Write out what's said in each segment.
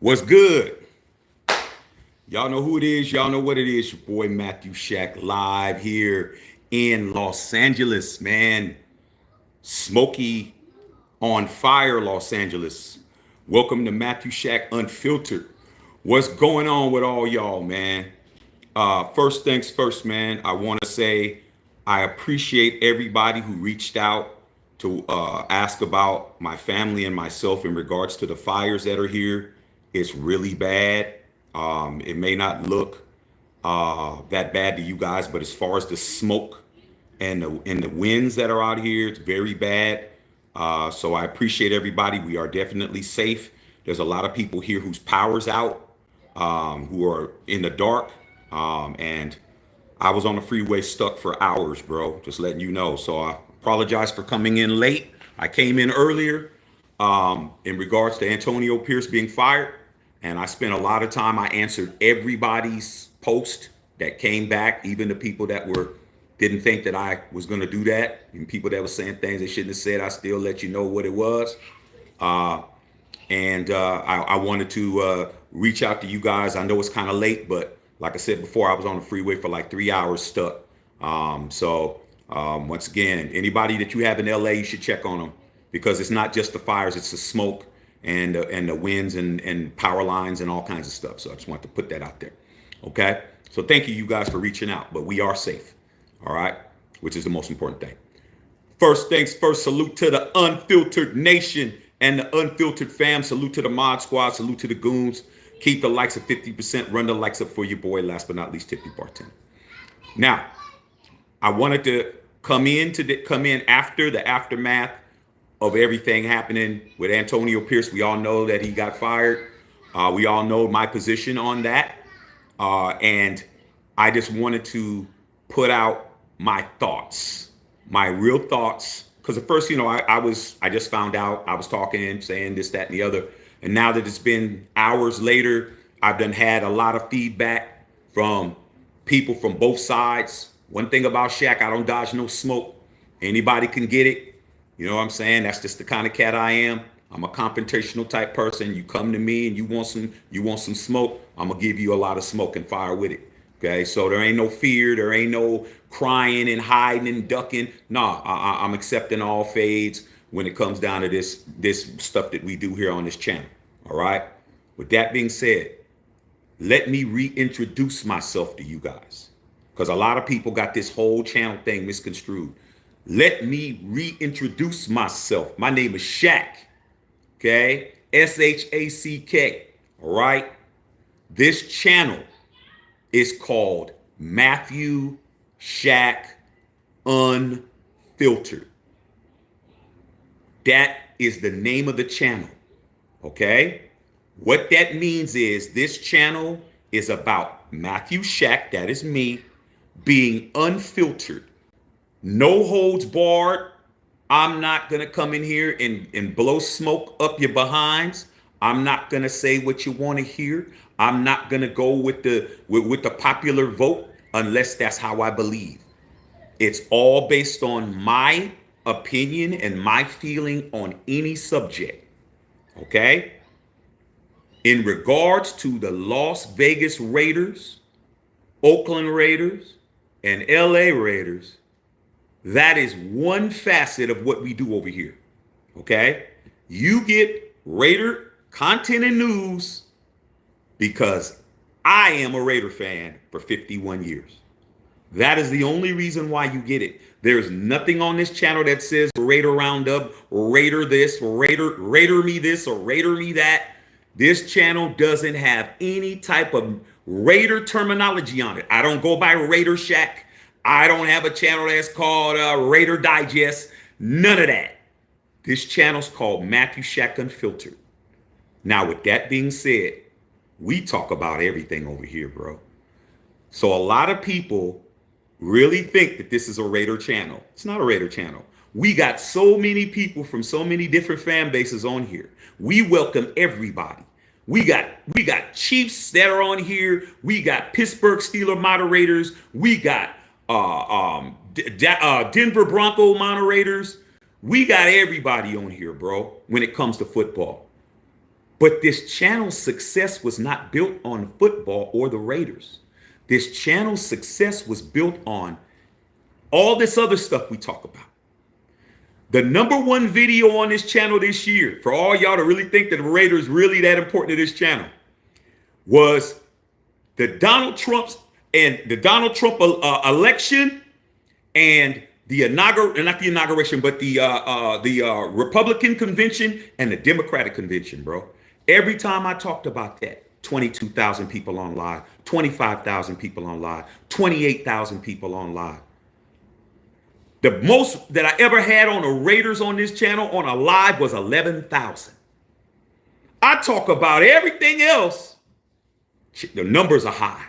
What's good? Y'all know who it is. Y'all know what it is. Your boy Matthew Shack live here in Los Angeles, man. Smoky on fire, Los Angeles. Welcome to Matthew Shack Unfiltered. What's going on with all y'all, man? First things first, man. I want to say I appreciate everybody who reached out to ask about my family and myself in regards to the fires that are here. It's really bad. It may not look that bad to you guys, but as far as the smoke and the winds that are out here, it's very bad. So I appreciate everybody. We are definitely safe. There's a lot of people here whose power's out, who are in the dark, and I was on the freeway stuck for hours, bro. Just letting you know. So I apologize for coming in late. I came in earlier in regards to Antonio Pierce being fired, and I spent a lot of time. I answered everybody's post that came back, even the people that were didn't think that I was going to do that, and people that were saying things they shouldn't have said. I still let you know what it was. And I wanted to reach out to you guys. I know it's kind of late, but like I said before, I was on the freeway for like 3 hours stuck. Once again, anybody that you have in LA, you should check on them because it's not just the fires, it's the smoke and the winds and power lines and all kinds of stuff. So I just want to put that out there. Okay. So thank you guys for reaching out, but we are safe. All right. Which is the most important thing. First things first, salute to the Unfiltered Nation and the Unfiltered fam. Salute to the Mod Squad. Salute to the goons. Keep the likes at 50%. Run the likes up for your boy. Last but not least, tip your bartender. Now, I wanted to come in after the aftermath of everything happening with Antonio Pierce. We all know that he got fired. We all know my position on that. And I just wanted to put out my thoughts, my real thoughts. Because at first, I just found out, I was talking, saying this, that, and the other. And now that it's been hours later, I've had a lot of feedback from people from both sides. One thing about Shaq, I don't dodge no smoke. Anybody can get it. You know what I'm saying? That's just the kind of cat I am. I'm a confrontational type person. You come to me and you want some smoke, I'm gonna give you a lot of smoke and fire with it. Okay, so there ain't no fear, there ain't no crying and hiding and ducking. Nah, I'm accepting all fades when it comes down to this stuff that we do here on this channel. All right. With that being said, let me reintroduce myself to you guys, because a lot of people got this whole channel thing misconstrued. Let me reintroduce myself. My name is Shaq. Okay, SHACK. All right. This channel is called Matthew Shack Unfiltered. That is the name of the channel. Okay. What that means is this channel is about Matthew Shack, that is me, being unfiltered. No holds barred. I'm not going to come in here and blow smoke up your behinds. I'm not going to say what you want to hear. I'm not going to go with the popular vote unless that's how I believe. It's all based on my opinion and my feeling on any subject. Okay? In regards to the Las Vegas Raiders, Oakland Raiders, and LA Raiders, that is one facet of what we do over here. Okay? You get Raider content and news because I am a Raider fan for 51 years. That is the only reason why you get it. There's nothing on this channel that says Raider Roundup, Raider this, Raider me this, or Raider me that. This channel doesn't have any type of Raider terminology on it. I don't go by Raider Shack. I don't have a channel that's called Raider Digest. None of that. This channel's called Matthew Shack Unfiltered. Now, with that being said, we talk about everything over here, bro. So a lot of people really think that this is a Raider channel. It's not a Raider channel. We got so many people from so many different fan bases on here. We welcome everybody. We got Chiefs that are on here. We got Pittsburgh Steelers moderators. We got Denver Bronco moderators. We got everybody on here, bro, when it comes to football. But this channel's success was not built on football or the Raiders. This channel's success was built on all this other stuff we talk about. The number one video on this channel this year, for all y'all to really think that the Raiders really that important to this channel, was the Donald Trump election and the not the inauguration, but the Republican convention and the Democratic convention, bro. Every time I talked about that, 22,000 people on live, 25,000 people on live, 28,000 people on live. The most that I ever had on the Raiders on this channel on a live was 11,000. I talk about everything else. The numbers are high.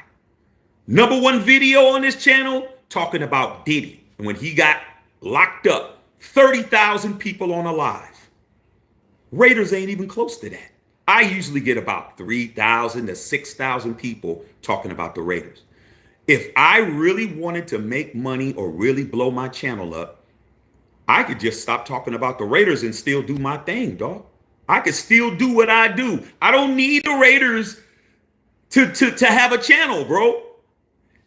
Number one video on this channel talking about Diddy. And when he got locked up, 30,000 people on a live. Raiders ain't even close to that. I usually get about 3,000 to 6,000 people talking about the Raiders. If I really wanted to make money or really blow my channel up, I could just stop talking about the Raiders and still do my thing, dog. I could still do what I do. I don't need the Raiders to have a channel, bro.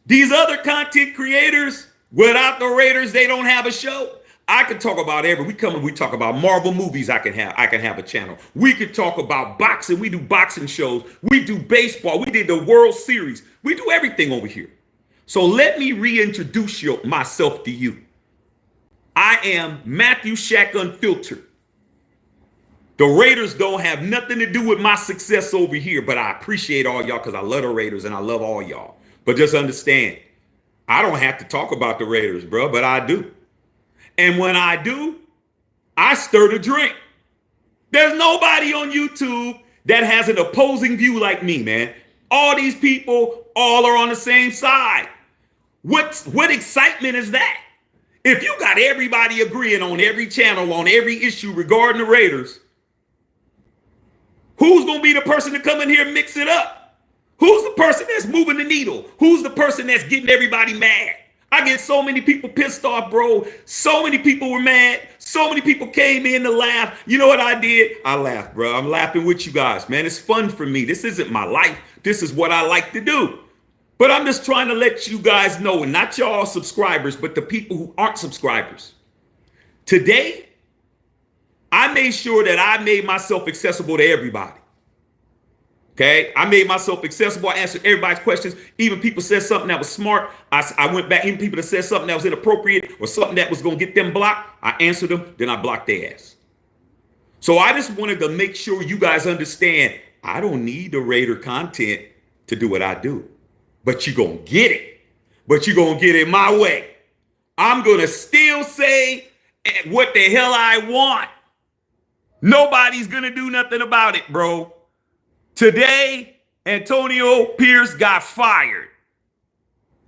These other content creators, without the Raiders, they don't have a show. I could talk about we talk about Marvel movies. I can have a channel. We could talk about boxing. We do boxing shows. We do baseball. We did the World Series. We do everything over here. So let me reintroduce myself to you. I am Matthew Shack Unfiltered. The Raiders don't have nothing to do with my success over here, but I appreciate all y'all because I love the Raiders and I love all y'all. But just understand, I don't have to talk about the Raiders, bro, but I do. And when I do, I stir the drink. There's nobody on YouTube that has an opposing view like me, man. All these people all are on the same side. What excitement is that? If you got everybody agreeing on every channel, on every issue regarding the Raiders, who's going to be the person to come in here and mix it up? Who's the person that's moving the needle? Who's the person that's getting everybody mad? I get so many people pissed off, bro. So many people were mad. So many people came in to laugh. You know what I did? I laughed, bro. I'm laughing with you guys, man. It's fun for me. This isn't my life. This is what I like to do. But I'm just trying to let you guys know, and not y'all subscribers, but the people who aren't subscribers. Today, I made sure that I made myself accessible to everybody. Okay, I made myself accessible. I answered everybody's questions. Even people said something that was smart. I went back. Even people that said something that was inappropriate or something that was going to get them blocked, I answered them. Then I blocked their ass. So I just wanted to make sure you guys understand, I don't need the Raider content to do what I do. But you're going to get it. But you're going to get it my way. I'm going to still say what the hell I want. Nobody's going to do nothing about it, bro. Today, Antonio Pierce got fired.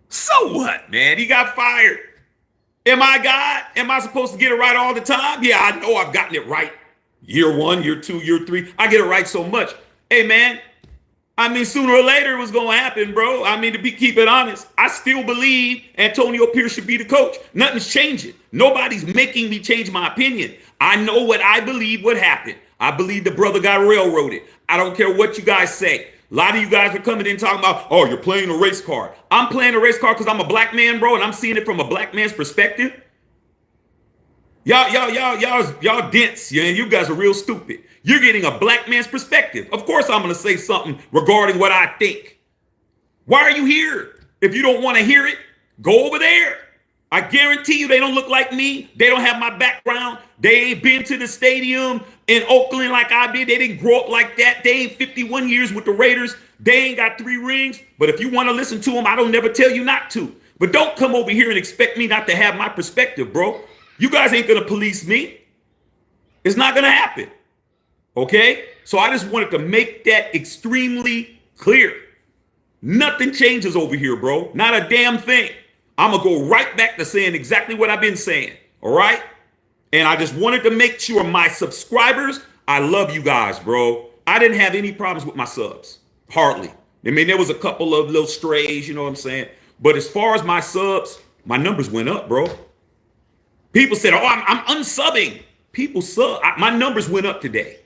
So what, man? He got fired. Am I God? Am I supposed to get it right all the time? Yeah, I know I've gotten it right. Year 1, year 2, year 3. I get it right so much. Hey, man, I mean, sooner or later it was going to happen, bro. I mean, keep it honest, I still believe Antonio Pierce should be the coach. Nothing's changing. Nobody's making me change my opinion. I know what I believe would happen. I believe the brother got railroaded. I don't care what you guys say. A lot of you guys are coming in talking about, oh, you're playing a race card. I'm playing a race card because I'm a black man, bro, and I'm seeing it from a black man's perspective. Y'all dense, yeah, and you guys are real stupid. You're getting a black man's perspective. Of course, I'm going to say something regarding what I think. Why are you here? If you don't want to hear it, go over there. I guarantee you they don't look like me. They don't have my background. They ain't been to the stadium in Oakland like I did. They didn't grow up like that. They ain't 51 years with the Raiders. They ain't got 3 rings. But if you want to listen to them, I don't never tell you not to. But don't come over here and expect me not to have my perspective, bro. You guys ain't going to police me. It's not going to happen. Okay? So I just wanted to make that extremely clear. Nothing changes over here, bro. Not a damn thing. I'm going to go right back to saying exactly what I've been saying. All right? And I just wanted to make sure my subscribers, I love you guys, bro. I didn't have any problems with my subs. Hardly. I mean, there was a couple of little strays, you know what I'm saying? But as far as my subs, my numbers went up, bro. People said, oh, I'm unsubbing. People sub. My numbers went up today.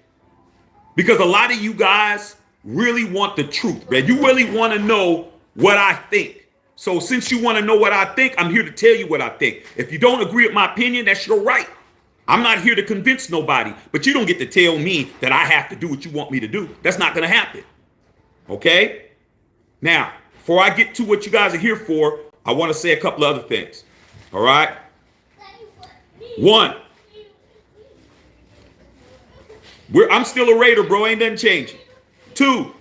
Because a lot of you guys really want the truth, man. You really want to know what I think. So since you want to know what I think, I'm here to tell you what I think. If you don't agree with my opinion, that's your right. I'm not here to convince nobody, but you don't get to tell me that I have to do what you want me to do. That's not going to happen. Okay? Now, before I get to what you guys are here for, I want to say a couple other things. All right? One, I'm still a Raider, bro. Ain't nothing changing. Two,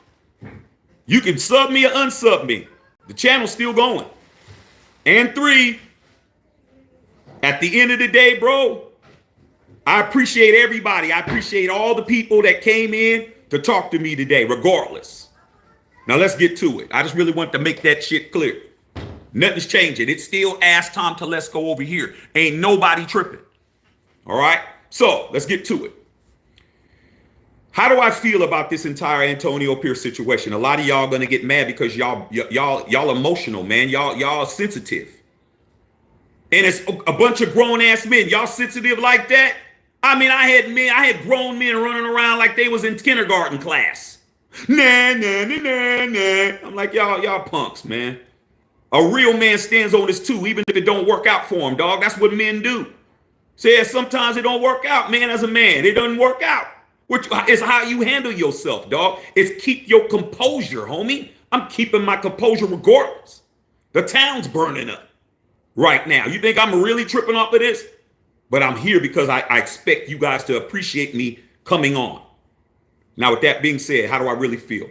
you can sub me or unsub me. The channel's still going. And three, at the end of the day, bro, I appreciate everybody. I appreciate all the people that came in to talk to me today, regardless. Now let's get to it. I just really want to make that shit clear. Nothing's changing. It's still Ask Tom Telesco over here. Ain't nobody tripping. All right? So let's get to it. How do I feel about this entire Antonio Pierce situation? A lot of y'all gonna get mad because y'all emotional, man. Y'all sensitive. And it's a bunch of grown ass men. Y'all sensitive like that? I mean, I had grown men running around like they was in kindergarten class. Nah, nah, nah, nah, nah. I'm like, y'all punks, man. A real man stands on his two, even if it don't work out for him, dog. That's what men do. Say sometimes it don't work out, man, as a man. It doesn't work out. Which is how you handle yourself, dog. It's keep your composure, homie. I'm keeping my composure regardless. The town's burning up right now. You think I'm really tripping off of this? But I'm here because I expect you guys to appreciate me coming on. Now, with that being said, how do I really feel?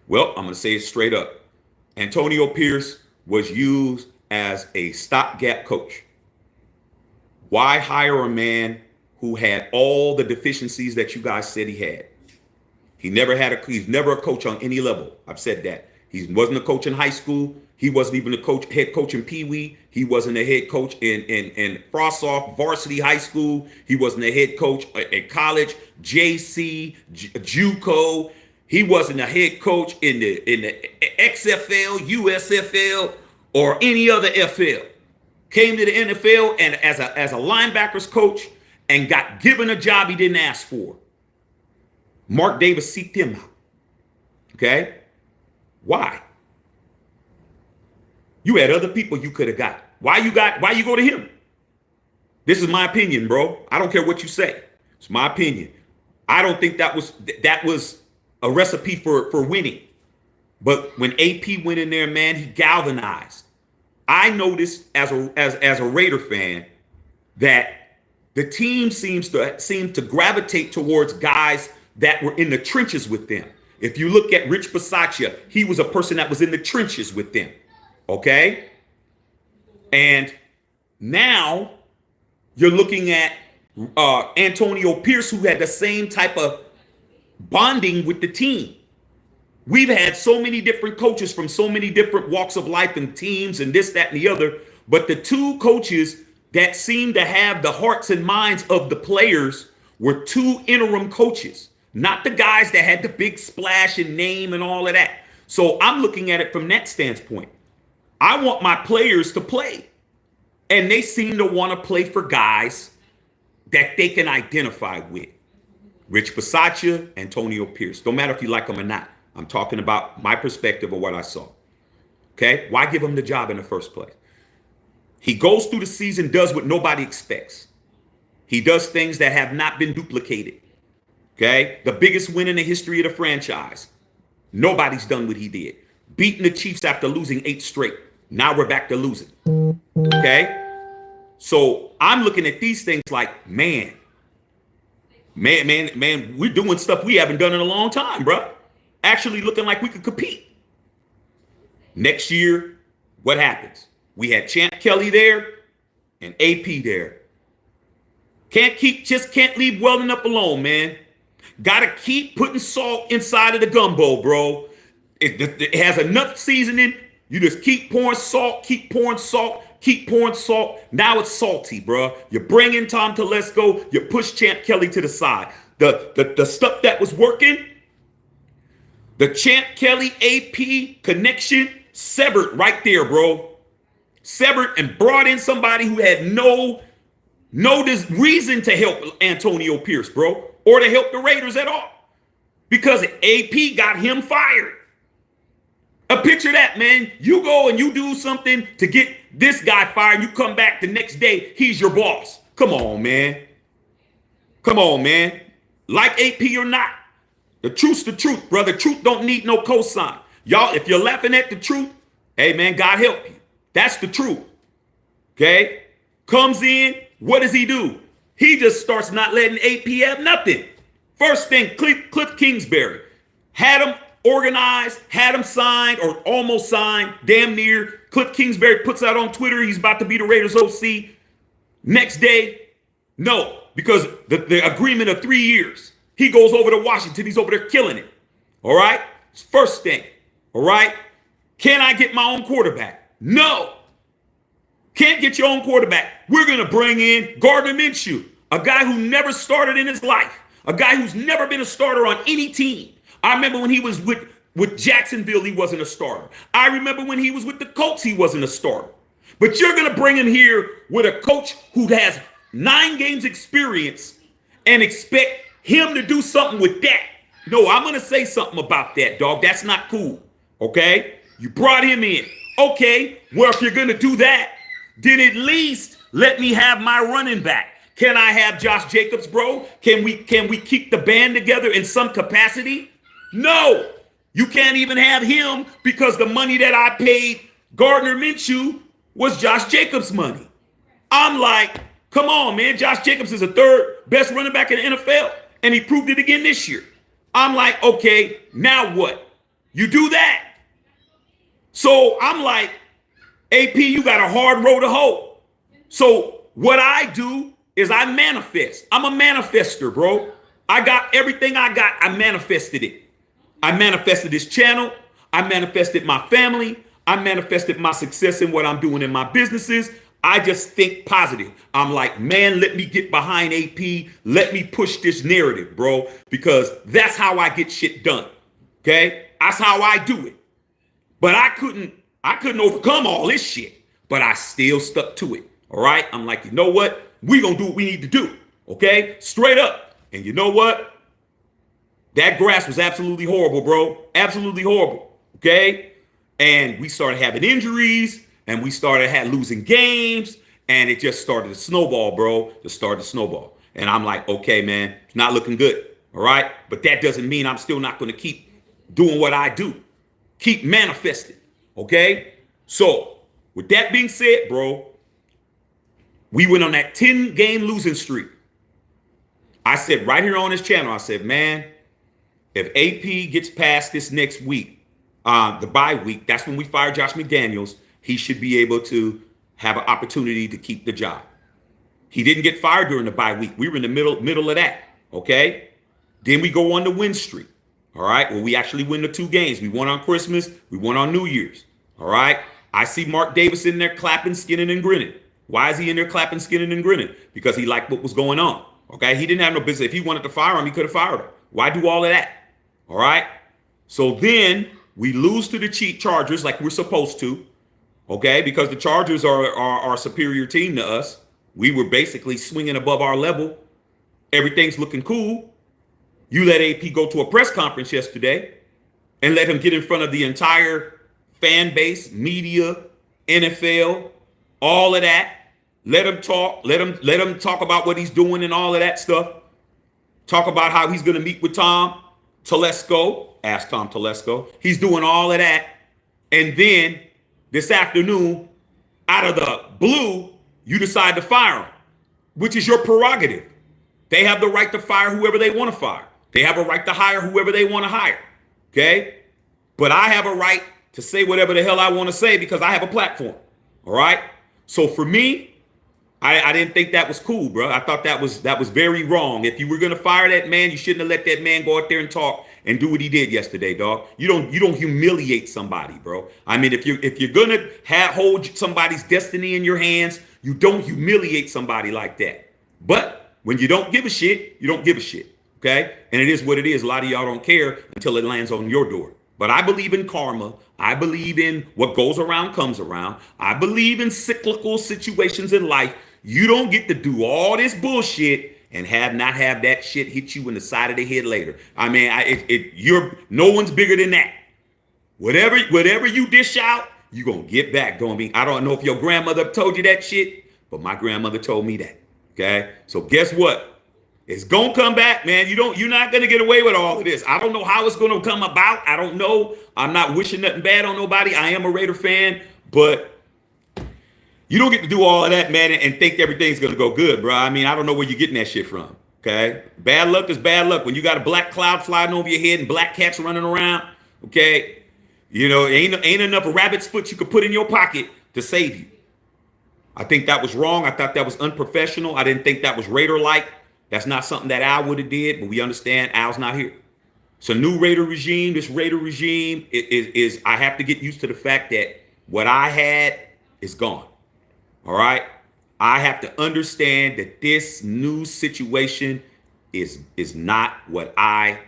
Well, I'm going to say it straight up. Antonio Pierce was used as a stopgap coach. Why hire a man who had all the deficiencies that you guys said he had? He's never a coach on any level. I've said that. He wasn't a coach in high school. He wasn't even a head coach in Pee Wee. He wasn't a head coach in Frossoff varsity high school. He wasn't a head coach at college, JC, JUCO. He wasn't a head coach in the XFL, USFL, or any other FL. Came to the NFL and as a linebackers coach and got given a job he didn't ask for. Mark Davis seeked him out. Okay? Why? You had other people you could have got. Why you go to him? This is my opinion, bro. I don't care what you say. It's my opinion. I don't think that was a recipe for winning. But when AP went in there, man, he galvanized. I noticed as a Raider fan that the team seemed to gravitate towards guys that were in the trenches with them. If you look at Rich Bisaccia, he was a person that was in the trenches with them. Okay? And now you're looking at Antonio Pierce, who had the same type of bonding with the team. We've had so many different coaches from so many different walks of life and teams and this, that, and the other. But the two coaches that seemed to have the hearts and minds of the players were two interim coaches, not the guys that had the big splash and name and all of that. So I'm looking at it from that standpoint. I want my players to play. And they seem to want to play for guys that they can identify with. Rich Bisaccia, Antonio Pierce. Don't matter if you like them or not. I'm talking about my perspective of what I saw. Okay? Why give him the job in the first place? He goes through the season, does what nobody expects. He does things that have not been duplicated. Okay? The biggest win in the history of the franchise. Nobody's done what he did. Beating the Chiefs after losing 8 straight. Now we're back to losing. Okay? So I'm looking at these things like, man, we're doing stuff we haven't done in a long time, bro. Actually looking like we could compete. Next year, what happens? We had Champ Kelly there and AP there. Can't leave well enough alone, man. Gotta keep putting salt inside of the gumbo, bro. It has enough seasoning. You just keep pouring salt, keep pouring salt, keep pouring salt. Now it's salty, bro. You bring in Tom Telesco, you push Champ Kelly to the side. The stuff that was working, the Champ Kelly AP connection severed right there, bro. Severed and brought in somebody who had no reason to help Antonio Pierce, bro. or to help the Raiders at all because AP got him fired. Picture that, man. You go and you do something to get this guy fired. You come back the next day, he's your boss. Come on, man. Come on, man. Like AP or not, the truth's the truth, brother. Truth don't need no cosign. Y'all, if you're laughing at the truth, hey, man, God help you. That's the truth. Okay? Comes in, what does he do? He just starts not letting AP have nothing. First thing, Cliff Kingsbury had him organized, had him signed or almost signed, damn near. Cliff Kingsbury puts out on Twitter he's about to be the Raiders OC. Next day, no, because the agreement of 3 years. He goes over to Washington. He's over there killing it. All right? First thing. All right? Can I get my own quarterback? No. Can't get your own quarterback. We're going to bring in Gardner Minshew, a guy who never started in his life, a guy who's never been a starter on any team. I remember when he was with Jacksonville, he wasn't a starter. I remember when he was with the Colts, he wasn't a starter. But you're going to bring him here with a coach who has 9 games experience and expect him to do something with that. No, I'm going to say something about that, dog. That's not cool. Okay? You brought him in. Okay, well, if you're going to do that, then at least let me have my running back. Can I have Josh Jacobs, bro? Can we keep the band together in some capacity? No, you can't even have him because the money that I paid Gardner Minshew was Josh Jacobs' money. I'm like, come on, man. Josh Jacobs is the 3rd best running back in the NFL, and he proved it again this year. I'm like, okay, now what? You do that. So I'm like, AP, you got a hard road to hoe. So what I do is I manifest. I'm a manifester, bro. I got everything I got. I manifested it. I manifested this channel. I manifested my family. I manifested my success in what I'm doing in my businesses. I just think positive. I'm like, man, let me get behind AP. Let me push this narrative, bro, because that's how I get shit done. Okay? That's how I do it. But I couldn't overcome all this shit, but I still stuck to it. All right? I'm like, you know what? We gonna do what we need to do. Okay? Straight up. And you know what? That grass was absolutely horrible, bro. Absolutely horrible. Okay? And we started having injuries, and we started losing games, and it just started to snowball, bro. Just started to snowball. And I'm like, okay, man, it's not looking good. All right? But that doesn't mean I'm still not going to keep doing what I do. Keep manifesting. Okay? So, with that being said, bro, we went on that 10-game losing streak. I said right here on this channel, I said, man, if AP gets past this next week, the bye week, that's when we fire Josh McDaniels. He should be able to have an opportunity to keep the job. He didn't get fired during the bye week. We were in the middle of that. Okay. Then we go on the win streak. All right. Well, we actually win the 2 games. We won on Christmas. We won on New Year's. All right. I see Mark Davis in there clapping, skinning, and grinning. Why is he in there clapping, skinning, and grinning? Because he liked what was going on. Okay. He didn't have no business. If he wanted to fire him, he could have fired him. Why do all of that? All right. So then we lose to the Chargers like we're supposed to. Okay. Because the Chargers are a superior team to us. We were basically swinging above our level. Everything's looking cool. You let AP go to a press conference yesterday and let him get in front of the entire fan base, media, NFL, all of that. Let him talk. Let him talk about what he's doing and all of that stuff. Talk about how he's going to meet with Tom Telesco. Ask Tom Telesco. He's doing all of that. And then this afternoon, out of the blue, you decide to fire him, which is your prerogative. They have the right to fire whoever they want to fire. They have a right to hire whoever they want to hire. Okay? But I have a right to say whatever the hell I want to say because I have a platform. All right? So for me, I didn't think that was cool, bro. I thought that was very wrong. If you were gonna fire that man, you shouldn't have let that man go out there and talk and do what he did yesterday, dog. You don't humiliate somebody, bro. I mean, if you're gonna hold somebody's destiny in your hands, you don't humiliate somebody like that. But when you don't give a shit, you don't give a shit. Okay? And it is what it is. A lot of y'all don't care until it lands on your door. But I believe in karma. I believe in what goes around comes around. I believe in cyclical situations in life. You don't get to do all this bullshit and not have that shit hit you in the side of the head later. I mean, you're no one's bigger than that. Whatever you dish out, you gonna get back. I don't know if your grandmother told you that shit, but my grandmother told me that. Okay, so guess what? It's gonna come back, man. You're not gonna get away with all of this. I don't know how it's gonna come about. I don't know. I'm not wishing nothing bad on nobody. I am a Raider fan, but you don't get to do all of that, man, and think everything's gonna go good, bro. I mean, I don't know where you're getting that shit from. Okay, bad luck is bad luck. When you got a black cloud flying over your head and black cats running around, okay. Ain't enough rabbit's foot you could put in your pocket to save you. I think that was wrong. I thought that was unprofessional. I didn't think that was Raider-like. That's not something that Al would have did, but we understand Al's not here. It's a new Raider regime. This Raider regime is I have to get used to the fact that what I had is gone. All right? I have to understand that this new situation is not what I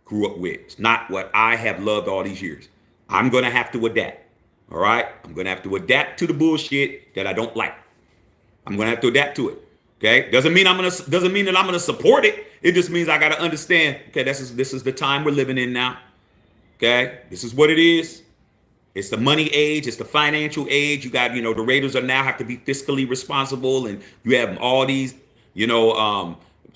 grew up with. It's not what I have loved all these years. I'm going to have to adapt. All right? I'm going to have to adapt to the bullshit that I don't like. I'm going to have to adapt to it. Okay? Doesn't mean that I'm going to support it. It just means I got to understand, okay, this is the time we're living in now. Okay? This is what it is. It's the money age, it's the financial age. You got, the Raiders are now have to be fiscally responsible, and you have all these,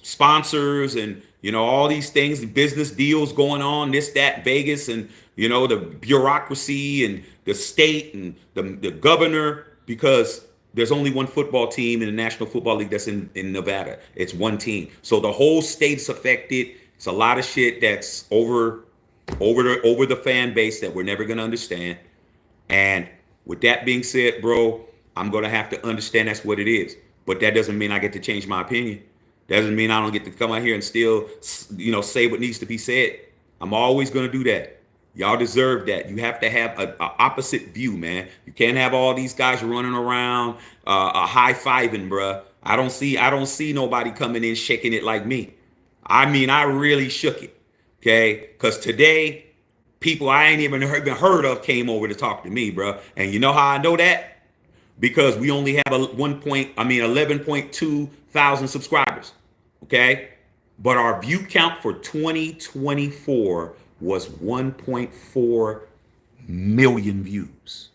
sponsors and all these things, business deals going on, this, that, Vegas, and the bureaucracy and the state and the governor, because there's only one football team in the National Football League that's in Nevada. It's one team. So the whole state's affected. It's a lot of shit that's over the fan base that we're never going to understand. And with that being said, bro, I'm going to have to understand that's what it is. But that doesn't mean I get to change my opinion. Doesn't mean I don't get to come out here and still, say what needs to be said. I'm always going to do that. Y'all deserve that. You have to have an opposite view, man. You can't have all these guys running around high-fiving, bruh. I don't see nobody coming in shaking it like me. I mean, I really shook it, okay? Because today, people I ain't even heard of came over to talk to me, bruh. And you know how I know that? Because we only have 11.2 thousand subscribers, okay? But our view count for 2024 was 1.4 million views.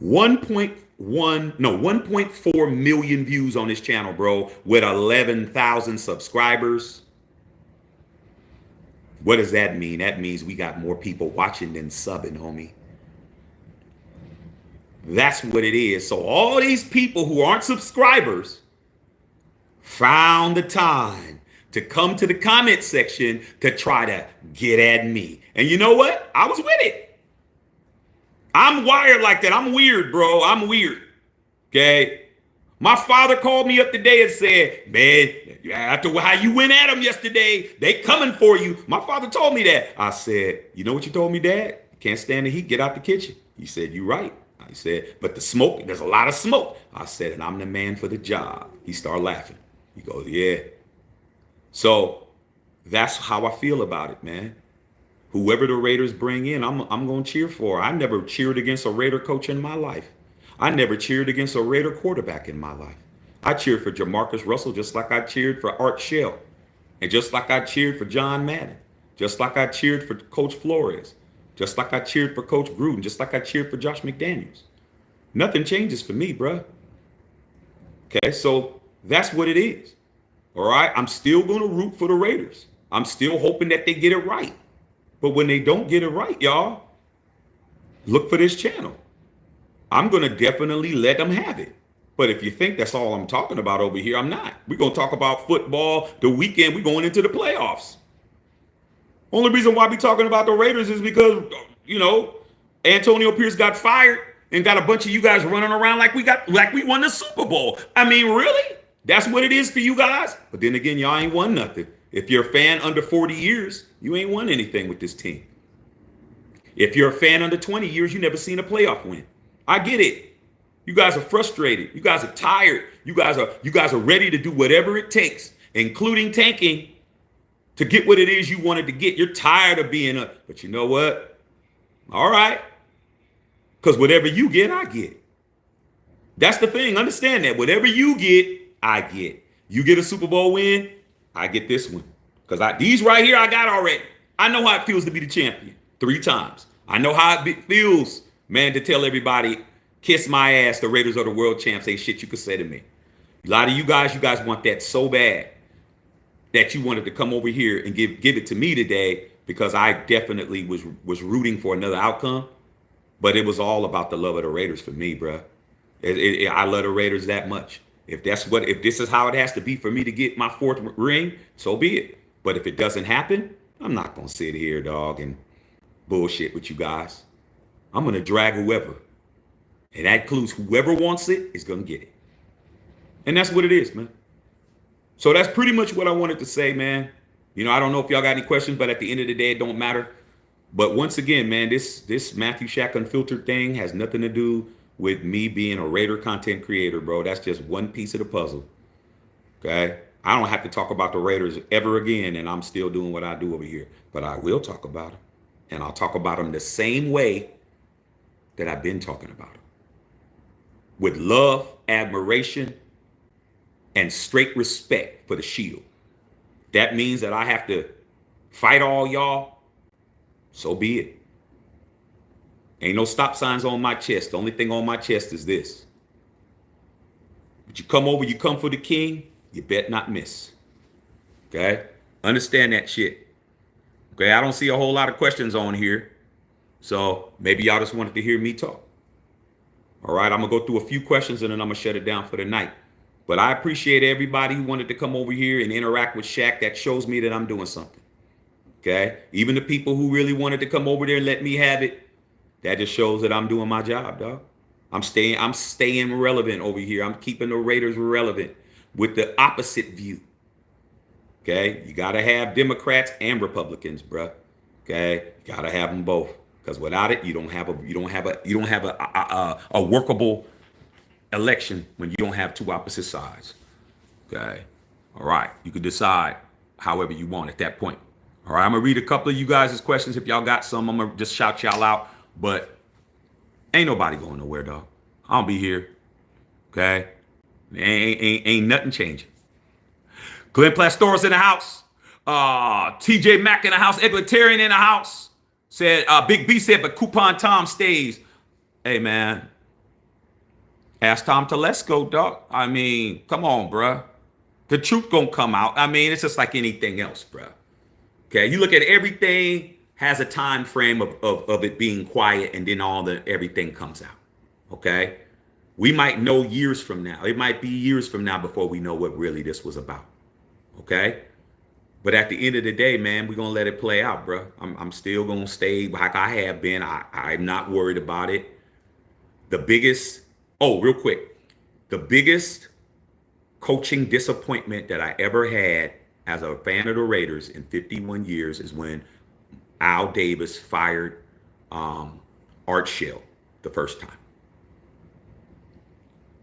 1.4 million views on this channel, bro, with 11,000 subscribers. What does that mean? That means we got more people watching than subbing, homie. That's what it is. So all these people who aren't subscribers found the time to come to the comment section to try to get at me. And you know what? I was with it. I'm wired like that. I'm weird, bro. I'm weird. Okay? My father called me up today and said, man, after how you went at them yesterday, they coming for you. My father told me that. I said, you know what you told me, Dad? You can't stand the heat. Get out the kitchen. He said, you're right. I said, but the smoke, there's a lot of smoke. I said, and I'm the man for the job. He started laughing. He goes, yeah. So that's how I feel about it, man. Whoever the Raiders bring in, I'm going to cheer for. I never cheered against a Raider coach in my life. I never cheered against a Raider quarterback in my life. I cheered for Jamarcus Russell just like I cheered for Art Shell. And just like I cheered for John Madden. Just like I cheered for Coach Flores. Just like I cheered for Coach Gruden. Just like I cheered for Josh McDaniels. Nothing changes for me, bruh. Okay, so that's what it is. All right, I'm still going to root for the Raiders. I'm still hoping that they get it right. But when they don't get it right, y'all, look for this channel. I'm going to definitely let them have it. But if you think that's all I'm talking about over here, I'm not. We're going to talk about football the weekend. We're going into the playoffs. Only reason why we're talking about the Raiders is because, Antonio Pierce got fired and got a bunch of you guys running around like we won the Super Bowl. I mean, really? That's what it is for you guys? But then again, y'all ain't won nothing. If you're a fan under 40 years, you ain't won anything with this team. If you're a fan under 20 years, you never seen a playoff win. I get it. You guys are frustrated. You guys are tired. You guys are ready to do whatever it takes, including tanking, to get what it is you wanted to get. You're tired of being up. But you know what? All right. Because whatever you get, I get. That's the thing. Understand that. Whatever you get, I get. You get a Super Bowl win, I get this one. Because these right here I got already. I know how it feels to be the champion 3 times. I know how it feels, man, to tell everybody, kiss my ass, the Raiders are the world champs. Ain't shit you could say to me. A lot of you guys want that so bad that you wanted to come over here and give it to me today, because I definitely was rooting for another outcome. But it was all about the love of the Raiders for me, bro. I love the Raiders that much. If this is how it has to be for me to get my 4th ring, so be it. But if it doesn't happen, I'm not gonna sit here, dog, and bullshit with you guys. I'm gonna drag whoever, and that includes whoever wants it is gonna get it. And that's what it is, man. So that's pretty much what I wanted to say, man. You know, I don't know if y'all got any questions, but at the end of the day, it don't matter. But once again, man, this Matthew Shack Unfiltered thing has nothing to do with me being a Raider content creator, bro. That's just one piece of the puzzle. Okay? I don't have to talk about the Raiders ever again, and I'm still doing what I do over here. But I will talk about them. And I'll talk about them the same way that I've been talking about them. With love, admiration, and straight respect for the Shield. That means that I have to fight all y'all. So be it. Ain't no stop signs on my chest. The only thing on my chest is this. But you come over, you come for the king, you bet not miss. Okay? Understand that shit. Okay, I don't see a whole lot of questions on here. So maybe y'all just wanted to hear me talk. All right, I'm going to go through a few questions and then I'm going to shut it down for the night. But I appreciate everybody who wanted to come over here and interact with Shaq. That shows me that I'm doing something. Okay? Even the people who really wanted to come over there and let me have it, that just shows that I'm doing my job, dog. I'm staying relevant over here. I'm keeping the Raiders relevant with the opposite view. Okay? You got to have Democrats and Republicans, bruh. Okay? You got to have them both. Because without it, you don't have a workable election when you don't have 2 opposite sides. Okay? All right. You can decide however you want at that point. All right. I'm going to read a couple of you guys' questions. If y'all got some, I'm going to just shout y'all out. But ain't nobody going nowhere, dog. I'll be here. Okay? Ain't nothing changing. Glenn Plastoris in the house. TJ Mack in the house. Egalitarian in the house. Said, Big B said, but Coupon Tom stays. Hey, man. Ask Tom Telesco, dog. I mean, come on, bruh. The truth gonna come out. I mean, it's just like anything else, bruh. Okay, you look at everything has a time frame of it being quiet, and then everything comes out. Okay? We might know years from now. It might be years from now before we know what really this was about. Okay? But at the end of the day, man, we're gonna let it play out, bruh. I'm still gonna stay like I have been. I'm not worried about it. Real quick. The biggest coaching disappointment that I ever had as a fan of the Raiders in 51 years is when Al Davis fired Art Shell the first time.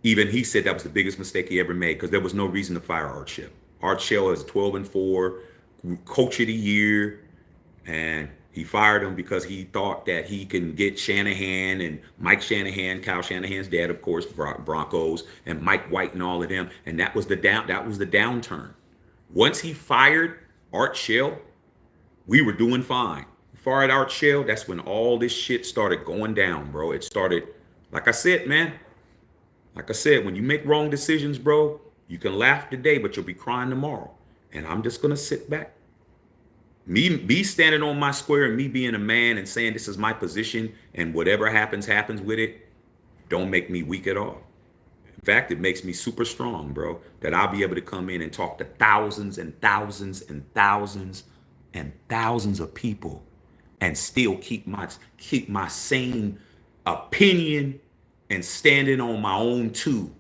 Even he said that was the biggest mistake he ever made because there was no reason to fire Art Shell. Art Shell is 12-4, coach of the year, and he fired him because he thought that he can get Shanahan and Mike Shanahan, Kyle Shanahan's dad, of course, Broncos, and Mike White and all of them. And that was the downturn. Once he fired Art Shell, we were doing fine. Fired Art Shell, that's when all this shit started going down, bro. It started, like I said, man. Like I said, when you make wrong decisions, bro, you can laugh today, but you'll be crying tomorrow. And I'm just gonna sit back. Me standing on my square and me being a man and saying this is my position and whatever happens with it, don't make me weak at all. In fact, it makes me super strong, bro, that I'll be able to come in and talk to thousands and thousands and thousands and thousands of people and still keep my sane opinion and standing on my own too.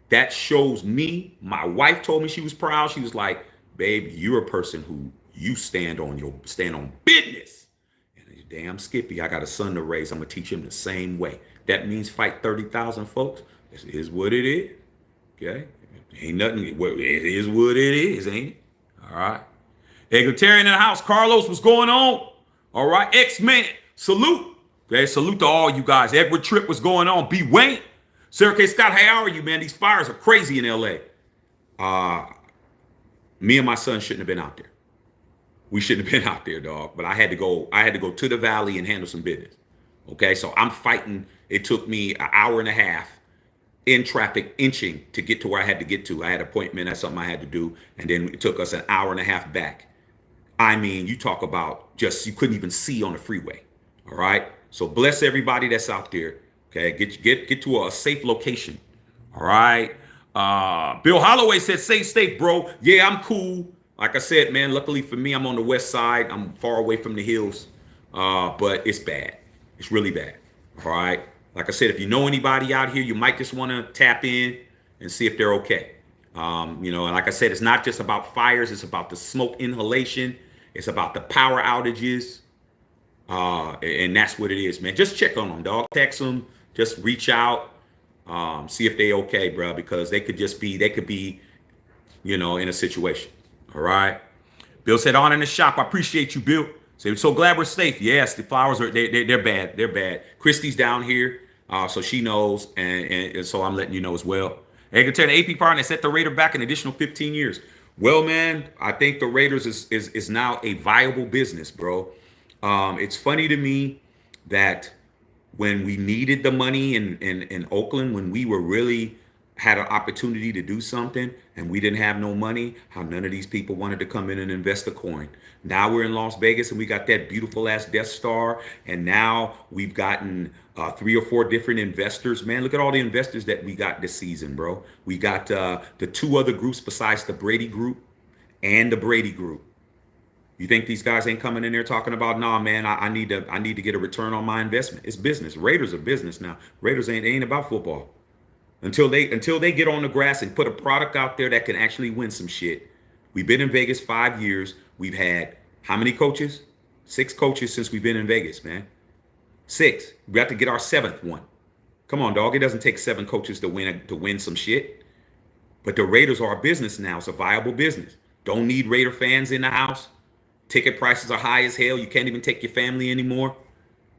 That shows me, my wife told me she was proud. She was like, babe, you're a person who you stand on business. And damn Skippy, I got a son to raise. I'm gonna teach him the same way. That means fight 30,000 folks. This is what it is. Okay? Ain't nothing. It is what it is, ain't it? All right. Egalitarian in the house. Carlos, what's going on? All right. X-Men, salute. Okay, salute to all you guys. Edward Tripp, what's going on? B. Wayne. Sarah K. Scott, how are you, man? These fires are crazy in LA. Uh, me and my son shouldn't have been out there. We shouldn't have been out there, dog. But I had to go. I had to go to the valley and handle some business. Okay, so I'm fighting. It took me an hour and a half in traffic, inching to get to where I had to get to. I had an appointment. That's something I had to do, and then it took us an hour and a half back. I mean, you talk about just you couldn't even see on the freeway. All right. So bless everybody that's out there. Okay, get to a safe location. All right. Bill Holloway said, "Stay safe, bro." Yeah, I'm cool. Like I said, man. Luckily for me, I'm on the west side. I'm far away from the hills, but it's bad. It's really bad. All right. Like I said, if you know anybody out here, you might just want to tap in and see if they're okay. You know, and like I said, it's not just about fires. It's about the smoke inhalation. It's about the power outages. And that's what it is, man. Just check on them, dog. Text them. Just reach out. See if they okay, bro, because they could be, you know, in a situation. All right. Bill said, on in the shop. I appreciate you, Bill. So, so glad we're safe. Yes, the flowers are, they're bad. They're bad. Christy's down here. So she knows. And so I'm letting you know as well. They can turn the AP fire and they set the Raider back an additional 15 years. Well, man, I think the Raiders is now a viable business, bro. It's funny to me that when we needed the money in Oakland, when we were really had an opportunity to do something and we didn't have no money, how none of these people wanted to come in and invest a coin. Now we're in Las Vegas and we got that beautiful ass Death Star. And now we've gotten 3 or 4 different investors. Man, look at all the investors that we got this season, bro. We got the 2 other groups besides the Brady group and the Brady group. You think these guys ain't coming in there talking about, nah, man, I need to get a return on my investment. It's business. Raiders are business now. Raiders ain't about football. Until they get on the grass and put a product out there that can actually win some shit. We've been in Vegas 5 years. We've had how many coaches? 6 coaches since we've been in Vegas, man. 6. We got to get our 7th one. Come on, dog. It doesn't take 7 coaches to win some shit. But the Raiders are a business now. It's a viable business. Don't need Raider fans in the house. Ticket prices are high as hell. You can't even take your family anymore.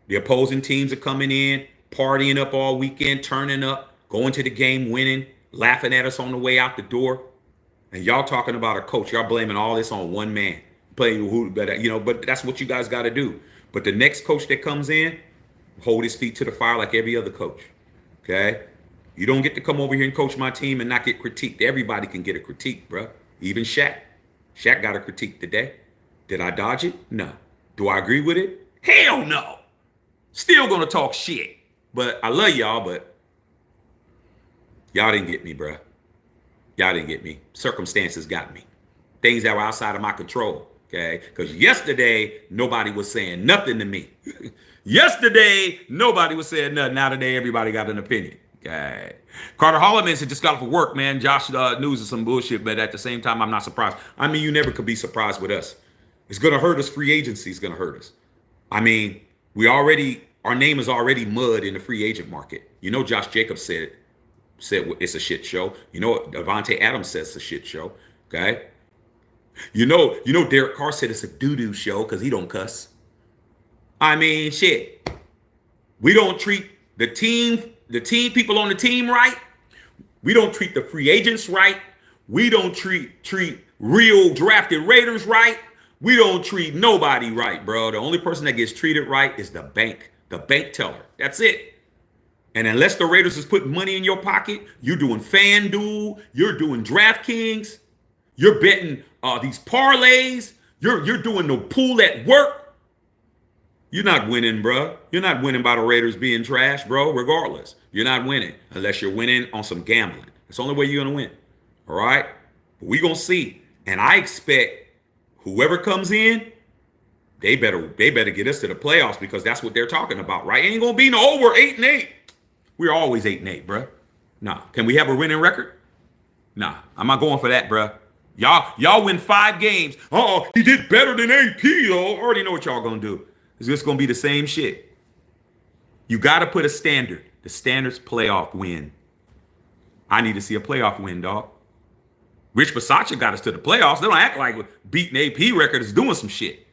The opposing teams are coming in, partying up all weekend, turning up, going to the game, winning, laughing at us on the way out the door. And y'all talking about a coach. Y'all blaming all this on one man. Playing who, you know, but that's what you guys got to do. But the next coach that comes in, hold his feet to the fire like every other coach. Okay? You don't get to come over here and coach my team and not get critiqued. Everybody can get a critique, bro. Even Shaq. Shaq got a critique today. Did I dodge it? No. Do I agree with it? Hell no. Still gonna talk shit. But I love y'all, but y'all didn't get me, bruh. Y'all didn't get me. Circumstances got me. Things that were outside of my control, okay? Because yesterday, nobody was saying nothing to me. Yesterday, nobody was saying nothing. Now today, everybody got an opinion. Okay. Carter Holloman said, just got off of work, man. Josh news is some bullshit, but at the same time, I'm not surprised. I mean, you never could be surprised with us. It's going to hurt us. Free agency is going to hurt us. I mean, our name is already mud in the free agent market. You know, Josh Jacobs said it's a shit show. You know, Davante Adams says it's a shit show. Okay. You know, Derek Carr said it's a doo-doo show because he don't cuss. I mean, shit. We don't treat the team people on the team right. We don't treat the free agents right. We don't treat real drafted Raiders right. We don't treat nobody right, bro. The only person that gets treated right is the bank teller. That's it. And unless the Raiders is putting money in your pocket, you're doing FanDuel, you're doing DraftKings, you're betting these parlays, you're doing the pool at work. You're not winning, bro. You're not winning by the Raiders being trash, bro, regardless. You're not winning unless you're winning on some gambling. That's the only way you're going to win. All right? But we're going to see. And I expect whoever comes in, they better get us to the playoffs because that's what they're talking about, right? Ain't going to be no over 8-8. We're always 8-8, bro. Nah. Can we have a winning record? Nah. I'm not going for that, bro. Y'all win 5 games. Oh, he did better than AP, though. Already know what y'all going to do. It's just going to be the same shit. You got to put a standard. The standard's playoff win. I need to see a playoff win, dog. Rich Bisaccia got us to the playoffs. They don't act like beating AP record is doing some shit.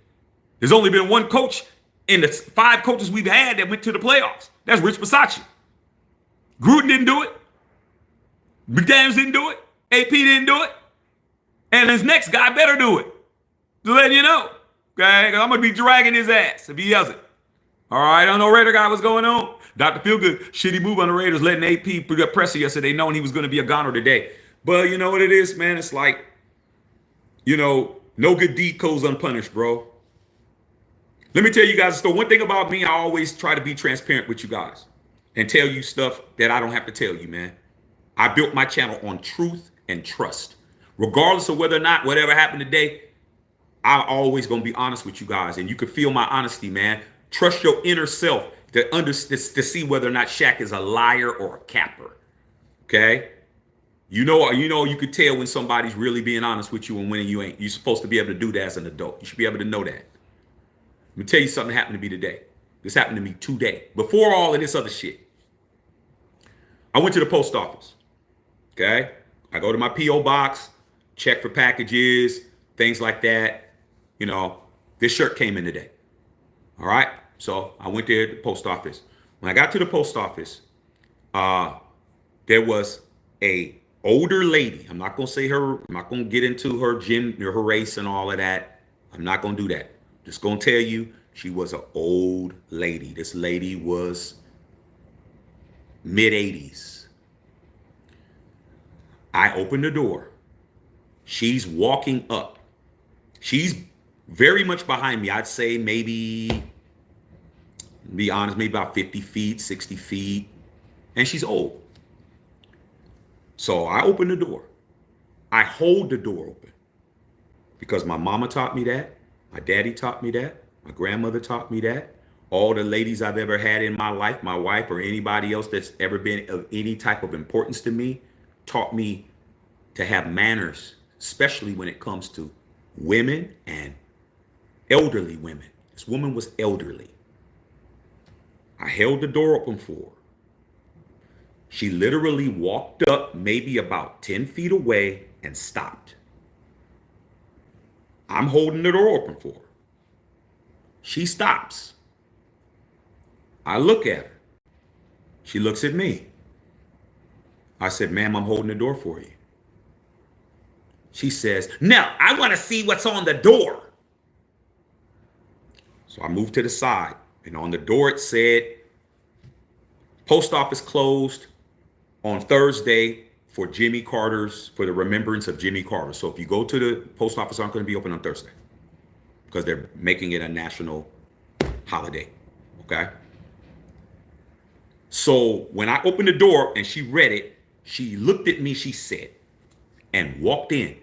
There's only been one coach in the 5 coaches we've had that went to the playoffs. That's Rich Bisaccia. Gruden didn't do it. McDaniels didn't do it. AP didn't do it. And this next guy better do it. Just letting you know. Okay? 'Cause I'm going to be dragging his ass if he does it. All right? I don't know, Raider guy, what's going on? Dr. Feelgood, shitty move on the Raiders, letting AP put up presser yesterday, knowing he was going to be a goner today. But you know what it is, man? It's like, no good deed goes unpunished, bro. Let me tell you guys, so one thing about me, I always try to be transparent with you guys and tell you stuff that I don't have to tell you, man. I built my channel on truth and trust. Regardless of whether or not whatever happened today, I'm always going to be honest with you guys. And you can feel my honesty, man. Trust your inner self to see whether or not Shaq is a liar or a capper. Okay? You could tell when somebody's really being honest with you and when you ain't. You're supposed to be able to do that as an adult. You should be able to know that. Let me tell you something happened to me today. This happened to me today. Before all of this other shit. I went to the post office. Okay? I go to my P.O. box, check for packages, things like that. This shirt came in today. All right? So I went there to the post office. When I got to the post office, there was a older lady. I'm not going to say her. I'm not going to get into her her race and all of that. I'm not going to do that. Just going to tell you, she was an old lady. This lady was mid-80s. I opened the door. She's walking up. She's very much behind me. I'd say maybe, to be honest, maybe about 50 feet, 60 feet. And she's old. So I open the door. I hold the door open because my mama taught me that. My daddy taught me that. My grandmother taught me that. All the ladies I've ever had in my life, my wife or anybody else that's ever been of any type of importance to me, taught me to have manners, especially when it comes to women and elderly women. This woman was elderly. I held the door open for her. She literally walked up maybe about 10 feet away and stopped. I'm holding the door open for her. She stops. I look at her. She looks at me. I said, ma'am, I'm holding the door for you. She says, no, I want to see what's on the door. So I moved to the side, and on the door it said, post office closed on Thursday for the remembrance of Jimmy Carter. So if you go to the post office, aren't going to be open on Thursday because they're making it a national holiday. Okay. So when I opened the door and she read it, she looked at me, she said, and walked in.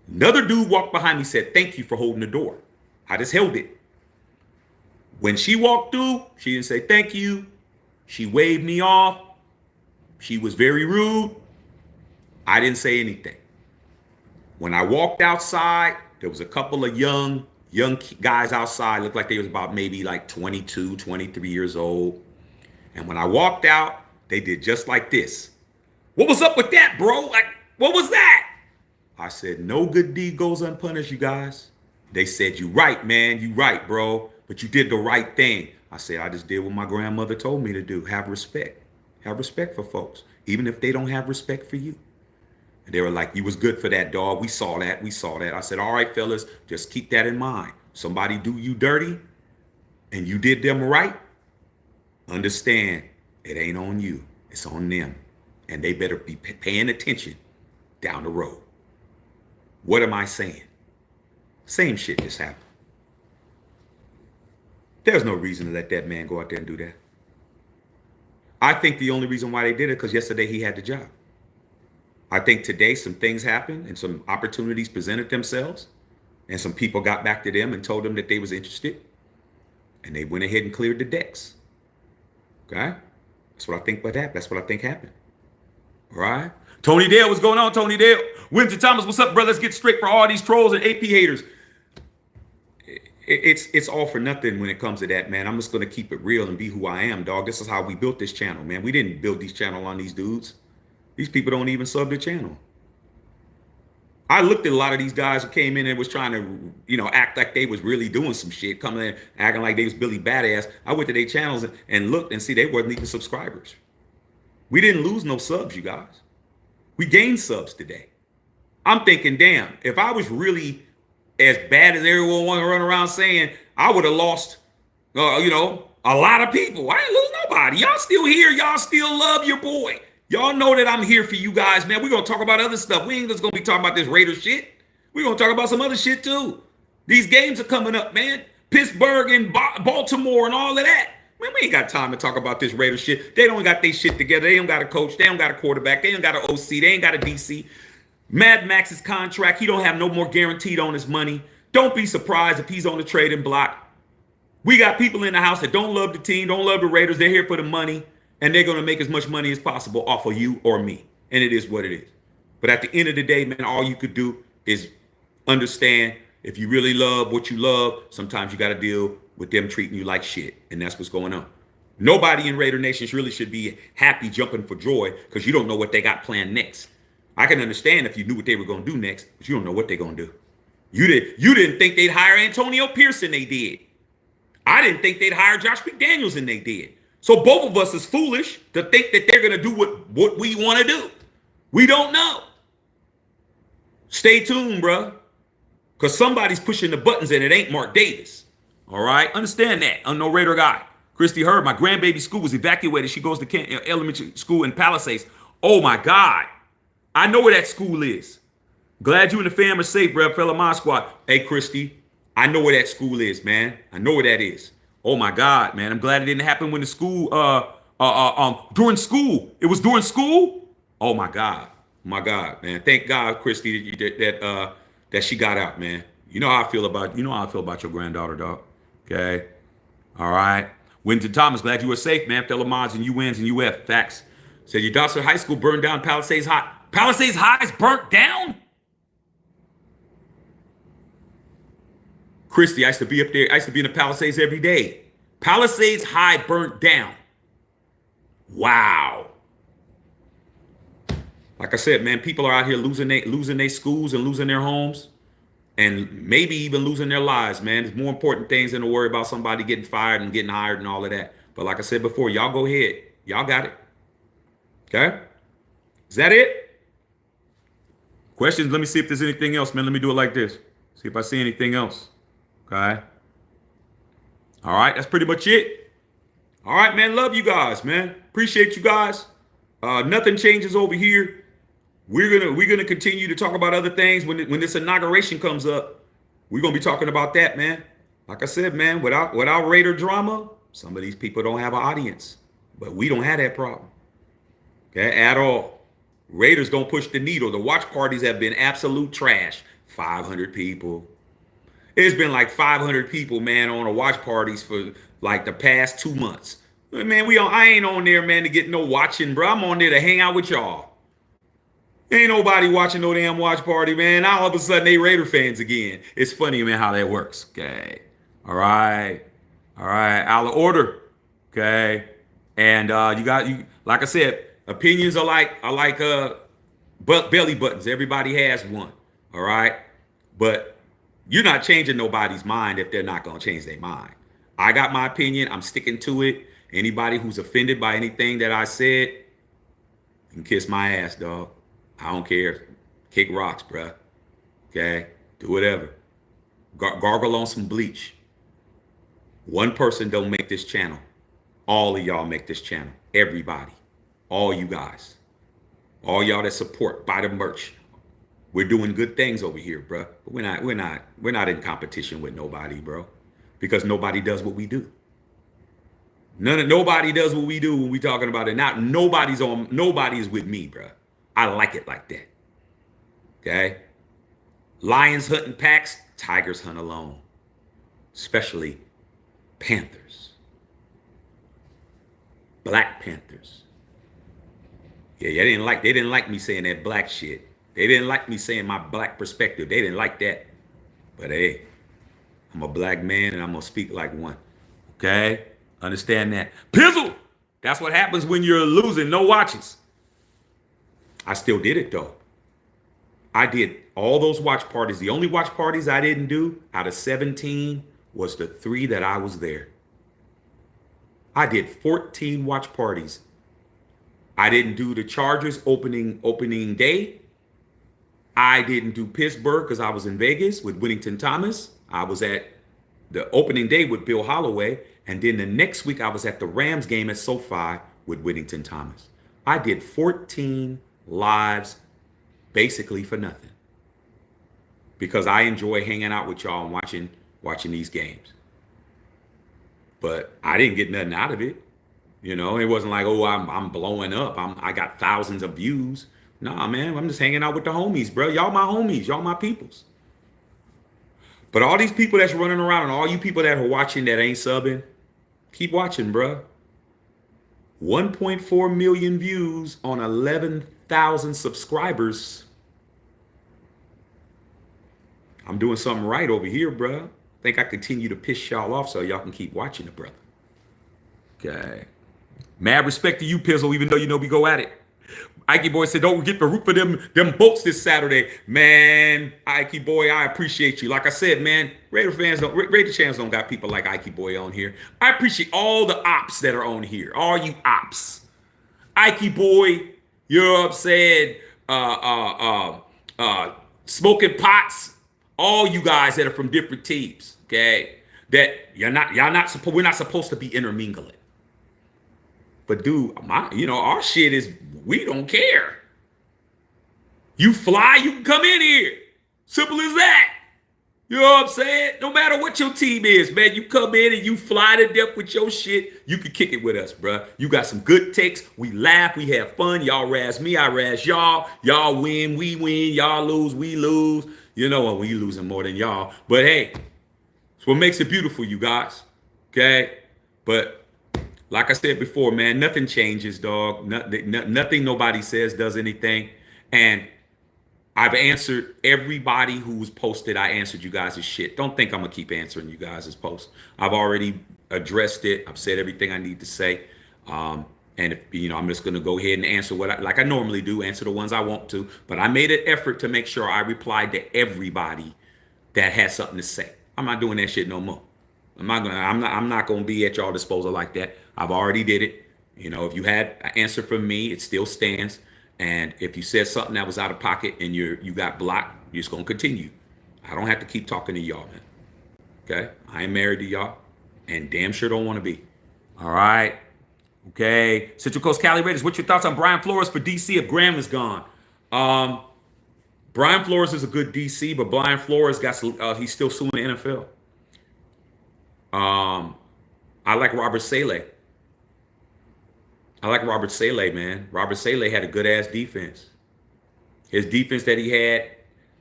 Another dude walked behind me, said, thank you for holding the door. I just held it. When she walked through, she didn't say thank you. She waved me off. She was very rude. I didn't say anything. When I walked outside, there was a couple of young guys outside. Looked like they was about maybe like 22, 23 years old. And when I walked out, they did just like this. What was up with that, bro? Like, what was that? I said, no good deed goes unpunished, you guys. They said, you right, man. You right, bro. But you did the right thing. I said, I just did what my grandmother told me to do. Have respect. Have respect for folks, even if they don't have respect for you. And they were like, you was good for that, dog. We saw that. We saw that. I said, all right, fellas, just keep that in mind. Somebody do you dirty and you did them right. Understand, it ain't on you. It's on them. And they better be paying attention down the road. What am I saying? Same shit just happened. There's no reason to let that man go out there and do that. I think the only reason why they did it because yesterday he had the job. I think today some things happened and some opportunities presented themselves and some people got back to them and told them that they was interested and they went ahead and cleared the decks. Okay? That's what I think happened. That's what I think happened. All right? Tony Dale, what's going on, Tony Dale? Winter Thomas, what's up, brother? Let's get straight for all these trolls and AP haters. It's all for nothing when it comes to that, man. I'm just going to keep it real and be who I am, dog. This is how we built this channel, man. We didn't build this channel on these dudes. These people don't even sub the channel. I looked at a lot of these guys who came in and was trying to, act like they was really doing some shit, coming in acting like they was Billy Badass. I went to their channels and looked and see they wasn't even subscribers. We didn't lose no subs, you guys. We gained subs today. I'm thinking, damn, if I was really as bad as everyone want to run around saying, I would have lost, a lot of people. I didn't lose nobody. Y'all still here. Y'all still love your boy. Y'all know that I'm here for you guys, man. We're going to talk about other stuff. We ain't just going to be talking about this Raider shit. We're going to talk about some other shit, too. These games are coming up, man. Pittsburgh and Baltimore and all of that. Man, we ain't got time to talk about this Raider shit. They don't got their shit together. They don't got a coach. They don't got a quarterback. They don't got an OC. They ain't got a DC. Mad Max's contract, he don't have no more guaranteed on his money. Don't be surprised if he's on the trading block. We got people in the house that don't love the team, don't love the Raiders. They're here for the money, and they're going to make as much money as possible off of you or me. And it is what it is. But at the end of the day, man, all you could do is understand if you really love what you love, sometimes you got to deal with them treating you like shit. And that's what's going on. Nobody in Raider Nation really should be happy jumping for joy because you don't know what they got planned next. I can understand if you knew what they were going to do next, but you don't know what they're going to do. You didn't think they'd hire Antonio Pearson, they did. I didn't think they'd hire Josh McDaniels, and they did. So both of us is foolish to think that they're going to do what we want to do. We don't know. Stay tuned, bro, because somebody's pushing the buttons, and it ain't Mark Davis. All right? Understand that. I'm no Raider guy. Christy Hurd, my grandbaby's school was evacuated. She goes to elementary school in Palisades. Oh, my God. I know where that school is. Glad you and the fam are safe, bro. Fellow Mod Squad. Hey, Christy, I know where that school is, man. I know where that is. Oh my God, man. I'm glad it didn't happen when the school, during school. It was during school? Oh my God. My God, man. Thank God, Christy, that she got out, man. You know how I feel about your granddaughter, dog. Okay. All right. Winton Thomas, glad you were safe, man. Fellow mods and UNs and UF. Facts. Said your Dawson High School burned down Palisades High. Palisades High is burnt down? Christy, I used to be up there. I used to be in the Palisades every day. Palisades High burnt down. Wow. Like I said, man, people are out here losing their schools and losing their homes and maybe even losing their lives, man. There's more important things than to worry about somebody getting fired and getting hired and all of that. But like I said before, y'all go ahead. Y'all got it. Okay? Is that it? Questions? Let me see if there's anything else, man. Let me do it like this. See if I see anything else. Okay. All right. That's pretty much it. All right, man. Love you guys, man. Appreciate you guys. Nothing changes over here. We're gonna continue to talk about other things when this inauguration comes up. We're gonna be talking about that, man. Like I said, man, without Raider drama, some of these people don't have an audience, but we don't have that problem. Okay, at all. Raiders don't push the needle. The watch parties have been absolute trash. 500 people. It's been like 500 people, man, on the watch parties for like the past 2 months. Man, I ain't on there, man, to get no watching, bro. I'm on there to hang out with y'all. Ain't nobody watching no damn watch party, man. Now all of a sudden they Raider fans again. It's funny, man, how that works. Okay. All right. Out of order. Okay. And you like I said, opinions are like belly buttons. Everybody has one. All right. But you're not changing nobody's mind if they're not going to change their mind. I got my opinion. I'm sticking to it. Anybody who's offended by anything that I said, you can kiss my ass, dog. I don't care. Kick rocks, bruh. Okay? Do whatever. Gargle on some bleach. One person don't make this channel. All of y'all make this channel. Everybody. All you guys. All y'all that support. Buy the merch. We're doing good things over here, bro. But we're not in competition with nobody, bro. Because nobody does what we do. Nobody does what we do when we talking about it. Nobody's with me, bro. I like it like that. Okay? Lions hunting packs, tigers hunt alone. Especially Panthers. Black Panthers. Yeah, they didn't like me saying that black shit. They didn't like me saying my black perspective. They didn't like that. But hey, I'm a black man and I'm going to speak like one. Okay? Understand that. Pizzle! That's what happens when you're losing. No watches. I still did it, though. I did all those watch parties. The only watch parties I didn't do out of 17 was the 3 that I was there. I did 14 watch parties. I didn't do the Chargers opening day. I didn't do Pittsburgh because I was in Vegas with Whittington Thomas. I was at the opening day with Bill Holloway. And then the next week, I was at the Rams game at SoFi with Whittington Thomas. I did 14 lives basically for nothing because I enjoy hanging out with y'all and watching these games. But I didn't get nothing out of it. You know, it wasn't like, oh, I'm blowing up. I got thousands of views. Nah, man, I'm just hanging out with the homies, bro. Y'all my homies. Y'all my peoples. But all these people that's running around and all you people that are watching that ain't subbing, keep watching, bro. 1.4 million views on 11,000 subscribers. I'm doing something right over here, bro. I think I continue to piss y'all off so y'all can keep watching the brother. Okay. Mad respect to you, Pizzle, even though you know we go at it. Ike Boy said, don't forget to root for them boats this Saturday. Man, Ike Boy, I appreciate you. Like I said, man, Raider channels don't got people like Ike Boy on here. I appreciate all the ops that are on here. All you ops. Ike Boy, you're upset. Smoking Pots, all you guys that are from different teams, okay? That we're not supposed to be intermingling. But dude, our shit is, we don't care. You fly, you can come in here. Simple as that. You know what I'm saying? No matter what your team is, man, you come in and you fly to death with your shit, you can kick it with us, bro. You got some good takes. We laugh, we have fun. Y'all razz me, I razz y'all. Y'all win, we win. Y'all lose, we lose. You know what? We losing more than y'all. But hey, it's what makes it beautiful, you guys. Okay? But like I said before, man, nothing changes, dog. Nothing nobody says does anything. And I've answered everybody who was posted. I answered you guys' shit. Don't think I'm going to keep answering you guys' posts. I've already addressed it. I've said everything I need to say. And if, I'm just going to go ahead and answer like I normally do, answer the ones I want to. But I made an effort to make sure I replied to everybody that has something to say. I'm not doing that shit no more. I'm not going to be at y'all disposal like that. I've already did it. If you had an answer from me, it still stands. And if you said something that was out of pocket and you got blocked, you're just going to continue. I don't have to keep talking to y'all, man. Okay? I ain't married to y'all and damn sure don't want to be. All right? Okay. Central Coast Cali Raiders, what's your thoughts on Brian Flores for DC if Graham is gone? Brian Flores is a good DC, but Brian Flores he's still suing the NFL. I like Robert Saleh. Man. Robert Saleh had a good-ass defense. His defense that he had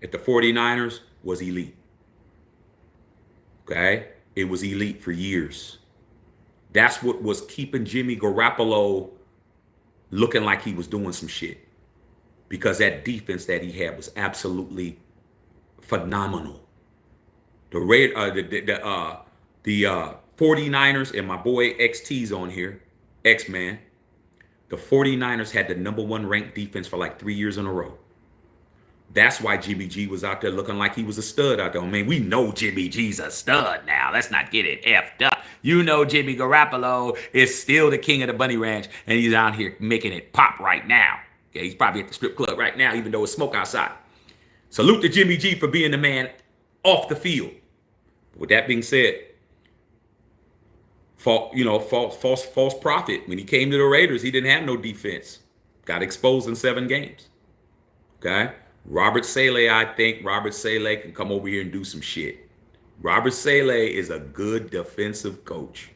at the 49ers was elite. Okay? It was elite for years. That's what was keeping Jimmy Garoppolo looking like he was doing some shit. Because that defense that he had was absolutely phenomenal. The 49ers, and my boy XT's on here, X-Man. The 49ers had the #1 ranked defense for like 3 years in a row. That's why Jimmy G was out there looking like he was a stud out there. I mean, we know Jimmy G's a stud now. Let's not get it effed up. Jimmy Garoppolo is still the king of the Bunny Ranch, and he's out here making it pop right now. Okay, he's probably at the strip club right now, even though it's smoke outside. Salute to Jimmy G for being the man off the field. With that being said, false prophet. When he came to the Raiders, he didn't have no defense. Got exposed in 7 games. Okay? Robert Saleh, I think Robert Saleh can come over here and do some shit. Robert Saleh is a good defensive coach.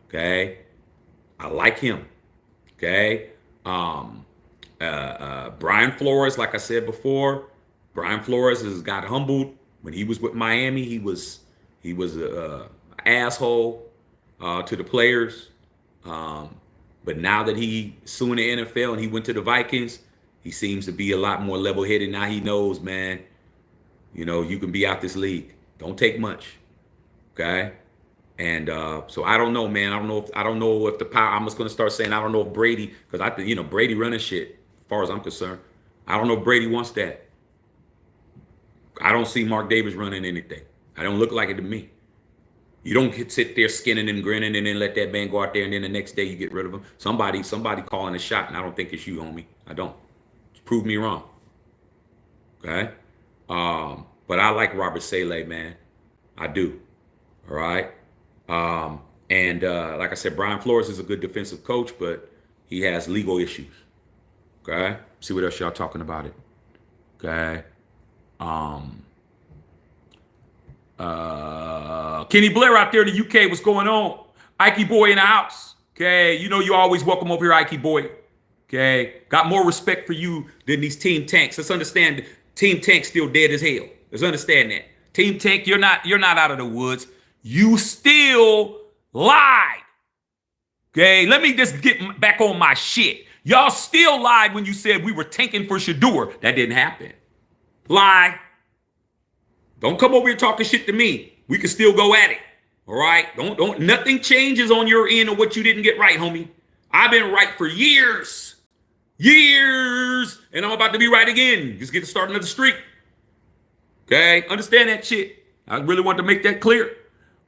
Okay? I like him. Okay? Brian Flores, like I said before, Brian Flores has got humbled. When he was with Miami, he was an asshole to the players. But now that he's suing the NFL and he went to the Vikings, he seems to be a lot more level-headed. Now he knows, man, you can be out this league. Don't take much. Okay? And so I don't know, man. I don't know if the power, I'm just going to start saying, I don't know if Brady, because I think, Brady running shit, as far as I'm concerned. I don't know if Brady wants that. I don't see Mark Davis running anything. I don't look like it to me. You don't sit there skinning and grinning and then let that man go out there and then the next day you get rid of him. Somebody calling a shot, and I don't think it's you, homie. I don't. Just prove me wrong. Okay? But I like Robert Saleh, man. I do. All right. And like I said, Brian Flores is a good defensive coach, but he has legal issues. Okay. See what else y'all talking about it. Okay. Kenny Blair out there in the UK, what's going on? Ikey boy in the house. Okay. You know you always welcome over here, Ikey boy. Okay. Got more respect for you than these Team Tanks. Let's understand Team Tank's still dead as hell. Let's understand that. Team Tank, you're not out of the woods. You still lied. Okay, let me just get back on my shit. Y'all still lied when you said we were tanking for Shadur. That didn't happen. Lie. Don't come over here talking shit to me. We can still go at it. All right? Don't nothing changes on your end of what you didn't get right, homie. I've been right for years. Years. And I'm about to be right again. Just get to start another streak. Okay? Understand that shit. I really want to make that clear.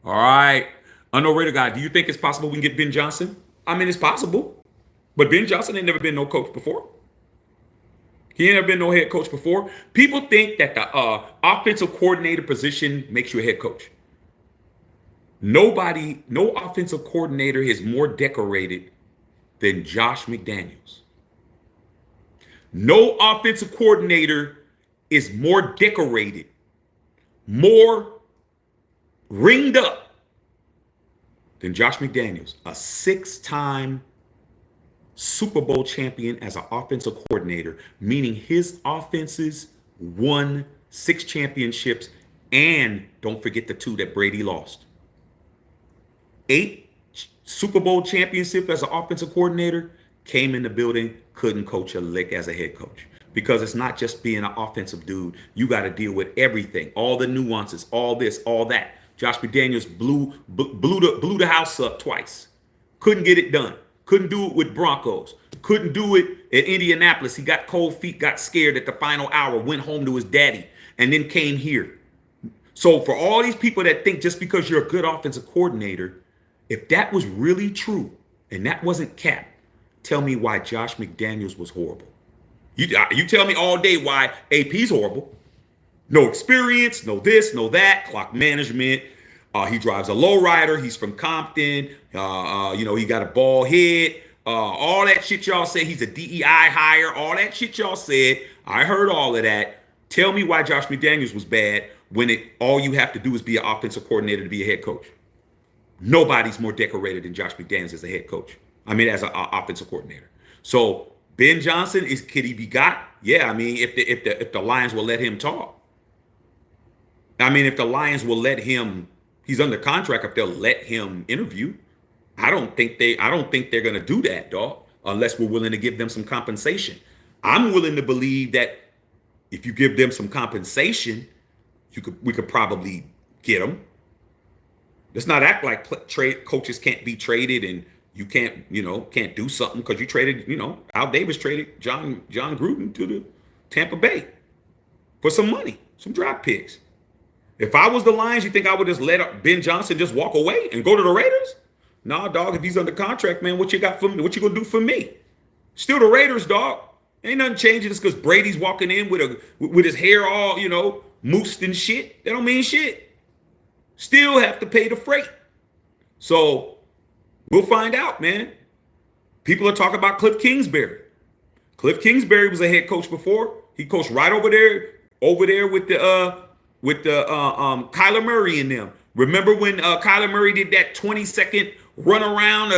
All right. Underrated guy. Do you think it's possible we can get Ben Johnson? I mean, it's possible. But Ben Johnson ain't never been no coach before. He ain't never been no head coach before. People think that the offensive coordinator position makes you a head coach. No offensive coordinator is more decorated than Josh McDaniels. No offensive coordinator is more decorated, more ringed up than Josh McDaniels, a 6-time Super Bowl champion as an offensive coordinator, meaning his offenses won 6 championships, and don't forget the 2 that Brady lost. 8 Super Bowl championships as an offensive coordinator, came in the building, couldn't coach a lick as a head coach. Because it's not just being an offensive dude. You got to deal with everything, all the nuances, all this, all that. Josh McDaniels blew the house up twice. Couldn't get it done. Couldn't do it with Broncos. Couldn't do it at Indianapolis. He got cold feet, got scared at the final hour, went home to his daddy, and then came here. So for all these people that think just because you're a good offensive coordinator, if that was really true and that wasn't cap, tell me why Josh McDaniels was horrible. You tell me all day why AP's horrible. No experience, no this, no that, clock management. He drives a lowrider. He's from Compton. He got a bald head. All that shit y'all say. He's a DEI hire. All that shit y'all said. I heard all of that. Tell me why Josh McDaniels was bad when all you have to do is be an offensive coordinator to be a head coach. Nobody's more decorated than Josh McDaniels as a head coach. I mean, as an offensive coordinator. So Ben Johnson, could he be got? Yeah, I mean, if the Lions will let him talk. I mean, if the Lions will let him, he's under contract. If they'll let him interview, I don't think they're gonna do that, dog. Unless we're willing to give them some compensation. I'm willing to believe that if you give them some compensation, we could probably get them. Let's not act like trade coaches can't be traded and you can't do something because you traded, Al Davis traded John Gruden to the Tampa Bay for some money, some draft picks. If I was the Lions, you think I would just let Ben Johnson just walk away and go to the Raiders? Nah, dog, if he's under contract, man, what you got for me? What you gonna do for me? Still the Raiders, dog. Ain't nothing changing just because Brady's walking in with his hair all, moosed and shit. That don't mean shit. Still have to pay the freight. So we'll find out, man. People are talking about Cliff Kingsbury. Cliff Kingsbury was a head coach before. He coached right over there with the Kyler Murray and them. Remember when Kyler Murray did that 20-second run around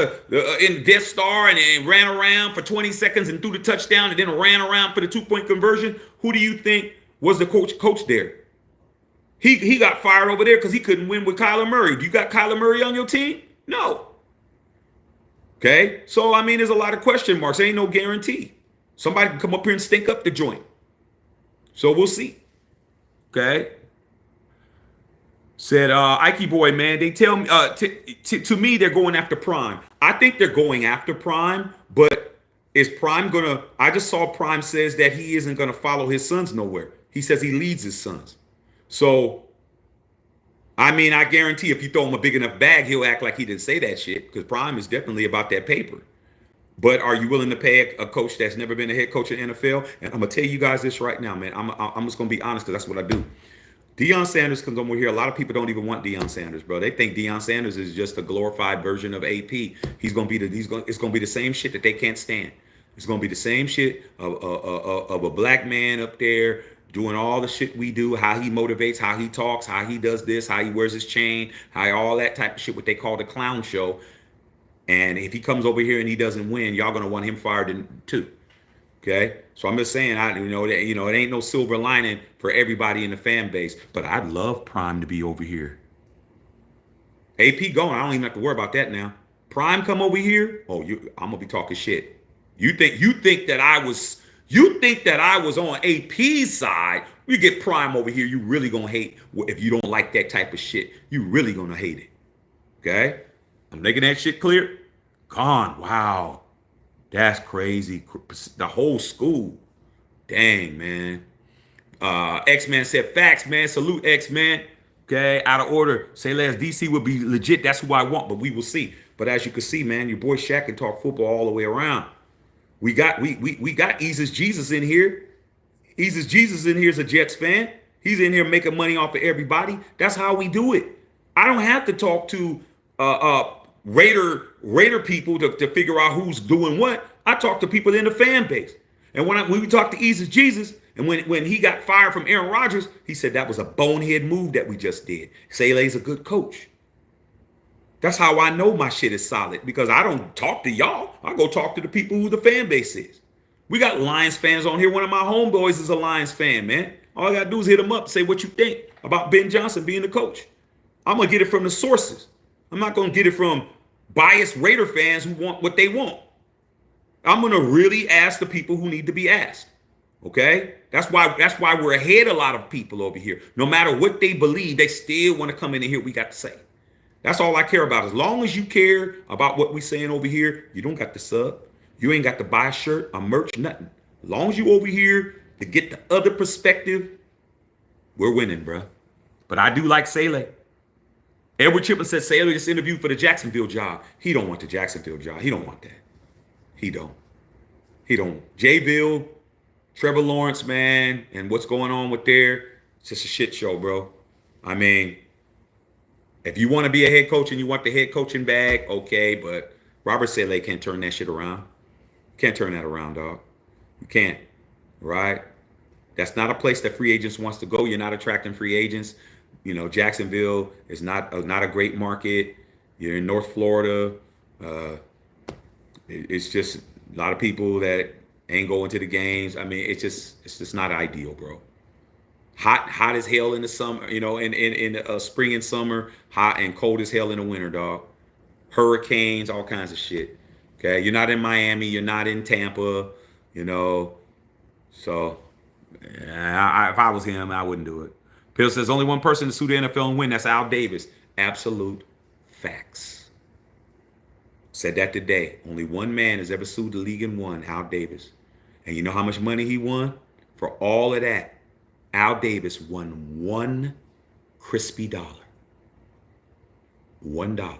in Death Star and ran around for 20 seconds and threw the touchdown and then ran around for the 2-point conversion? Who do you think was the coach there? He got fired over there because he couldn't win with Kyler Murray. Do you got Kyler Murray on your team? No. Okay? So, I mean, there's a lot of question marks. There ain't no guarantee. Somebody can come up here and stink up the joint. So we'll see. Okay? Said, Ikey boy, man, they tell me, to me, they're going after Prime. I think they're going after Prime, but is Prime I just saw Prime says that he isn't going to follow his sons nowhere. He says he leads his sons. So, I mean, I guarantee if you throw him a big enough bag, he'll act like he didn't say that shit because Prime is definitely about that paper. But are you willing to pay a coach that's never been a head coach in the NFL? And I'm gonna tell you guys this right now, man. I'm just gonna be honest because that's what I do. Deion Sanders comes over here. A lot of people don't even want Deion Sanders, bro. They think Deion Sanders is just a glorified version of AP. It's gonna be the same shit that they can't stand. It's gonna be the same shit of a black man up there doing all the shit we do, how he motivates, how he talks, how he does this, how he wears his chain, how all that type of shit, what they call the clown show. And if he comes over here and he doesn't win, y'all gonna want him fired too. Okay, so I'm just saying, it ain't no silver lining for everybody in the fan base. But I'd love Prime to be over here. AP going, I don't even have to worry about that now. Prime come over here. Oh, I'm gonna be talking shit. You think that I was on AP's side? We get Prime over here. You really gonna hate if you don't like that type of shit. You really gonna hate it. Okay, I'm making that shit clear. Gone. Wow. That's crazy. The whole school. Dang, man. X-Man said, facts, man. Salute, X-Man. Okay, out of order. Say less. DC will be legit. That's who I want, but we will see. But as you can see, man, your boy Shaq can talk football all the way around. We got Easus Jesus in here. Easus Jesus in here is a Jets fan. He's in here making money off of everybody. That's how we do it. I don't have to talk to Raider people to figure out who's doing what. I talk to people in the fan base. And when we talk to Easus Jesus, and when he got fired from Aaron Rodgers, he said that was a bonehead move that we just did. Saleh's a good coach. That's how I know my shit is solid, because I don't talk to y'all. I go talk to the people who the fan base is. We got Lions fans on here. One of my homeboys is a Lions fan, man. All I got to do is hit him up, say what you think about Ben Johnson being the coach. I'm going to get it from the sources. I'm not going to get it from biased Raider fans who want what they want. I'm going to really ask the people who need to be asked. Okay? That's why we're ahead of a lot of people over here. No matter what they believe, they still want to come in and hear what we got to say. That's all I care about. As long as you care about what we're saying over here, you don't got to sub. You ain't got to buy a shirt, a merch, nothing. As long as you over here to get the other perspective, we're winning, bro. But I do like Saleh. Edward Chipman said Saleh just interviewed for the Jacksonville job. He don't want the Jacksonville job. He don't want that. He don't. Jayville, Trevor Lawrence, man, and what's going on with there, it's just a shit show, bro. I mean, if you want to be a head coach and you want the head coaching bag, okay, but Robert Saleh can't turn that shit around. Can't turn that around, dog. You can't, right? That's not a place that free agents wants to go. You're not attracting free agents. You know, Jacksonville is not a great market. You're in North Florida. It's just a lot of people that ain't going to the games. I mean, it's just not ideal, bro. Hot as hell in the summer, you know, in spring and summer, hot and cold as hell in the winter, dog. Hurricanes, all kinds of shit. Okay, you're not in Miami, you're not in Tampa, you know. So, if I was him, I wouldn't do it. Bill says only one person to sue the NFL and win. That's Al Davis. Absolute facts. Said that today. Only one man has ever sued the league and won, Al Davis. And you know how much money he won? For all of that, Al Davis won $1 crispy dollar. $1.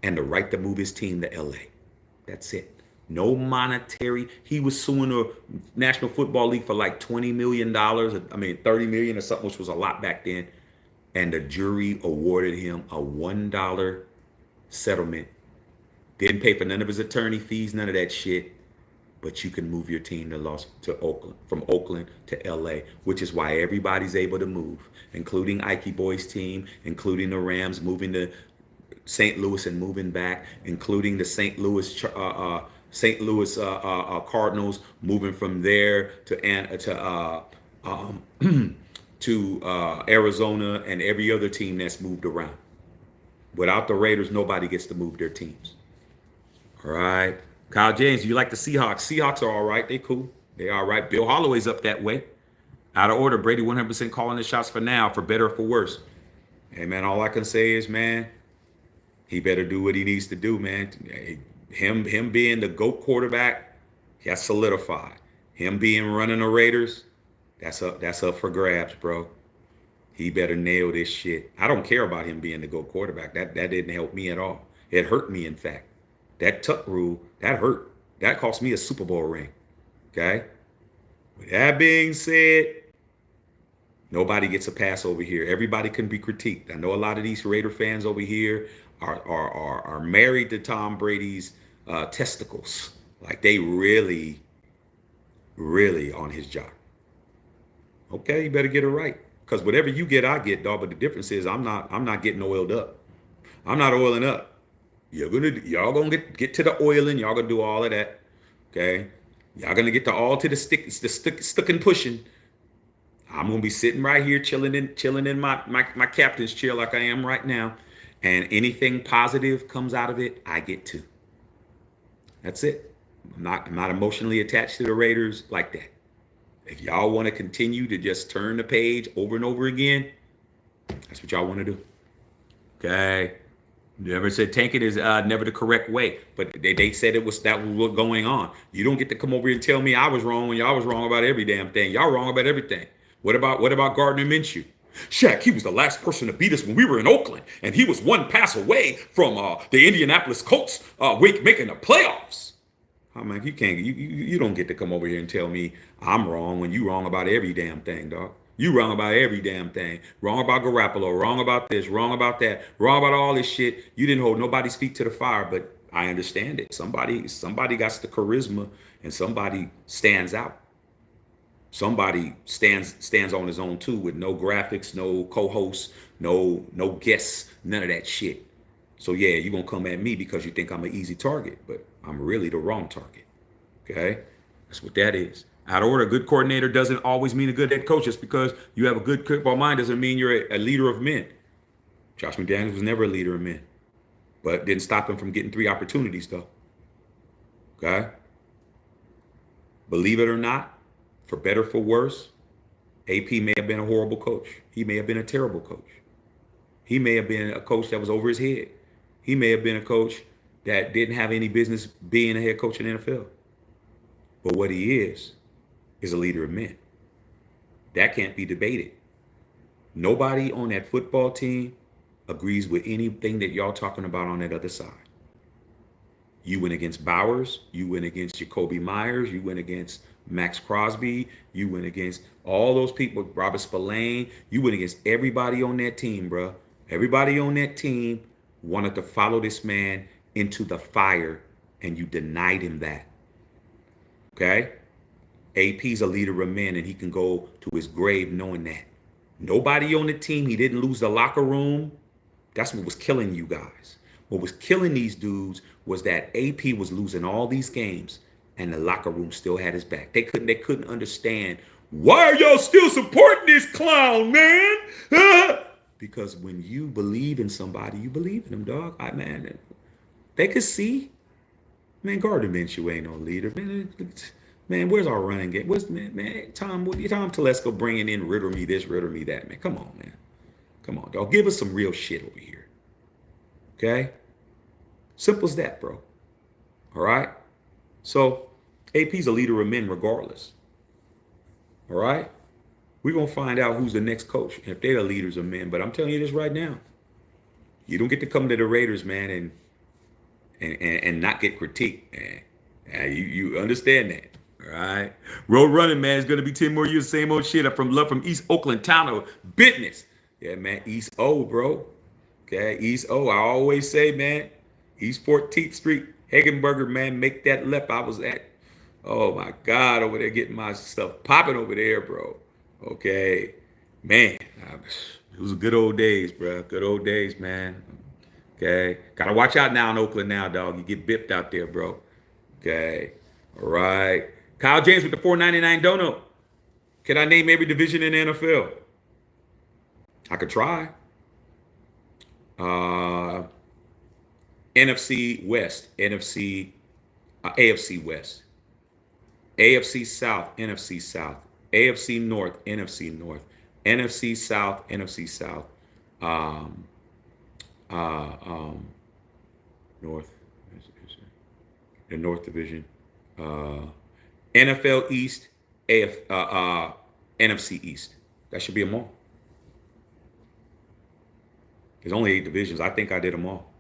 And the right to move his team to LA. That's it. No monetary. He was suing the National Football League for like $20 million. I mean, $30 million or something, which was a lot back then. And the jury awarded him a $1 settlement. Didn't pay for none of his attorney fees, none of that shit. But you can move your team to Oakland, from Oakland to LA, which is why everybody's able to move, including Ike Boy's team, including the Rams moving to St. Louis and moving back, including the St. Louis Cardinals moving from there to Arizona, and every other team that's moved around. Without the Raiders, nobody gets to move their teams. All right. Kyle James, you like the Seahawks? Seahawks are all right. They cool. They all right. Bill Holloway's up that way. Out of order. Brady 100% calling the shots for now, for better or for worse. Hey, man, all I can say is, man, he better do what he needs to do, man. Him being the GOAT quarterback, that's solidified. Him being running the Raiders, that's up for grabs, bro. He better nail this shit. I don't care about him being the GOAT quarterback. That didn't help me at all. It hurt me, in fact. That tuck rule, that hurt. That cost me a Super Bowl ring. Okay. With that being said, nobody gets a pass over here. Everybody can be critiqued. I know a lot of these Raider fans over here are married to Tom Brady's testicles. Like they really, really on his job. Okay, you better get it right. Because whatever you get, I get, dog. But the difference is I'm not getting oiled up. I'm not oiling up. Y'all gonna get to the oiling. Y'all gonna do all of that. Okay. Y'all gonna get to the stick and pushing. I'm gonna be sitting right here chilling in my captain's chair like I am right now. And anything positive comes out of it, I get to. That's it. I'm not emotionally attached to the Raiders like that. If y'all want to continue to just turn the page over and over again, that's what y'all want to do. Okay. Never said tanking is never the correct way, but they said that was what going on. You don't get to come over here and tell me I was wrong when y'all was wrong about every damn thing. Y'all wrong about everything. What about Gardner Minshew? Shaq, he was the last person to beat us when we were in Oakland, and he was one pass away from the Indianapolis Colts making the playoffs. I'm like, you don't get to come over here and tell me I'm wrong when you wrong about every damn thing, dog. You wrong about every damn thing. Wrong about Garoppolo. Wrong about this. Wrong about that. Wrong about all this shit. You didn't hold nobody's feet to the fire, but I understand it. Somebody got the charisma, and somebody stands out. Somebody stands on his own too, with no graphics, no co-hosts, no guests, none of that shit. So yeah, you're gonna come at me because you think I'm an easy target, but I'm really the wrong target. Okay, that's what that is. Out of order, a good coordinator doesn't always mean a good head coach. Just because you have a good football mind doesn't mean you're a leader of men. Josh McDaniels was never a leader of men, but didn't stop him from getting 3 opportunities though. Okay, believe it or not, for better for worse, AP may have been a horrible coach. He may have been a terrible coach. He may have been a coach that was over his head. He may have been a coach that didn't have any business being a head coach in the NFL. But what he is a leader of men. That can't be debated. Nobody on that football team agrees with anything that y'all talking about on that other side. You went against Bowers. You went against Jacoby Myers. You went against Max Crosby. You went against all those people, Robert Spillane. You went against everybody on that team, bro. Everybody on that team wanted to follow this man into the fire, and you denied him that. Okay? AP's a leader of men, and he can go to his grave knowing that. Nobody on the team, he didn't lose the locker room. That's what was killing you guys. What was killing these dudes was that AP was losing all these games, and the locker room still had his back. They couldn't understand, why are y'all still supporting this clown, man? Because when you believe in somebody, you believe in them, dog. Man, they could see. Man, Gardner Minshew ain't no leader. Man, where's our running game? Tom Telesco bringing in riddle me this, riddle me that, man. Come on, man. Come on, dog. Give us some real shit over here. Okay? Simple as that, bro. All right? So, AP's a leader of men regardless. All right? We're going to find out who's the next coach, if they're the leaders of men. But I'm telling you this right now. You don't get to come to the Raiders, man, and not get critiqued, man. You understand that. All right. Road running, man, it's gonna be 10 more years, same old shit. I'm from East Oakland, town of business. Yeah, man, East O, bro. Okay, East O. I always say, man, East 14th Street, Hagenberger, man, make that left. I was at, oh my God, over there getting my stuff popping over there, bro. Okay, man, it was good old days, bro. Good old days, man. Okay, gotta watch out now in Oakland now, dog. You get bipped out there, bro. Okay, all right. Kyle James with the $4.99 dono. Can I name every division in the NFL? I could try. NFC West, AFC West, AFC South, NFC South, AFC North, NFC North, NFC South, NFC South, North, the North Division, NFL East, NFC East. That should be them all. There's only 8 divisions. I think I did them all.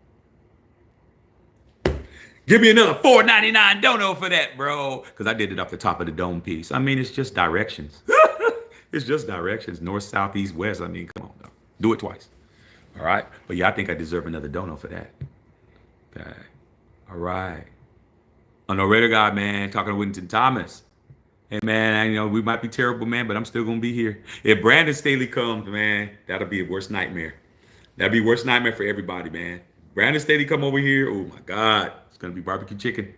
Give me another $4.99 dono for that, bro. Because I did it off the top of the dome piece. I mean, it's just directions. It's just directions. North, south, east, west. I mean, come on, dog. Do it twice. All right. But yeah, I think I deserve another dono for that. Okay. All right. A narrator guy, man, talking to Whittington Thomas. Hey, man, you know, we might be terrible, man, but I'm still going to be here. If Brandon Staley comes, man, that'll be a worst nightmare. That'd be a worst nightmare for everybody, man. Brandon Staley come over here. Oh, my God. It's going to be barbecue chicken.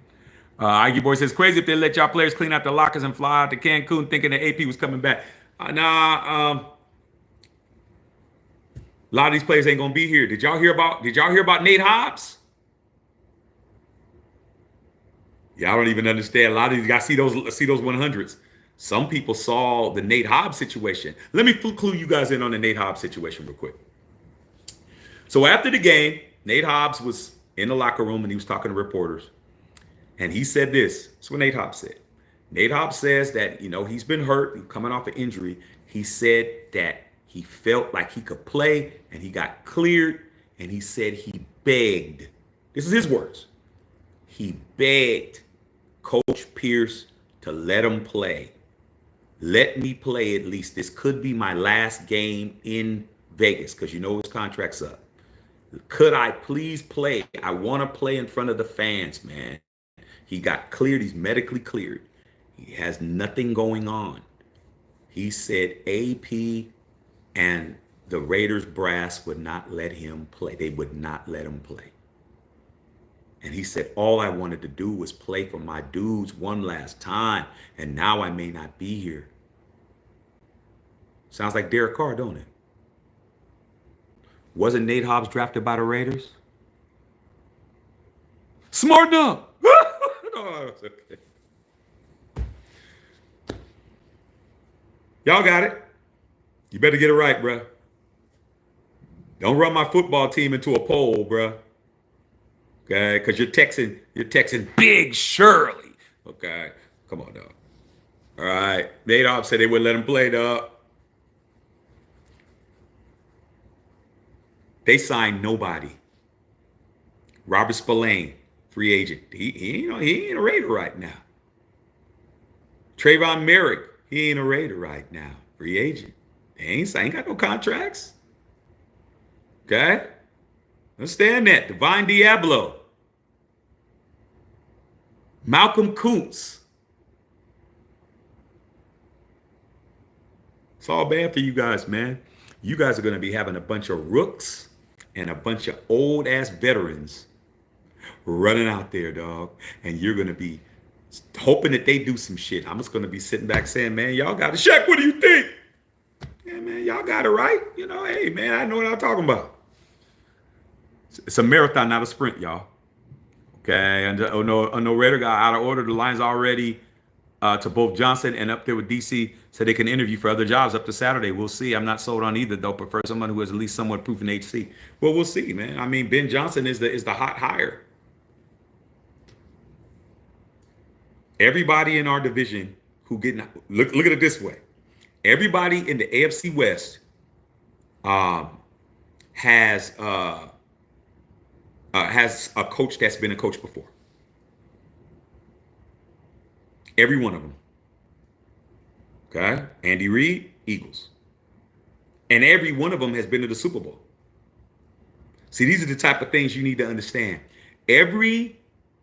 Iggy Boy says, crazy if they let y'all players clean out the lockers and fly out to Cancun thinking that AP was coming back. A lot of these players ain't going to be here. Did y'all hear about Nate Hobbs? Y'all don't even understand. A lot of these guys see those 100s. Some people saw the Nate Hobbs situation. Let me clue you guys in on the Nate Hobbs situation real quick. So after the game, Nate Hobbs was in the locker room and he was talking to reporters. And he said this. That's what Nate Hobbs said. Nate Hobbs says that, you know, he's been hurt, coming off an injury. He said that he felt like he could play and he got cleared. And he said he begged. This is his words. He begged Coach Pierce to let him play. Let me play at least. This could be my last game in Vegas because you know his contract's up. Could I please play? I want to play in front of the fans, man. He got cleared. He's medically cleared. He has nothing going on. He said AP and the Raiders brass would not let him play. They would not let him play. And he said, all I wanted to do was play for my dudes one last time. And now I may not be here. Sounds like Derek Carr, don't it? Wasn't Nate Hobbs drafted by the Raiders? Smarten up. No, it's okay. Y'all got it. You better get it right, bruh. Don't run my football team into a poll, bruh. Okay, because you're texting Big Shirley. Okay, come on, dog. All right, Nate Hobbs said they wouldn't let him play, dog. They signed nobody. Robert Spillane, free agent. He ain't a Raider right now. Trayvon Merrick, he ain't a Raider right now. Free agent. They ain't got no contracts. Okay? Understand that. Divine Diablo. Malcolm Kuntz. It's all bad for you guys, man. You guys are going to be having a bunch of rooks and a bunch of old ass veterans running out there, dog. And you're going to be hoping that they do some shit. I'm just going to be sitting back saying, man, y'all got it. Shaq, what do you think? Yeah, man, y'all got it right. You know, hey, man, I know what I'm talking about. It's a marathon, not a sprint, y'all. Okay, and no Raider got out of order. The line's already to both Johnson and up there with DC, so they can interview for other jobs up to Saturday. We'll see. I'm not sold on either, though. Prefer someone who has at least somewhat proven HC. Well, we'll see, man. I mean, Ben Johnson is the hot hire. Everybody in our division who look at it this way. Everybody in the AFC West has a coach that's been a coach before. Every one of them. Okay? Andy Reid, Eagles. And every one of them has been to the Super Bowl. See, these are the type of things you need to understand. Every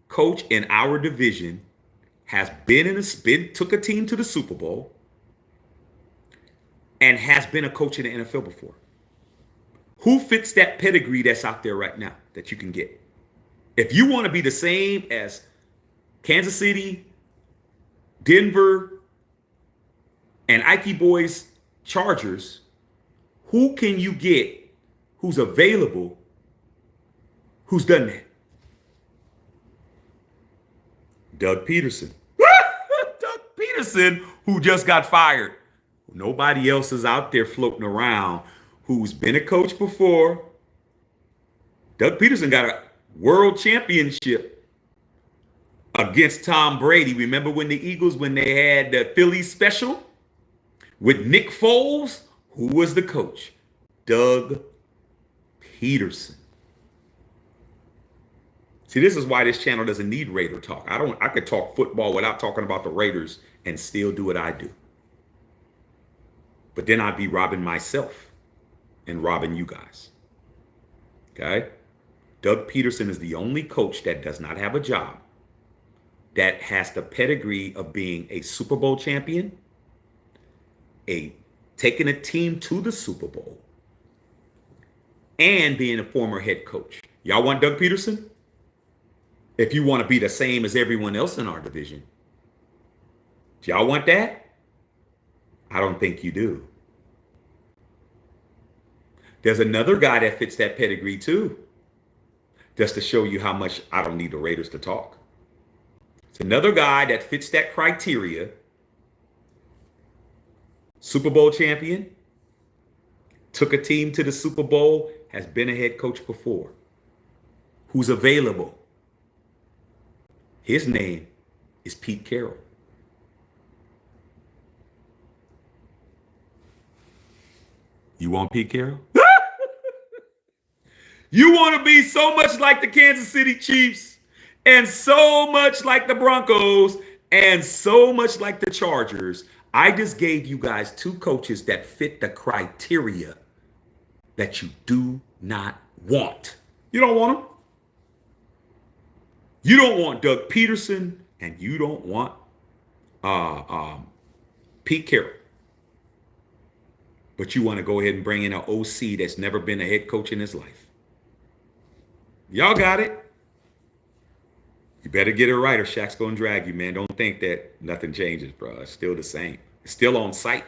coach in our division has took a team to the Super Bowl and has been a coach in the NFL before. Who fits that pedigree that's out there right now that you can get? If you want to be the same as Kansas City, Denver, and Ike Boys Chargers, who can you get who's available, who's done that? Doug Peterson. Doug Peterson, who just got fired. Nobody else is out there floating around who's been a coach before. Doug Peterson got a world championship against Tom Brady. Remember when the Eagles, when they had the Philly special with Nick Foles? Who was the coach? Doug Peterson. See, this is why this channel doesn't need Raider talk. I could talk football without talking about the Raiders and still do what I do. But then I'd be robbing myself and robbing you guys. Okay? Doug Peterson is the only coach that does not have a job that has the pedigree of being a Super Bowl champion, taking a team to the Super Bowl, and being a former head coach. Y'all want Doug Peterson? If you want to be the same as everyone else in our division, do y'all want that? I don't think you do. There's another guy that fits that pedigree too, just to show you how much I don't need the Raiders to talk. It's another guy that fits that criteria. Super Bowl champion, took a team to the Super Bowl, has been a head coach before, who's available. His name is Pete Carroll. You want Pete Carroll? You want to be so much like the Kansas City Chiefs and so much like the Broncos and so much like the Chargers. I just gave you guys two coaches that fit the criteria that you do not want. You don't want them. You don't want Doug Peterson and you don't want Pete Carroll. But you want to go ahead and bring in an OC that's never been a head coach in his life. Y'all got it. You better get it right or Shaq's going to drag you, man. Don't think that nothing changes, bro. It's still the same. It's still on site.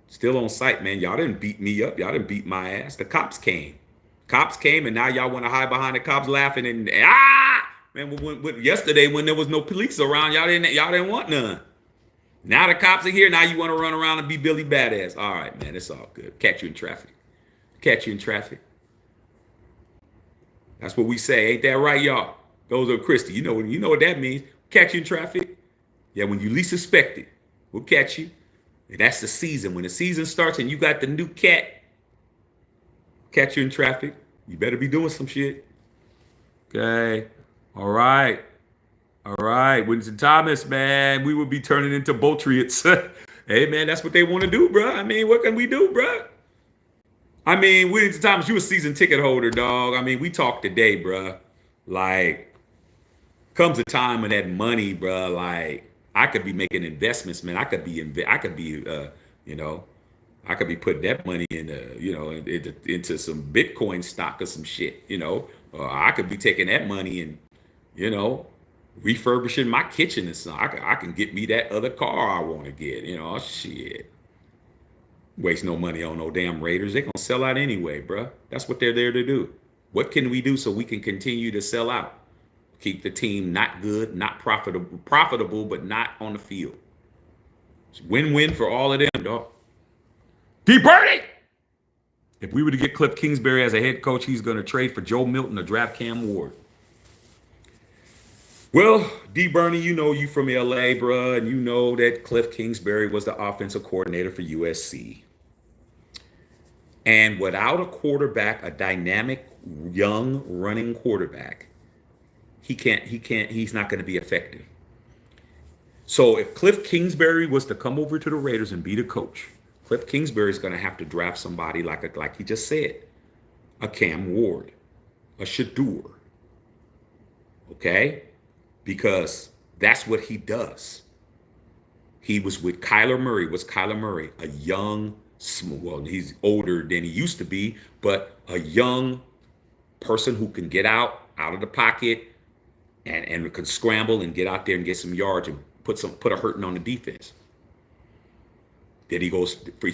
Still on site, man. Y'all didn't beat me up. Y'all didn't beat my ass. The cops came. Cops came, and now y'all want to hide behind the cops laughing and man. Yesterday when there was no police around, y'all didn't want none. Now the cops are here. Now you want to run around and be Billy Badass. All right, man. It's all good. Catch you in traffic. Catch you in traffic. That's what we say. Ain't that right, y'all? Those are Christy. You know what that means. Catch you in traffic. Yeah, when you least suspect it, we'll catch you. And that's the season. When the season starts and you got the new cat, catch you in traffic. You better be doing some shit. Okay. All right. All right. Winston Thomas, man. We would be turning into Botriots. Hey, man, that's what they want to do, bro. I mean, what can we do, bro? I mean, Winston Thomas, you a season ticket holder, dog. I mean, we talked today, bro. Like, comes a time when that money, bro, like, I could be making investments, man. I could be putting that money into some Bitcoin stock or some shit, Or I could be taking that money and, refurbishing my kitchen and stuff. I can get me that other car I want to get, shit. Waste no money on no damn Raiders. They're going to sell out anyway, bro. That's what they're there to do. What can we do so we can continue to sell out? Keep the team not good, not profitable, but not on the field. It's win-win for all of them, dog. D. Birdie! If we were to get Cliff Kingsbury as a head coach, he's going to trade for Joe Milton or draft Cam Ward. Well, D. Bernie, you from LA, bro, and you know that Cliff Kingsbury was the offensive coordinator for USC. And without a quarterback, a dynamic, young, running quarterback, he's not going to be effective. So if Cliff Kingsbury was to come over to the Raiders and be the coach, Cliff Kingsbury is going to have to draft somebody like he just said, a Cam Ward, a Shador. Okay? Because that's what he does. He was with Kyler Murray. What's Kyler Murray? A young, well, he's older than he used to be, but a young person who can get out of the pocket and can scramble and get out there and get some yards and put a hurting on the defense. Then he goes for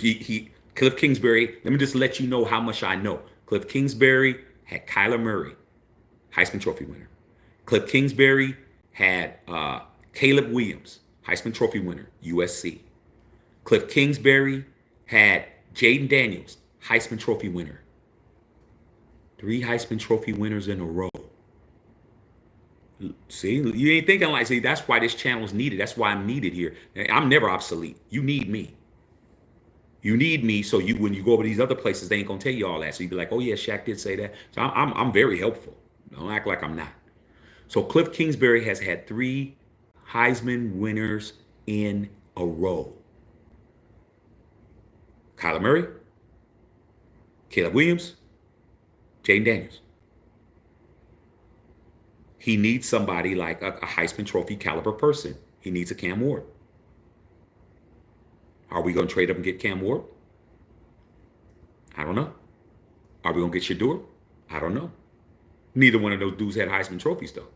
Cliff Kingsbury. Let me just let you know how much I know. Cliff Kingsbury had Kyler Murray, Heisman Trophy winner. Cliff Kingsbury had Caleb Williams, Heisman Trophy winner, USC. Cliff Kingsbury had Jaden Daniels, Heisman Trophy winner. 3 Heisman Trophy winners in a row. See, you ain't thinking like, see, that's why this channel is needed. That's why I'm needed here. I'm never obsolete. You need me. You need me so when you go over these other places, they ain't gonna tell you all that. So you be like, oh yeah, Shaq did say that. So I'm very helpful. Don't act like I'm not. So Cliff Kingsbury has had 3 Heisman winners in a row. Kyler Murray, Caleb Williams, Jaden Daniels. He needs somebody like a Heisman Trophy caliber person. He needs a Cam Ward. Are we going to trade up and get Cam Ward? I don't know. Are we going to get Shador? I don't know. Neither one of those dudes had Heisman trophies, though.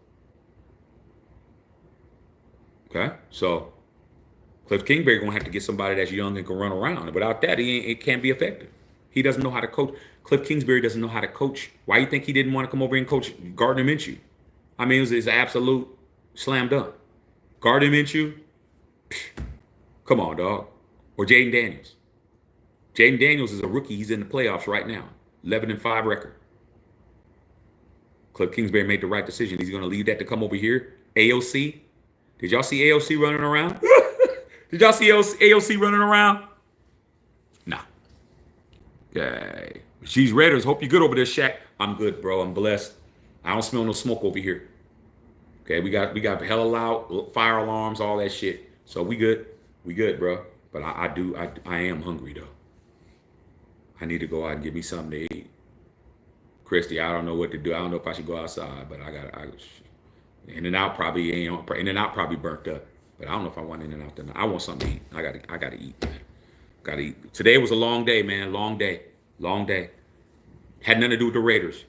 Okay? So, Cliff Kingsbury going to have to get somebody that's young and can run around. And without that, it can't be effective. He doesn't know how to coach. Cliff Kingsbury doesn't know how to coach. Why do you think he didn't want to come over and coach Gardner Minshew? I mean, it's an absolute slam dunk. Gardner Minshew, come on, dog. Or Jaden Daniels. Jaden Daniels is a rookie. He's in the playoffs right now. 11-5 record. Cliff Kingsbury made the right decision. He's going to leave that to come over here. AOC. Did y'all see AOC running around? Did y'all see AOC running around? Nah. Okay. She's Raiders. Hope you're good over there, Shaq. I'm good, bro. I'm blessed. I don't smell no smoke over here. Okay, we got hella loud fire alarms, all that shit. So we good. We good, bro. But I am hungry though. I need to go out and get me something to eat. Christy, I don't know what to do. I don't know if I should go outside, but In-N-Out probably burnt up. But I don't know if I want In-N-Out tonight. I want something to eat. I gotta eat, man. Gotta eat. Today was a long day, man. Long day. Had nothing to do with the Raiders.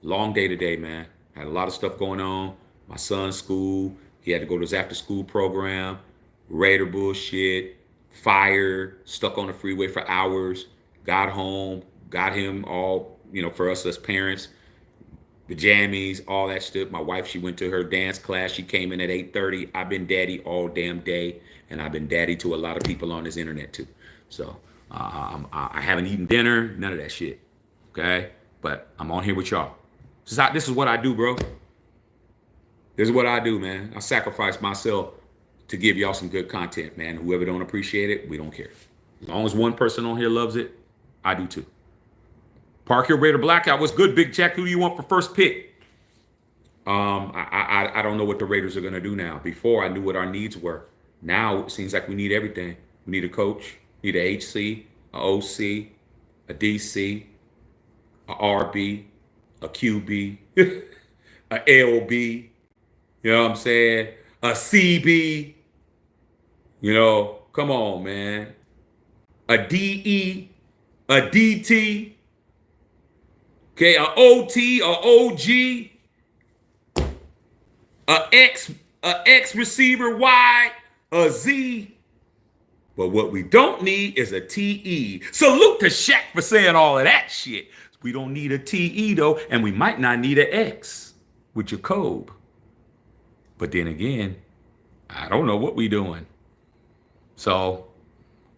Long day today, man. Had a lot of stuff going on. My son's school. He had to go to his after-school program. Raider bullshit. Fire. Stuck on the freeway for hours. Got home. Got him all, for us as parents. The jammies, all that stuff. My wife, she went to her dance class. She came in at 8:30. I've been daddy all damn day. And I've been daddy to a lot of people on this internet, too. So, I haven't eaten dinner. None of that shit. Okay? But I'm on here with y'all. This is what I do, bro. This is what I do, man. I sacrifice myself to give y'all some good content, man. Whoever don't appreciate it, we don't care. As long as one person on here loves it, I do too. Park Hill Raider Blackout. What's good, Big Jack? Who do you want for first pick? I don't know what the Raiders are going to do now. Before, I knew what our needs were. Now, it seems like we need everything. We need a coach, need a HC, a OC, a DC, a RB, a QB, a LB, you know what I'm saying? A CB, come on, man. A DE, a DT, okay, a OT, a OG, a X receiver Y, a Z. But what we don't need is a TE. Salute to Shaq for saying all of that shit. We don't need a TE though, and we might not need an X with your code. But then again, I don't know what we doing. So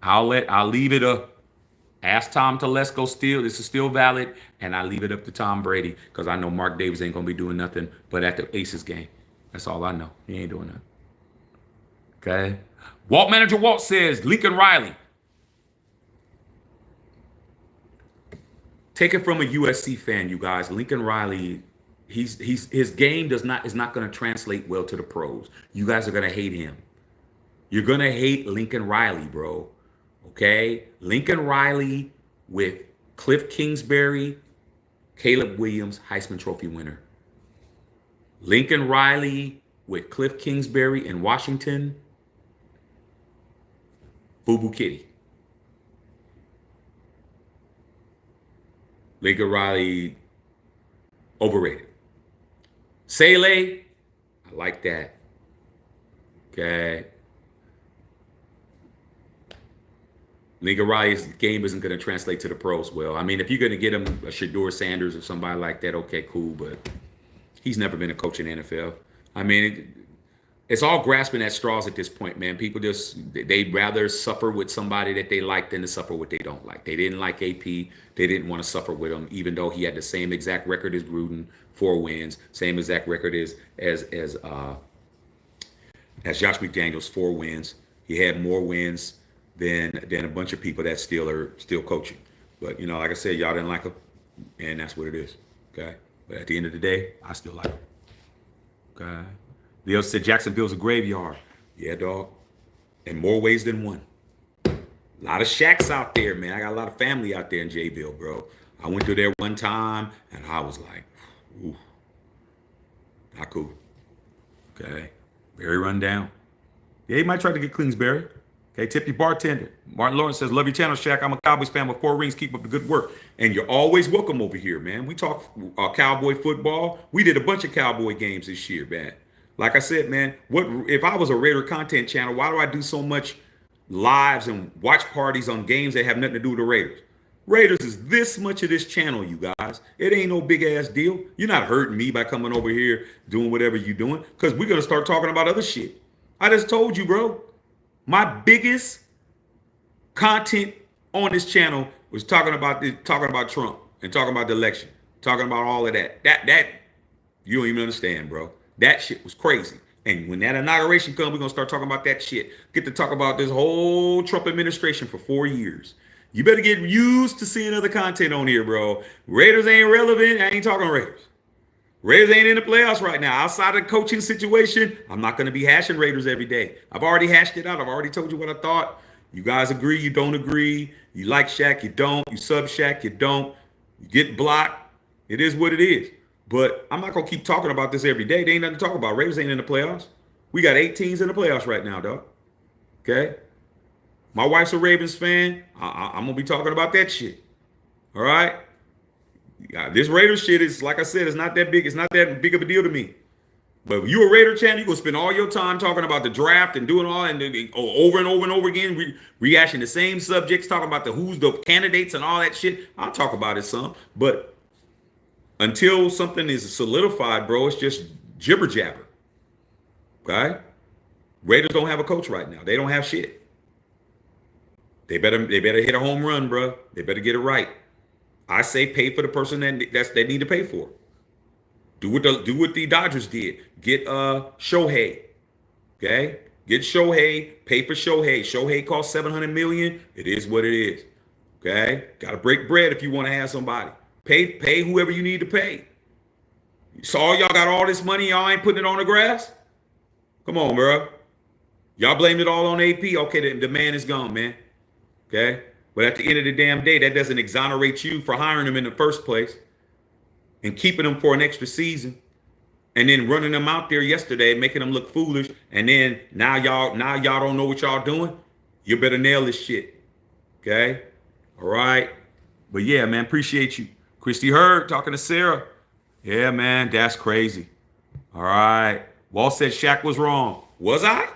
I'll leave it up. Ask Tom Telesco still. This is still valid, and I leave it up to Tom Brady because I know Mark Davis ain't gonna be doing nothing but at the Aces game. That's all I know. He ain't doing nothing. Okay. Walt Manager Walt says Lincoln Riley. Take it from a USC fan, you guys. Lincoln Riley, his game is not going to translate well to the pros. You guys are going to hate him. You're going to hate Lincoln Riley, bro. Okay? Lincoln Riley with Cliff Kingsbury, Caleb Williams, Heisman Trophy winner. Lincoln Riley with Cliff Kingsbury in Washington, Boo Boo Kitty. Lincoln Riley, overrated. Sele, I like that. Okay. Lincoln Riley's game isn't going to translate to the pros well. I mean, if you're going to get him a Shador Sanders or somebody like that, okay, cool. But he's never been a coach in the NFL. I mean, it's all grasping at straws at this point, man. People they'd rather suffer with somebody that they like than to suffer what they don't like. They didn't like AP. They didn't want to suffer with him, even though he had the same exact record as Gruden, 4 wins, same exact record as Josh McDaniels, 4 wins. He had more wins than a bunch of people that are still coaching. But like I said, y'all didn't like him, and that's what it is. Okay. But at the end of the day, I still like him. Okay. Leo said Jacksonville's a graveyard. Yeah, dog. In more ways than one. A lot of shacks out there, man. I got a lot of family out there in Jayville, bro. I went through there one time, and I was like, ooh, not cool. Okay. Very run down. Yeah, he might try to get Kingsbury. Okay, tip your bartender. Martin Lawrence says, love your channel, Shaq. I'm a Cowboys fan with 4 rings. Keep up the good work. And you're always welcome over here, man. We talk Cowboy football. We did a bunch of Cowboy games this year, man. Like I said, man, what if I was a Raider content channel, why do I do so much lives and watch parties on games that have nothing to do with the Raiders? Raiders is this much of this channel, you guys. It ain't no big ass deal. You're not hurting me by coming over here doing whatever you're doing, because we're going to start talking about other shit. I just told you, bro. My biggest content on this channel was talking about Trump and talking about the election, talking about all of that. That you don't even understand, bro. That shit was crazy. And when that inauguration comes, we're gonna start talking about that shit. Get to talk about this whole Trump administration for 4 years. You better get used to seeing other content on here, bro. Raiders ain't relevant. I ain't talking Raiders. Raiders ain't in the playoffs right now. Outside of the coaching situation, I'm not going to be hashing Raiders every day. I've already hashed it out. I've already told you what I thought. You guys agree, you don't agree. You like Shaq, you don't. You sub Shaq, you don't. You get blocked. It is what it is. But I'm not going to keep talking about this every day. There ain't nothing to talk about. Raiders ain't in the playoffs. We got 8 teams in the playoffs right now, dog. Okay? My wife's a Ravens fan. I'm going to be talking about that shit. All right? Yeah, this Raiders shit is, like I said, it's not that big. It's not that big of a deal to me. But if you're a Raider channel, you're going to spend all your time talking about the draft and doing all and over and over and over again, rehashing the same subjects, talking about who's the candidates and all that shit. I'll talk about it some. But until something is solidified, bro, it's just jibber jabber. Okay? Raiders don't have a coach right now. They don't have shit. They better hit a home run, bro. They better get it right. I say pay for the person that need to pay for. Do what the Dodgers did. Get Shohei. Okay? Get Shohei, pay for Shohei. Shohei costs $700 million. It is what it is. Okay? Gotta break bread if you want to have somebody. Pay whoever you need to pay. So all y'all got all this money, y'all ain't putting it on the grass? Come on, bro. Y'all blamed it all on AP. Okay, the man is gone, man. Okay? But at the end of the damn day, that doesn't exonerate you for hiring him in the first place and keeping him for an extra season and then running them out there yesterday, making them look foolish. And then now y'all don't know what y'all doing. You better nail this shit. Okay? All right. But yeah, man, appreciate you. Christy Hurd talking to Sarah. Yeah, man, that's crazy. All right. Walt said Shaq was wrong. Was I?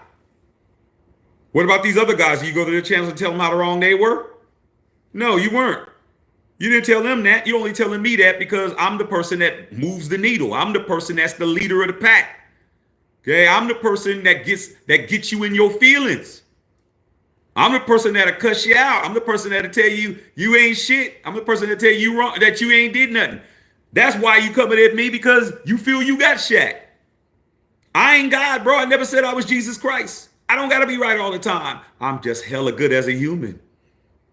What about these other guys? You go to their channels and tell them how wrong they were? No, you weren't. You didn't tell them that. You're only telling me that because I'm the person that moves the needle. I'm the person that's the leader of the pack. Okay, I'm the person that gets you in your feelings. I'm the person that'll cuss you out. I'm the person that'll tell you you ain't shit. I'm the person that tell you wrong, that you ain't did nothing. That's why you coming at me, because you feel you got Shaq. I ain't God, bro. I never said I was Jesus Christ. I don't got to be right all the time. I'm just hella good as a human.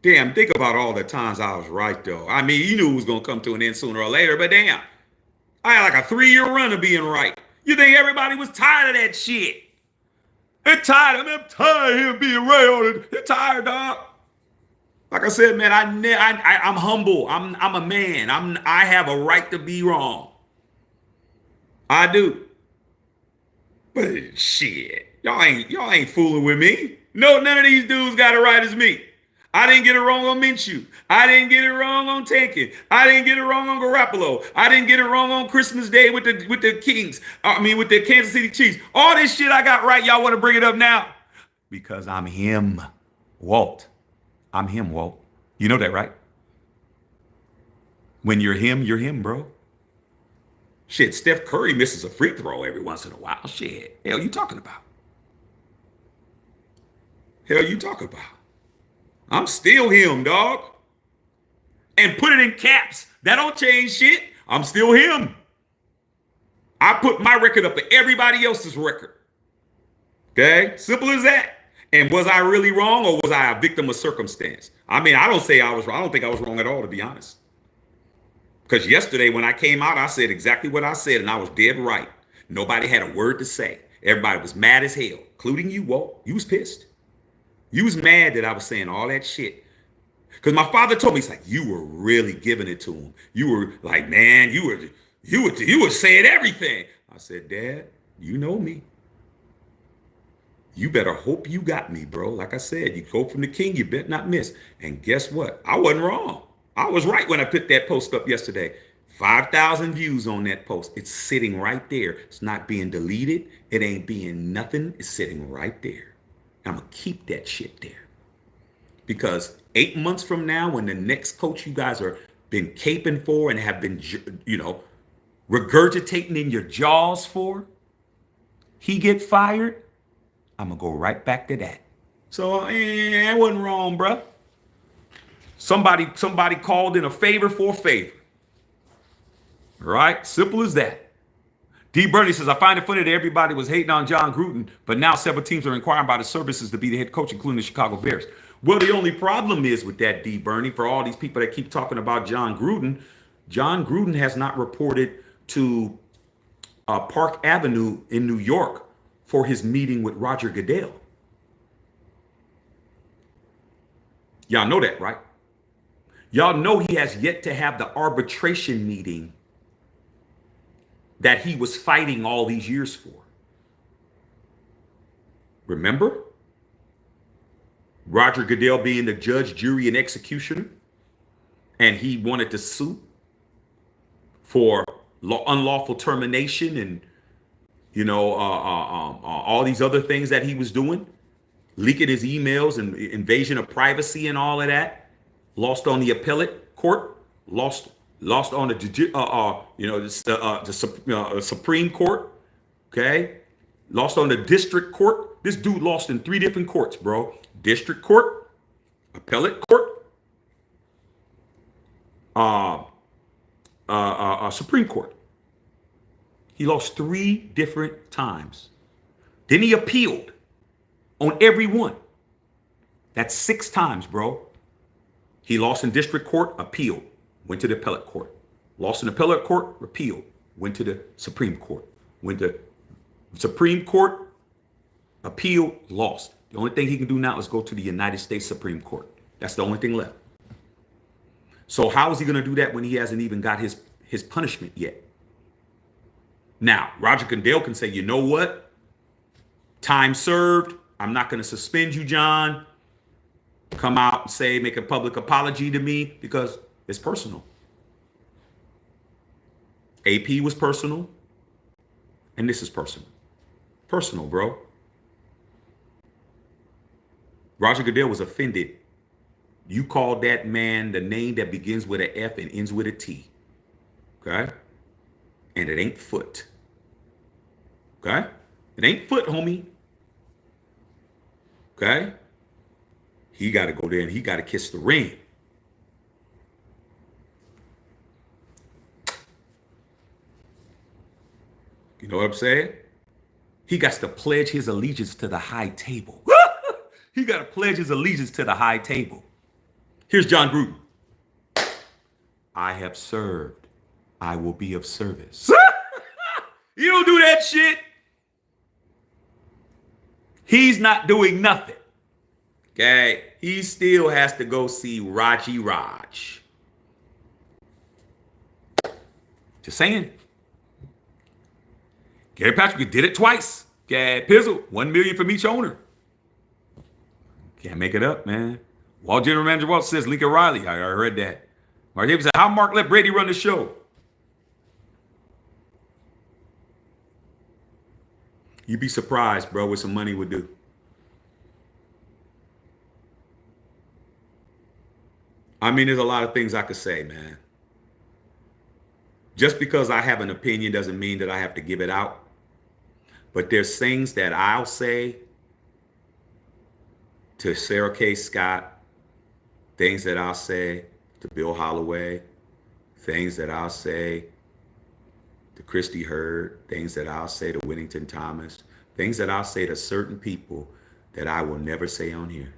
Damn, think about all the times I was right, though. I mean, you knew it was going to come to an end sooner or later, but damn. I had like a 3-year run of being right. You think everybody was tired of that shit? They're tired. I'm tired of him being right on it. They're tired, dog. Like I said, man, I'm humble. I'm a man. I have a right to be wrong. I do. But shit, y'all ain't fooling with me. No, none of these dudes got it right as me. I didn't get it wrong on Minshew. I didn't get it wrong on Tankin. I didn't get it wrong on Garoppolo. I didn't get it wrong on Christmas Day with the Kings. With the Kansas City Chiefs. All this shit I got right, y'all want to bring it up now? Because I'm him, Walt. I'm him, Walt. You know that, right? When you're him, bro. Shit, Steph Curry misses a free throw every once in a while. Shit, hell you talking about? Hell you talking about? I'm still him, dog. And put it in caps. That don't change shit. I'm still him. I put my record up to everybody else's record. Okay? Simple as that. And was I really wrong, or was I a victim of circumstance? I mean, I don't think I was wrong at all, to be honest. Because yesterday when I came out, I said exactly what I said, and I was dead right. Nobody had a word to say. Everybody was mad as hell, including you, Walt. You was pissed. You was mad that I was saying all that shit. Because my father told me, he's like, you were really giving it to him. You were like, man, you were saying everything. I said, Dad, you know me. You better hope you got me, bro. Like I said, you go from the king, you bet not miss. And guess what? I wasn't wrong. I was right when I put that post up yesterday. 5,000 views on that post. It's sitting right there. It's not being deleted. It ain't being nothing. It's sitting right there. I'm going to keep that shit there. Because 8 months from now, when the next coach you guys are been caping for and have been, regurgitating in your jaws for, he get fired, I'm going to go right back to that. So, I wasn't wrong, bruh. Somebody called in a favor for a favor. All right? Simple as that. D. Bernie says, I find it funny that everybody was hating on John Gruden, but now several teams are inquiring about his services to be the head coach, including the Chicago Bears. Well, the only problem is with that, D. Bernie, for all these people that keep talking about John Gruden has not reported to Park Avenue in New York for his meeting with Roger Goodell. Y'all know that, right? Y'all know he has yet to have the arbitration meeting that he was fighting all these years for. Remember? Roger Goodell being the judge, jury, and executioner, and he wanted to sue for unlawful termination and all these other things that he was doing, leaking his emails and invasion of privacy and all of that. Lost on the appellate court, lost on the Supreme Court. Okay, lost on the district court. This dude lost in 3 different courts, bro. District court, appellate court, Supreme Court. He lost 3 different times. Then he appealed on every one. That's 6 times, bro. He lost in district court, appealed, went to the appellate court. Lost in appellate court, appealed, went to the Supreme Court. Went to Supreme Court, appealed, lost. The only thing he can do now is go to the United States Supreme Court. That's the only thing left. So how is he going to do that when he hasn't even got his punishment yet? Now, Roger Goodell can say, you know what? Time served. I'm not going to suspend you, John. Come out and say, make a public apology to me, because it's personal. AP was personal. And this is personal. Personal, bro. Roger Goodell was offended. You called that man the name that begins with an F and ends with a T. Okay? And it ain't foot. Okay? It ain't foot, homie. Okay? He got to go there and he got to kiss the ring. You know what I'm saying? He got to pledge his allegiance to the high table. He got to pledge his allegiance to the high table. Here's John Gruden. I have served. I will be of service. You don't do that shit. He's not doing nothing. Okay? He still has to go see Raji Raj. Just saying. Gary Patrick did it twice. Gad Pizzle, $1 million from each owner. Can't make it up, man. Walt General Manager Walt says Lincoln Riley. I read that. Mark Davis said, how Mark let Brady run the show? You'd be surprised, bro, what some money would do. I mean, there's a lot of things I could say, man. Just because I have an opinion doesn't mean that I have to give it out. But there's things that I'll say to Sarah K. Scott, things that I'll say to Bill Holloway, things that I'll say to Christy Hurd, things that I'll say to Whittington Thomas, things that I'll say to certain people that I will never say on here.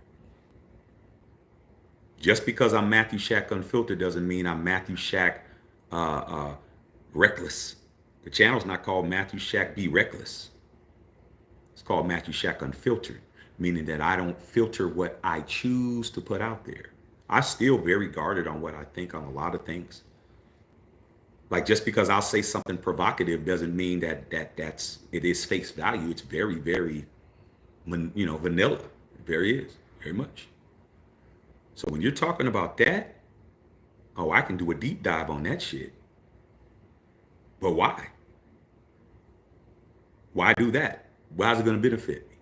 Just because I'm Matthew Shack Unfiltered doesn't mean I'm Matthew Shack Reckless. The channel's not called Matthew Shack Be Reckless. It's called Matthew Shack Unfiltered, meaning that I don't filter what I choose to put out there. I'm still very guarded on what I think on a lot of things. Like just because I'll say something provocative doesn't mean that's it is face value. It's very, very, vanilla. It very is, very much. So when you're talking about that, oh, I can do a deep dive on that shit. But why? Why do that? Why is it going to benefit me?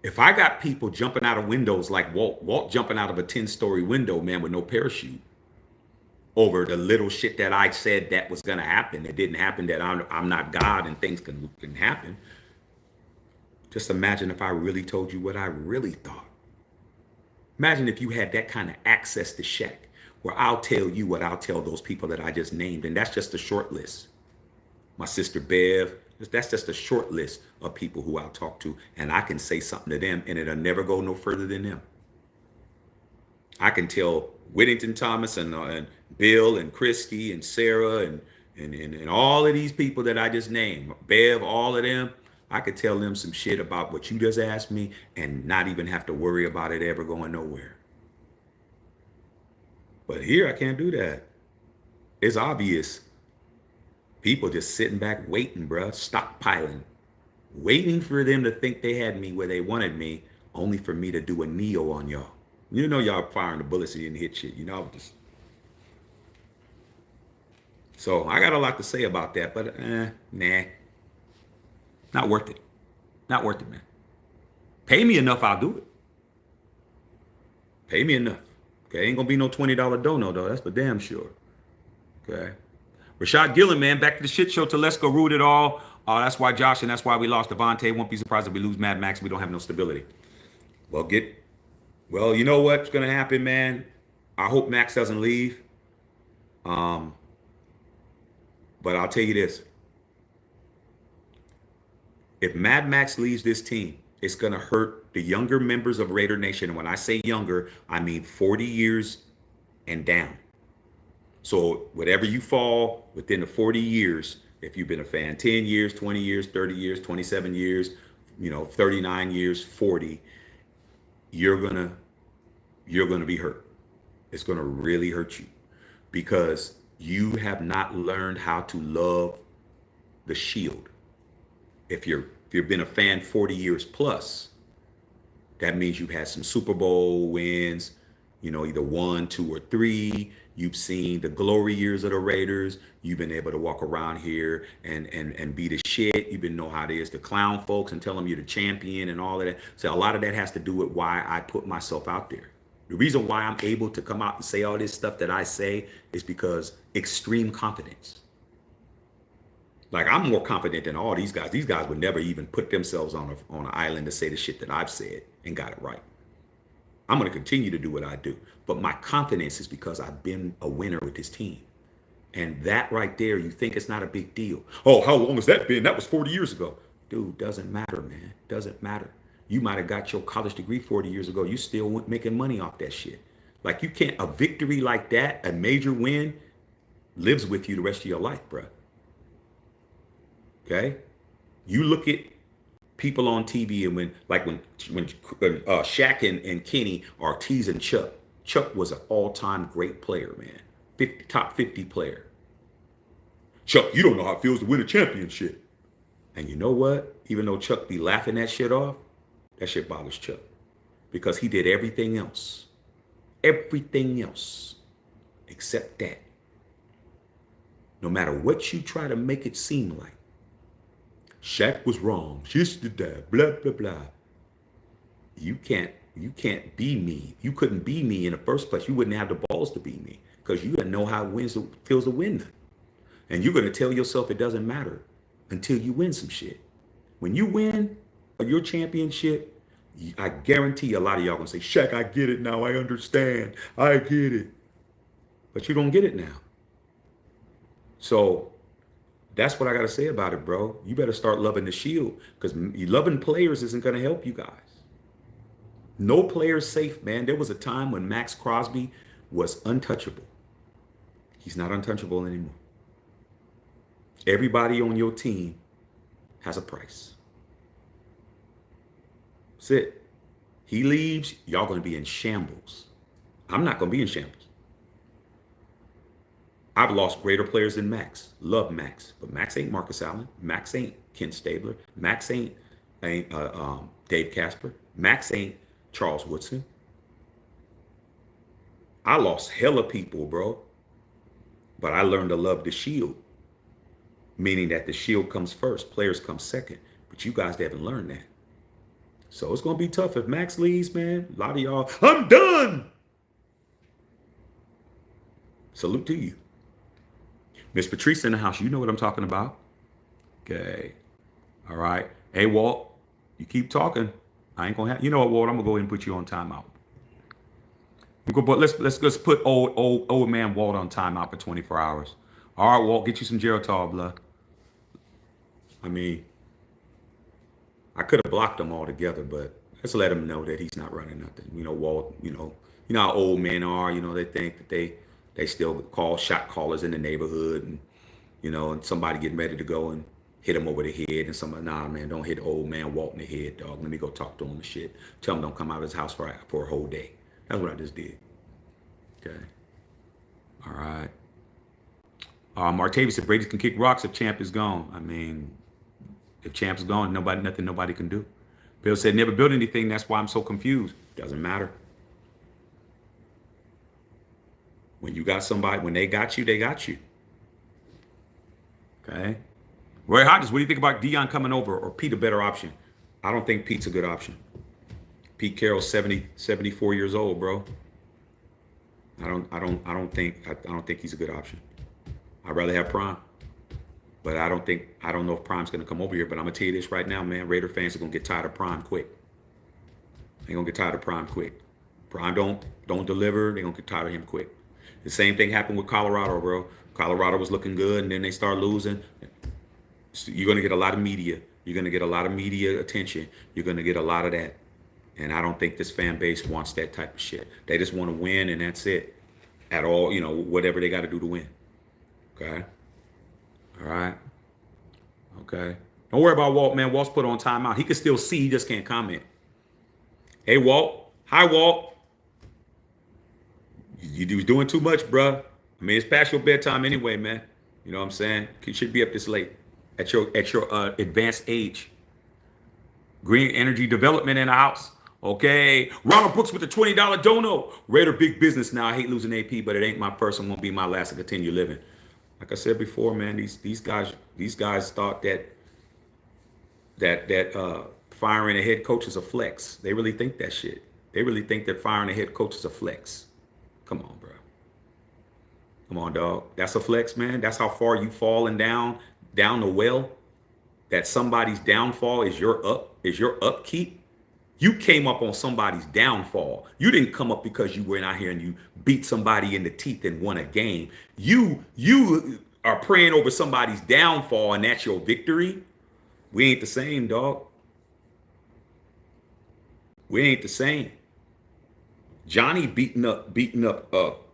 If I got people jumping out of windows like Walt jumping out of a 10-story window, man, with no parachute, over the little shit that I said that was going to happen, that didn't happen, that I'm not God and things can happen. Just imagine if I really told you what I really thought. Imagine if you had that kind of access to Shaq, where I'll tell you what I'll tell those people that I just named. And that's just a short list. My sister Bev, that's just a short list of people who I'll talk to. And I can say something to them and it'll never go no further than them. I can tell Whittington Thomas and Bill and Christy and Sarah and all of these people that I just named, Bev, all of them, I could tell them some shit about what you just asked me and not even have to worry about it ever going nowhere. But here I can't do that. It's obvious. People just sitting back waiting, bruh, stockpiling, waiting for them to think they had me where they wanted me, only for me to do a neo on y'all. You know y'all firing the bullets and you didn't hit shit. Just. So I got a lot to say about that, but nah. Not worth it. Not worth it, man. Pay me enough, I'll do it. Pay me enough. Okay, ain't gonna be no $20 dono though. That's for damn sure. Okay. Rashad Gillen, man, back to the shit show. Telesco ruled it all. That's why Josh and that's why we lost Devontae. Won't be surprised if we lose Mad Max. We don't have no stability. Well, you know what's gonna happen, man. I hope Max doesn't leave. But I'll tell you this. If Mad Max leaves this team, it's going to hurt the younger members of Raider Nation. And when I say younger, I mean 40 years and down. So whatever you fall within the 40 years, if you've been a fan 10 years, 20 years, 30 years, 27 years, 39 years, 40, you're going to be hurt. It's going to really hurt you because you have not learned how to love the Shield. If you've been a fan 40 years plus, that means you've had some Super Bowl wins, either 1, 2, or 3. You've seen the glory years of the Raiders. You've been able to walk around here and be the shit. You've been know how it is to clown folks and tell them you're the champion and all of that. So a lot of that has to do with why I put myself out there. The reason why I'm able to come out and say all this stuff that I say is because extreme confidence. Like I'm more confident than all these guys. These guys would never even put themselves on an island to say the shit that I've said and got it right. I'm going to continue to do what I do. But my confidence is because I've been a winner with this team. And that right there, you think it's not a big deal. Oh, how long has that been? That was 40 years ago. Dude, doesn't matter, man. Doesn't matter. You might have got your college degree 40 years ago. You still making money off that shit. Like you can't, a victory like that, a major win, lives with you the rest of your life, bruh. Okay, you look at people on TV and when Shaq and Kenny are teasing Chuck. Chuck was an all-time great player, man. Top 50 player. Chuck, you don't know how it feels to win a championship. And you know what? Even though Chuck be laughing that shit off, that shit bothers Chuck because he did everything else except that. No matter what you try to make it seem like. Shaq was wrong. Just did that. Blah, blah, blah. You can't be me. You couldn't be me in the first place. You wouldn't have the balls to be me because you didn't know how it feels to win. And you're going to tell yourself it doesn't matter until you win some shit. When you win your championship, I guarantee a lot of y'all going to say, Shaq, I get it now. I understand. I get it. But you don't get it now. So that's what I got to say about it, bro. You better start loving the Shield because loving players isn't going to help you guys. No player's safe, man. There was a time when Max Crosby was untouchable. He's not untouchable anymore. Everybody on your team has a price. That's it. He leaves, y'all going to be in shambles. I'm not going to be in shambles. I've lost greater players than Max. Love Max, but Max ain't Marcus Allen. Max ain't Ken Stabler. Max ain't Dave Casper. Max ain't Charles Woodson. I lost hella people, bro. But I learned to love the shield, meaning that the shield comes first, players come second. But you guys haven't learned that. So it's going to be tough if Max leaves, man. A lot of y'all, I'm done. Salute to you. Miss Patrice in the house. You know what I'm talking about. Okay. All right. Hey, Walt, you keep talking. I ain't going to have, you know what, Walt, I'm going to go ahead and put you on timeout. But let's put old man Walt on timeout for 24 hours. All right, Walt, get you some Geritol, blood. I mean, I could have blocked them all together, but let's let him know that he's not running nothing. You know, Walt, you know how old men are, you know, they think that they still call shot callers in the neighborhood, and, you know, and somebody getting ready to go and hit him over the head, and somebody, nah, man, don't hit old man Walt in the head, dog. Let me go talk to him and shit. Tell him don't come out of his house for a whole day. That's what I just did. Okay. All right. Martavis said Brady can kick rocks if Champ is gone. I mean, if Champ is gone, nothing nobody can do. Bill said never build anything. That's why I'm so confused. Doesn't matter. When you got somebody, when they got you, they got you. Okay. Roy Hodges, what do you think about Dion coming over, or Pete a better option? I don't think Pete's a good option. Pete Carroll's 74 years old, bro. I don't think he's a good option. I'd rather have Prime. But I don't know if Prime's gonna come over here. But I'm gonna tell you this right now, man. Raider fans are gonna get tired of Prime quick. They're gonna get tired of Prime quick. Prime don't deliver, they're gonna get tired of him quick. The same thing happened with Colorado, bro. Colorado was looking good, and then they start losing. So you're gonna get a lot of media. You're gonna get a lot of media attention. You're gonna get a lot of that. And I don't think this fan base wants that type of shit. They just want to win, and that's it. At all, you know, whatever they got to do to win. Okay? All right? Okay. Don't worry about Walt, man. Walt's put on timeout. He can still see. He just can't comment. Hey, Walt. Hi, Walt. You was doing too much, bruh. I mean, it's past your bedtime anyway, man. You know what I'm saying? You should be up this late at your advanced age. Green Energy Development in the house. Okay, Ronald Brooks with the $20 dono. Raider big business now. I hate losing AP, but it ain't my first and won't be my last to continue living. Like I said before, man, these guys thought that firing a head coach is a flex. They really think that shit. They really think that firing a head coach is a flex. Come on, bro. Come on, dog. That's a flex, man. That's how far you falling down the well. That somebody's downfall is your upkeep. You came up on somebody's downfall. You didn't come up because you went out here and you beat somebody in the teeth and won a game. You are praying over somebody's downfall, and that's your victory. We ain't the same, dog. We ain't the same. Johnny beating up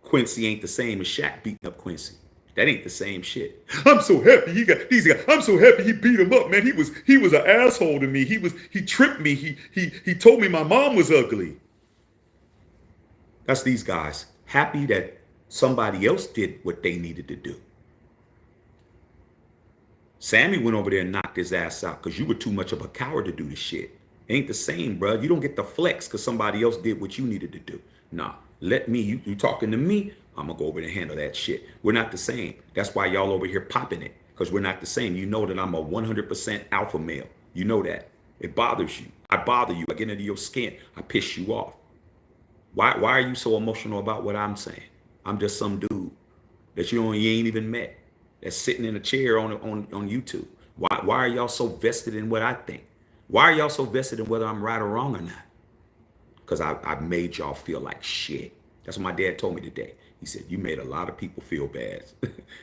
Quincy ain't the same as Shaq beating up Quincy. That ain't the same shit. I'm so happy he got these guys. I'm so happy he beat him up, man. He was an asshole to me. He tripped me. He told me my mom was ugly. That's these guys. Happy that somebody else did what they needed to do. Sammy went over there and knocked his ass out because you were too much of a coward to do the shit. Ain't the same, bro. You don't get the flex because somebody else did what you needed to do. Nah, let me, you talking to me, I'm going to go over there and handle that shit. We're not the same. That's why y'all over here popping it, because we're not the same. You know that I'm a 100% alpha male. You know that. It bothers you. I bother you. I get into your skin. I piss you off. Why are you so emotional about what I'm saying? I'm just some dude that you ain't even met, that's sitting in a chair on YouTube. Why are y'all so vested in what I think? Why are y'all so vested in whether I'm right or wrong or not? Because I've made y'all feel like shit. That's what my dad told me today. He said, you made a lot of people feel bad.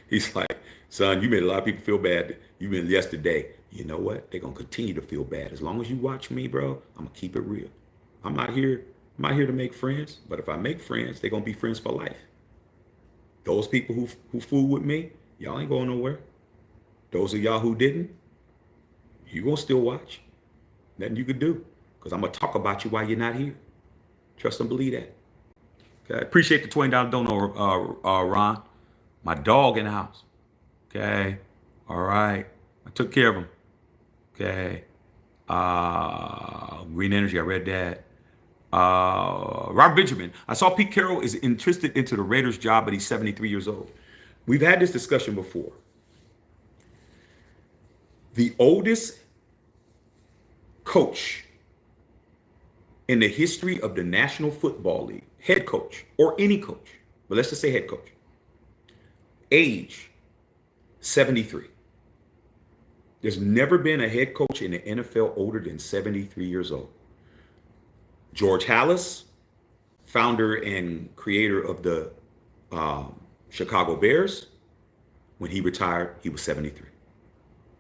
He's like, son, you made a lot of people feel bad. You mean yesterday. You know what? They're going to continue to feel bad. As long as you watch me, bro, I'm going to keep it real. I'm not here to make friends. But if I make friends, they're going to be friends for life. Those people who fool with me, y'all ain't going nowhere. Those of y'all who didn't, you gonna still watch. Nothing you could do. Because I'm gonna talk about you while you're not here. Trust and believe that. Okay. Appreciate the $20 donor, Ron. My dog in the house. Okay. All right. I took care of him. Okay. Green Energy, I read that. Robert Benjamin. I saw Pete Carroll is interested into the Raiders job, but he's 73 years old. We've had this discussion before. The oldest coach in the history of the National Football League, head coach or any coach, but let's just say head coach, age 73. There's never been a head coach in the NFL older than 73 years old. George Halas, founder and creator of the Chicago Bears, when he retired, he was 73.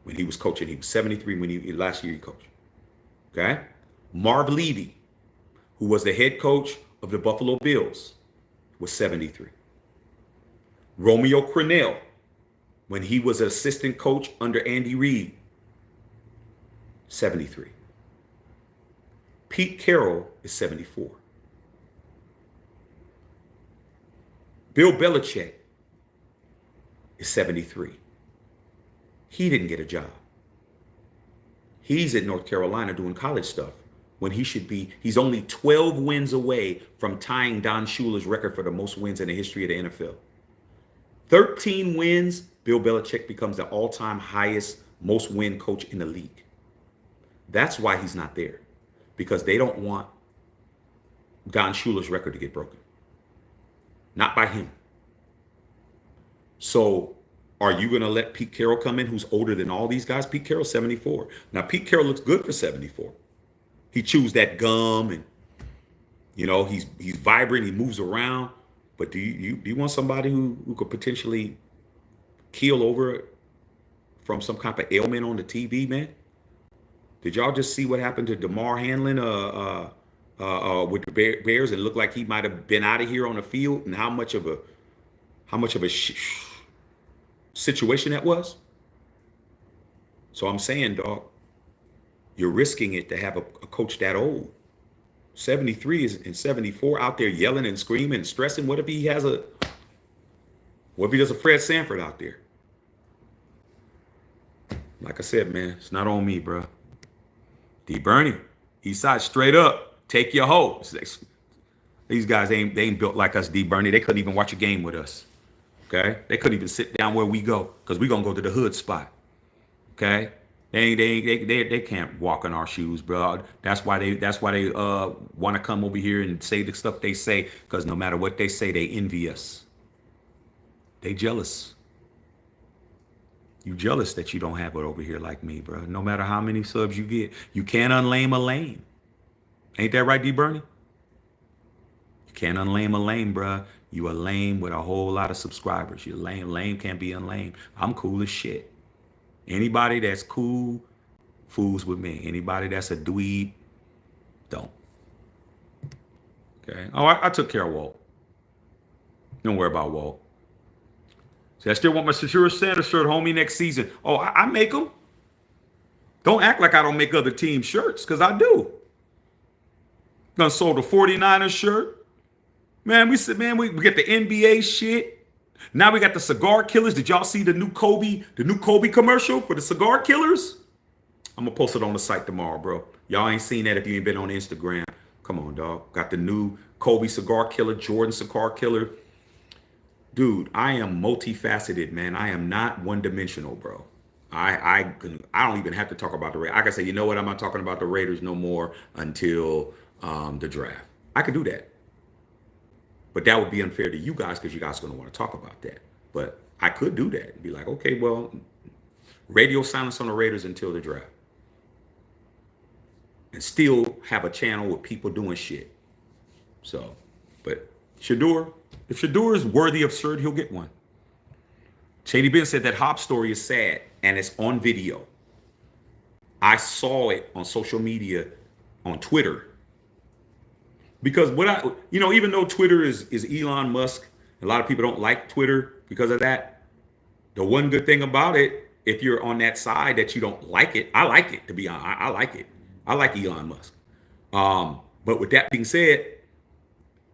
When he was coaching, he was 73 when last year he coached. Okay? Marv Levy, who was the head coach of the Buffalo Bills, was 73. Romeo Crennel, when he was an assistant coach under Andy Reid, 73. Pete Carroll is 74. Bill Belichick is 73. He didn't get a job. He's at North Carolina doing college stuff when he should be. He's only 12 wins away from tying Don Shula's record for the most wins in the history of the NFL. 13 wins, Bill Belichick becomes the all-time highest most win coach in the league. That's why he's not there, because they don't want Don Shula's record to get broken. Not by him. So are you going to let Pete Carroll come in, who's older than all these guys? Pete Carroll's 74. Now, Pete Carroll looks good for 74. He chews that gum and, he's vibrant. He moves around. But do you want somebody who could potentially keel over from some kind of ailment on the TV, man? Did y'all just see what happened to DeMar Hamlin with the Bears? It looked like he might have been out of here on the field, and how much of a situation that was. So I'm saying, dog, you're risking it to have a coach that old. 73 and 74 out there yelling and screaming and stressing. What if he does a Fred Sanford out there? Like I said, man, it's not on me, bro. D. Bernie, Eastside, straight up, take your hoes. These guys they ain't built like us, D. Bernie. They couldn't even watch a game with us. Okay, they couldn't even sit down where we go, because we gonna go to the hood spot. Okay, they can't walk in our shoes, bro. That's why they want to come over here and say the stuff they say, because no matter what they say, they envy us. They jealous. You jealous that you don't have it over here like me, bro. No matter how many subs you get, you can't unlame a lame. Ain't that right, D. Bernie? You can't unlame a lame, bro. You a lame with a whole lot of subscribers. You're lame. Lame can't be unlame. I'm cool as shit. Anybody that's cool fools with me. Anybody that's a dweeb, don't. Okay. Oh, I took care of Walt. Don't worry about Walt. See, I still want my Secure Santa shirt, homie, next season. Oh, I make them. Don't act like I don't make other team shirts, because I do. Gonna sold a 49ers shirt. Man, we get the NBA shit. Now we got the cigar killers. Did y'all see the new Kobe commercial for the cigar killers? I'm gonna post it on the site tomorrow, bro. Y'all ain't seen that if you ain't been on Instagram. Come on, dog. Got the new Kobe cigar killer, Jordan cigar killer. Dude, I am multifaceted, man. I am not one-dimensional, bro. I don't even have to talk about the Raiders. I can say, you know what? I'm not talking about the Raiders no more until the draft. I could do that. But that would be unfair to you guys, because you guys are going to want to talk about that. But I could do that and be like, okay, well, radio silence on the Raiders until the draft. And still have a channel with people doing shit. So, but Shador, if Shador is worthy of shirt, he'll get one. Shady Ben said that Hop story is sad, and it's on video. I saw it on social media, on Twitter. Because even though Twitter is Elon Musk A lot of people don't like Twitter because of that. The one good thing about it, if you're on that side that you don't like it, I like it, to be honest. I like it. I like Elon Musk. But with that being said,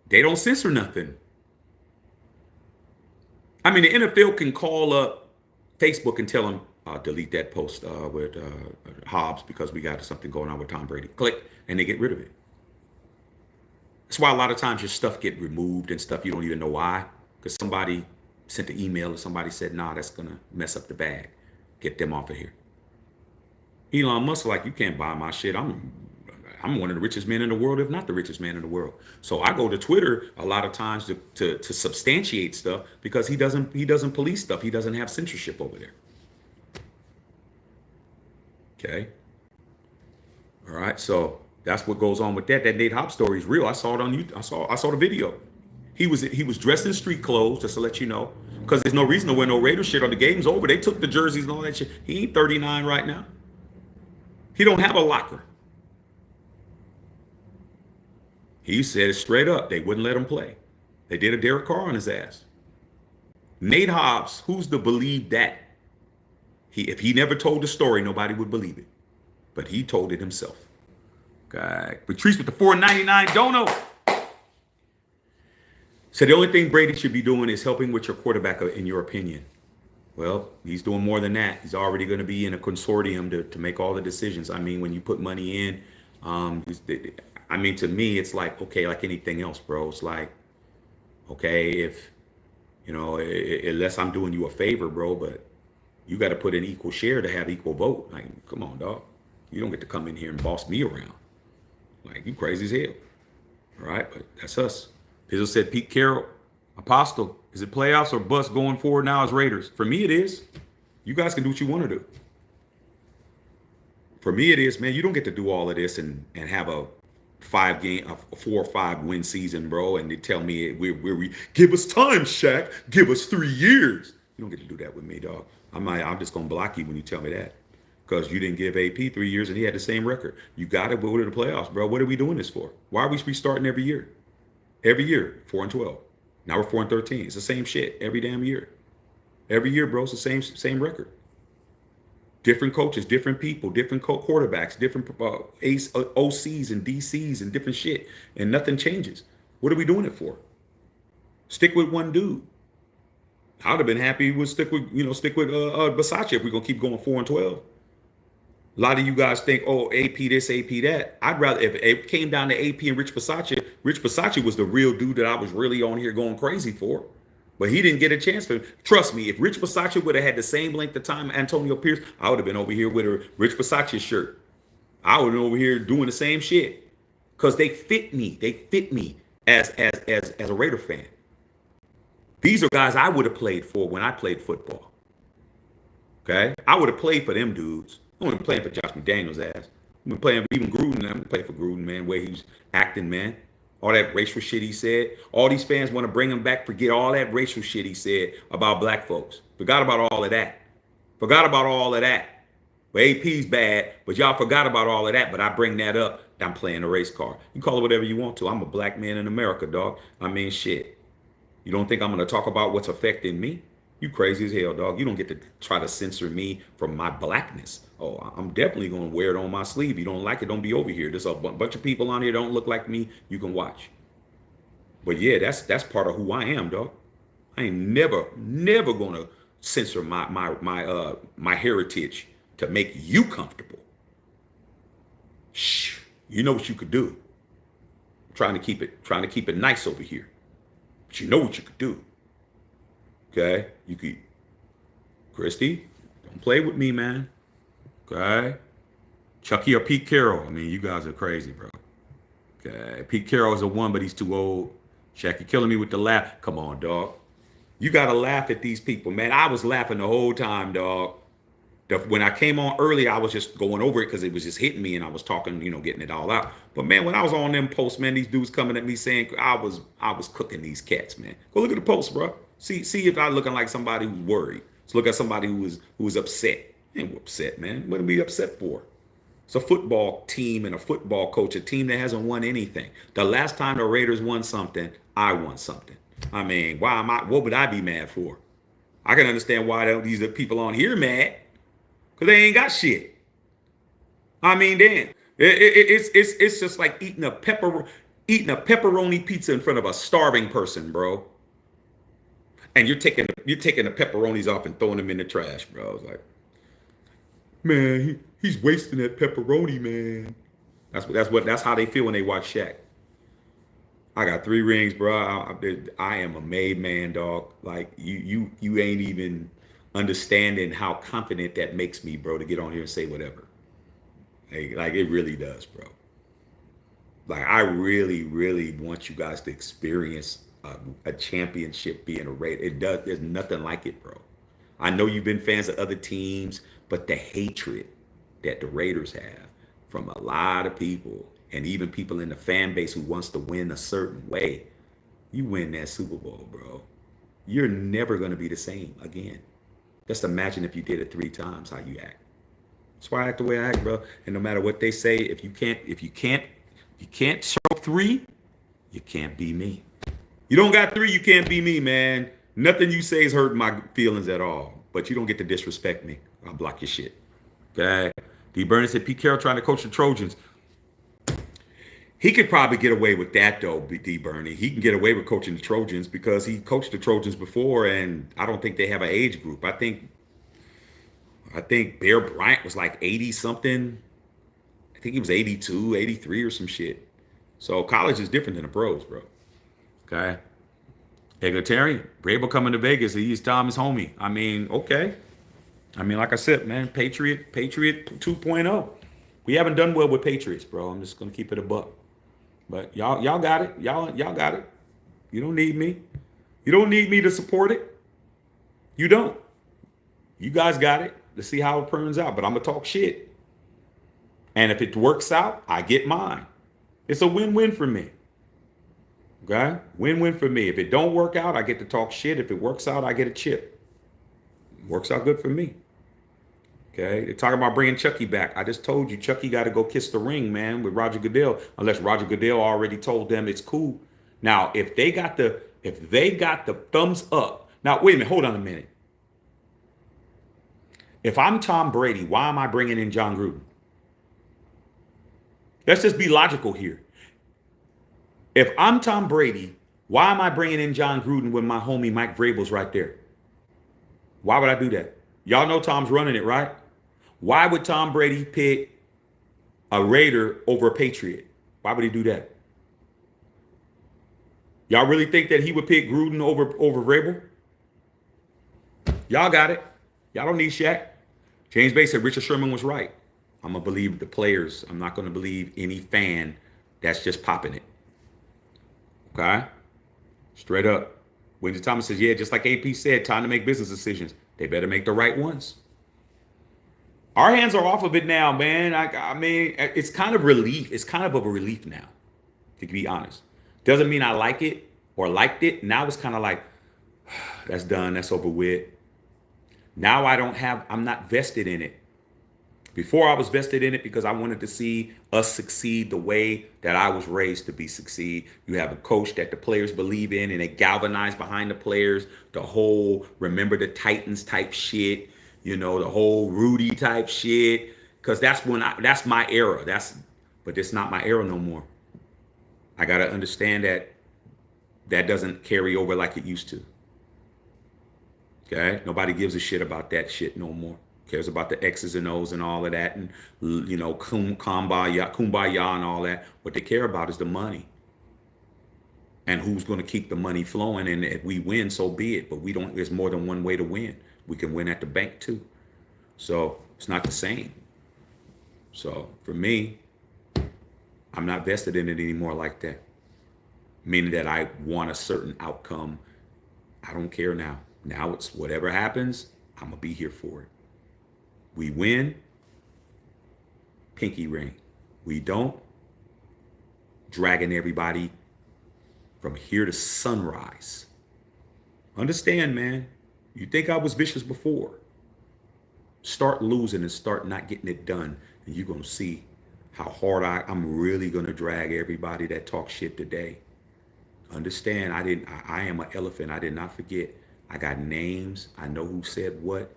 they don't censor nothing. I mean, the NFL can call up Facebook and tell them, delete that post with Hobbs because we got something going on with Tom Brady. Click, and they get rid of it. That's why a lot of times your stuff get removed and stuff you don't even know why. Because somebody sent an email or somebody said, nah, that's going to mess up the bag. Get them off of here. Elon Musk, like, you can't buy my shit. I'm one of the richest men in the world, if not the richest man in the world. So I go to Twitter a lot of times to substantiate stuff because he doesn't police stuff. He doesn't have censorship over there. Okay. All right. So that's what goes on with that. That Nate Hobbs story is real. I saw it on YouTube. I saw the video. He was dressed in street clothes, just to let you know, because there's no reason to wear no Raider shit. Or the game's over. They took the jerseys and all that shit. He ain't 39 right now. He don't have a locker. He said it straight up. They wouldn't let him play. They did a Derek Carr on his ass. Nate Hobbs, who's to believe that? If he never told the story, nobody would believe it. But he told it himself. Okay. Patrice with the $4.99 dono. So the only thing Brady should be doing is helping with your quarterback, in your opinion. Well, he's doing more than that. He's already going to be in a consortium to make all the decisions. I mean, when you put money in, I mean, to me, it's like, okay, like anything else, bro. It's like, okay, if, you know, unless I'm doing you a favor, bro, but you got to put in equal share to have equal vote. Like, come on, dog. You don't get to come in here and boss me around. Like, you crazy as hell. All right, but that's us. Pizzle said, Pete Carroll, Apostle, is it playoffs or bust going forward now as Raiders? For me, it is. You guys can do what you want to do. For me, it is, man. You don't get to do all of this and have a 4 or 5 win season, bro. And they tell me we give us time, Shaq. Give us 3 years. You don't get to do that with me, dog. I'm just gonna block you when you tell me that, because you didn't give AP 3 years and he had the same record. You got to go to the playoffs, bro. What are we doing this for? Why are we restarting every year? Every year, 4-12. Now we're 4-13. It's the same shit every damn year. Every year, bro. It's the same record. Different coaches, different people, different quarterbacks, different OCs and DCs and different shit, and nothing changes. What are we doing it for? Stick with one dude. I would have been happy with stick with Versace if we're gonna keep going 4-12. A lot of you guys think, oh, AP this, AP that. I'd rather, if it came down to AP and Rich Versace was the real dude that I was really on here going crazy for. But he didn't get a chance for. Trust me, if Rich Versace would have had the same length of time Antonio Pierce, I would have been over here with a Rich Versace shirt. I would have been over here doing the same shit. Because they fit me. They fit me as a Raider fan. These are guys I would have played for when I played football. Okay? I would have played for them dudes. I wouldn't play for Josh McDaniels' ass. I'm playing for even Gruden. I'm playing for Gruden, man, where he's acting, man. All that racial shit he said. All these fans want to bring him back. Forget all that racial shit he said about black folks. Forgot about all of that. Forgot about all of that. But AP's bad, but y'all forgot about all of that. But I bring that up. I'm playing a race car. You call it whatever you want to. I'm a black man in America, dog. I mean, shit. You don't think I'm going to talk about what's affecting me? You crazy as hell, dog. You don't get to try to censor me from my blackness. Oh, I'm definitely going to wear it on my sleeve. You don't like it, don't be over here. There's a bunch of people on here that don't look like me. You can watch. But yeah, that's part of who I am, dog. I ain't never going to censor my heritage to make you comfortable. Shh. You know what you could do. I'm trying to keep it nice over here. But you know what you could do. Okay? You could, Christy, don't play with me, man. Okay? Chucky or Pete Carroll. I mean, you guys are crazy, bro. Okay? Pete Carroll is a 1, but he's too old. Shaq, you're killing me with the laugh. Come on, dog. You got to laugh at these people, man. I was laughing the whole time, dog. When I came on early, I was just going over it because it was just hitting me and I was talking, getting it all out. But man, when I was on them posts, man, these dudes coming at me saying I was cooking these cats, man. Go look at the posts, bro. See if I'm looking like somebody who's worried. Let's look at somebody who was upset. Ain't upset, man. What are we upset for? It's a football team and a football coach, a team that hasn't won anything. The last time the Raiders won something, I won something. I mean, what would I be mad for? I can understand why these people on here mad, because they ain't got shit. I mean, damn. It's just like eating a pepperoni pizza in front of a starving person, bro. And you're taking the pepperonis off and throwing them in the trash, bro. It's like, man, he's wasting that pepperoni, man. That's how they feel when they watch Shaq. I got 3 rings, bro. I am a made man, dog. Like you ain't even understanding how confident that makes me, bro, to get on here and say whatever. Like it really does, bro. Like I really, really want you guys to experience a championship being a Raider. It does. There's nothing like it, bro. I know you've been fans of other teams, but the hatred that the Raiders have from a lot of people, and even people in the fan base who wants to win a certain way, you win that Super Bowl, bro. You're never going to be the same again. Just imagine if you did it 3 times, how you act. That's why I act the way I act, bro. And no matter what they say, if you can't show 3, you can't be me. You don't got 3, you can't be me, man. Nothing you say is hurting my feelings at all. But you don't get to disrespect me. I'll block your shit. Okay? D. Burnett said Pete Carroll trying to coach the Trojans. He could probably get away with that, though, D. Bernie. He can get away with coaching the Trojans because he coached the Trojans before, and I don't think they have an age group. I think Bear Bryant was like 80 something. I think he was 82, 83 or some shit. So college is different than the pros, bro. Okay. Egalitarian. Vrabel coming to Vegas. He's Tom's homie. I mean, okay. I mean, like I said, man, Patriot 2.0. We haven't done well with Patriots, bro. I'm just gonna keep it a buck. But y'all got it. Y'all got it. You don't need me. You don't need me to support it. You don't. You guys got it. Let's see how it turns out. But I'm gonna talk shit. And if it works out, I get mine. It's a win-win for me. Okay? Win-win for me. If it don't work out, I get to talk shit. If it works out, I get a chip. Works out good for me. Okay? They're talking about bringing Chucky back. I just told you Chucky got to go kiss the ring, man, with Roger Goodell, unless Roger Goodell already told them it's cool. Now, if they got the thumbs up. Now, wait a minute. Hold on a minute. If I'm Tom Brady, why am I bringing in John Gruden? Let's just be logical here. If I'm Tom Brady, why am I bringing in John Gruden when my homie Mike Vrabel's right there? Why would I do that? Y'all know Tom's running it, right? Why would Tom Brady pick a Raider over a Patriot? Why would he do that? Y'all really think that he would pick Gruden over Vrabel? Y'all got it. Y'all don't need Shaq. James Bay said Richard Sherman was right. I'm going to believe the players. I'm not going to believe any fan that's just popping it. Okay? Straight up. Wendy Thomas says, yeah, just like AP said, time to make business decisions. They better make the right ones. Our hands are off of it now, man. I mean, it's kind of relief. It's kind of a relief now, to be honest. Doesn't mean I like it or liked it. Now it's kind of like, that's done. That's over with. Now I'm not vested in it. Before I was vested in it because I wanted to see us succeed the way that I was raised to be succeed. You have a coach that the players believe in and they galvanize behind the players. The whole remember the Titans type shit, the whole Rudy type shit. Because that's my era. But it's not my era no more. I gotta understand that doesn't carry over like it used to. Okay? Nobody gives a shit about that shit no more. Cares about the X's and O's and all of that, and kumbaya and all that. What they care about is the money and who's going to keep the money flowing. And if we win, so be it. But there's more than one way to win. We can win at the bank too. So it's not the same. So for me, I'm not vested in it anymore like that. Meaning that I want a certain outcome. I don't care now. Now it's whatever happens, I'm going to be here for it. We win, pinky ring. We don't, dragging everybody from here to sunrise. Understand, man, you think I was vicious before. Start losing and start not getting it done, and you're going to see how hard I'm really going to drag everybody that talks shit today. Understand, I am an elephant. I did not forget. I got names. I know who said what.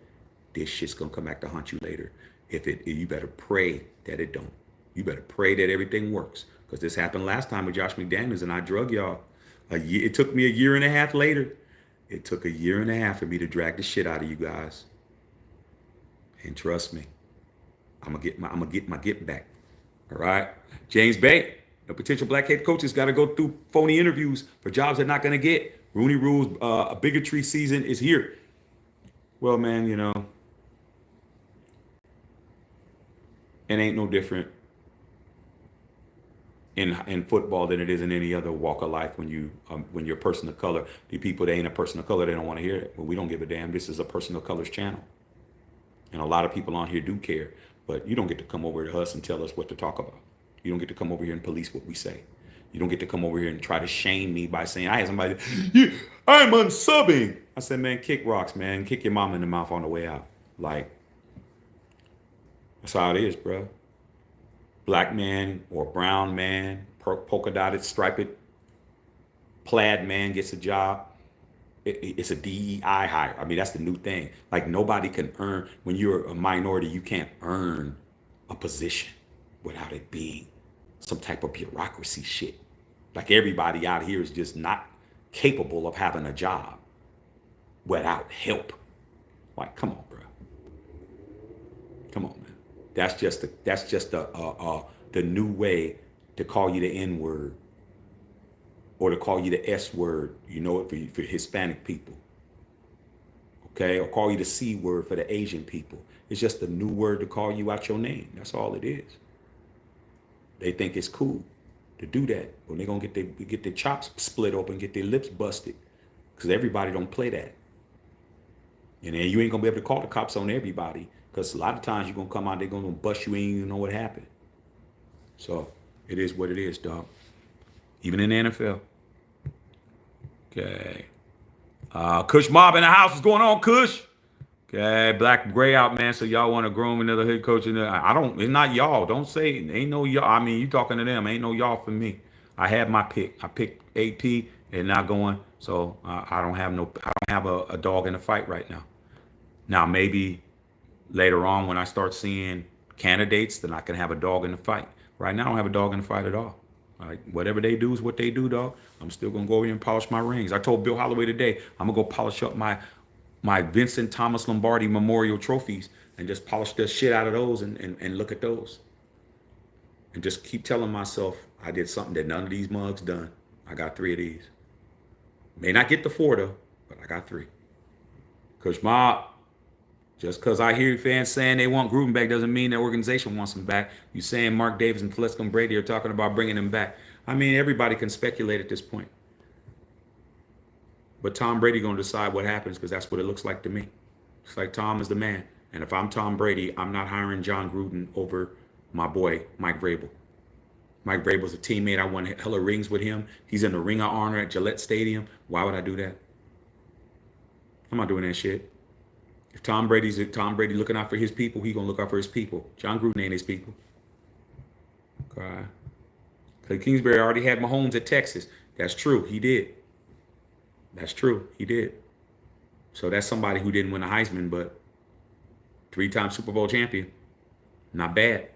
This shit's gonna come back to haunt you later. You better pray that it don't. You better pray that everything works. Because this happened last time with Josh McDaniels and I drug y'all. It took me a year and a half later. It took a year and a half for me to drag the shit out of you guys. And trust me, I'm gonna get my get back. All right. James Bay, the potential black head coaches got to go through phony interviews for jobs they're not gonna get. Rooney Rule's a bigotry season is here. Well, man, it ain't no different in football than it is in any other walk of life. When you're a person of color, the people that ain't a person of color, they don't want to hear it. But we don't give a damn. This is a person of color's channel, and a lot of people on here do care. But you don't get to come over to us and tell us what to talk about. You don't get to come over here and police what we say. You don't get to come over here and try to shame me by saying I had somebody. Yeah, I'm unsubbing. I said, man, kick rocks, man. Kick your mama in the mouth on the way out. Like, that's how it is, bro. Black man or brown man, polka dotted, striped, plaid man gets a job. It's a DEI hire. I mean, that's the new thing. Like, nobody can earn, when you're a minority, you can't earn a position without it being some type of bureaucracy shit. Like, everybody out here is just not capable of having a job without help. Like, come on, bro. Come on, man. That's just the new way to call you the N word or to call you the S word. You know it for Hispanic people, okay? Or call you the C word for the Asian people. It's just a new word to call you out your name. That's all it is. They think it's cool to do that when they're gonna get their chops split open, get their lips busted, because everybody don't play that. And then you ain't gonna be able to call the cops on everybody, because a lot of times you're gonna come out, they're gonna bust you, and you know what happened. So it is what it is, dog. Even in the NFL. Okay. Kush Mob in the house. What's going on, Kush? Okay, Black Gray out, man. So y'all want to groom another head coach? I don't. It's not y'all. Don't say it. Ain't no y'all. I mean, you talking to them. Ain't no y'all for me. I had my pick. I picked AP. They're not going. So I don't have a dog in the fight right now. Now maybe later on when I start seeing candidates, then I can have a dog in the fight. Right now I don't have a dog in the fight at all. Like, whatever they do is what they do, dog. I'm still gonna go over here and polish my rings. I told Bill Holloway today I'm gonna go polish up my Vincent Thomas Lombardi Memorial trophies and just polish the shit out of those and look at those. And just keep telling myself I did something that none of these mugs done. I got 3 of these. May not get the 4 though, but I got 3. Kush Mob, just because I hear fans saying they want Gruden back doesn't mean the organization wants him back. You saying Mark Davis and Telesco and Brady are talking about bringing him back. I mean, everybody can speculate at this point. But Tom Brady going to decide what happens, because that's what it looks like to me. It's like Tom is the man. And if I'm Tom Brady, I'm not hiring John Gruden over my boy, Mike Vrabel. Mike Vrabel's a teammate. I won hella rings with him. He's in the Ring of Honor at Gillette Stadium. Why would I do that? I'm not doing that shit. If Tom Brady looking out for his people, he going to look out for his people. John Gruden ain't his people. Okay. Clay Kingsbury already had Mahomes at Texas. That's true. He did. That's true. He did. So that's somebody who didn't win a Heisman, but 3-time Super Bowl champion. Not bad.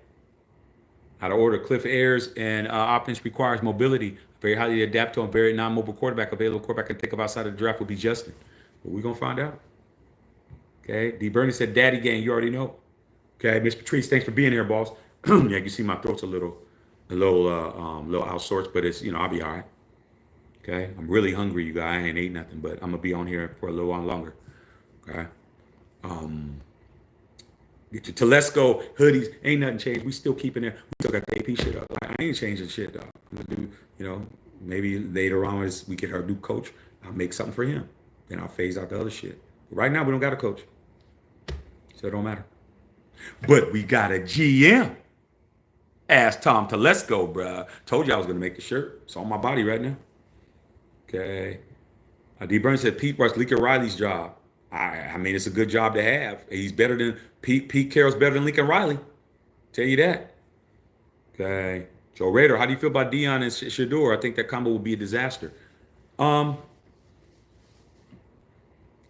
Out of order, Cliff Ayers and offense requires mobility. Very highly adaptable, very non-mobile quarterback. Available quarterback can think of outside of the draft will be Justin. But we're going to find out. Okay. D. Bernie said, Daddy gang, you already know. Okay. Miss Patrice, thanks for being here, boss. Yeah, you can see my throat's a little out sorts, but it's, I'll be all right. Okay. I'm really hungry, you guys. I ain't ate nothing, but I'm going to be on here for a little while longer. Okay. Get your Telesco hoodies. Ain't nothing changed. We still keeping it. We still got the AP shit up. I ain't changing shit, dog. I'm going to do, maybe later on as we get our new coach, I'll make something for him. Then I'll phase out the other shit. But right now, we don't got a coach. So it don't matter. But we got a GM. Ask Tom Telesco, bruh. Told you I was going to make the shirt. It's on my body right now. Okay. D. Burns said Pete Rush, Lincoln Riley's job. I mean, it's a good job to have. He's better than Pete Carroll's better than Lincoln Riley. Tell you that. Okay. Joe Rader, how do you feel about Dion and Shador? I think that combo would be a disaster. Um,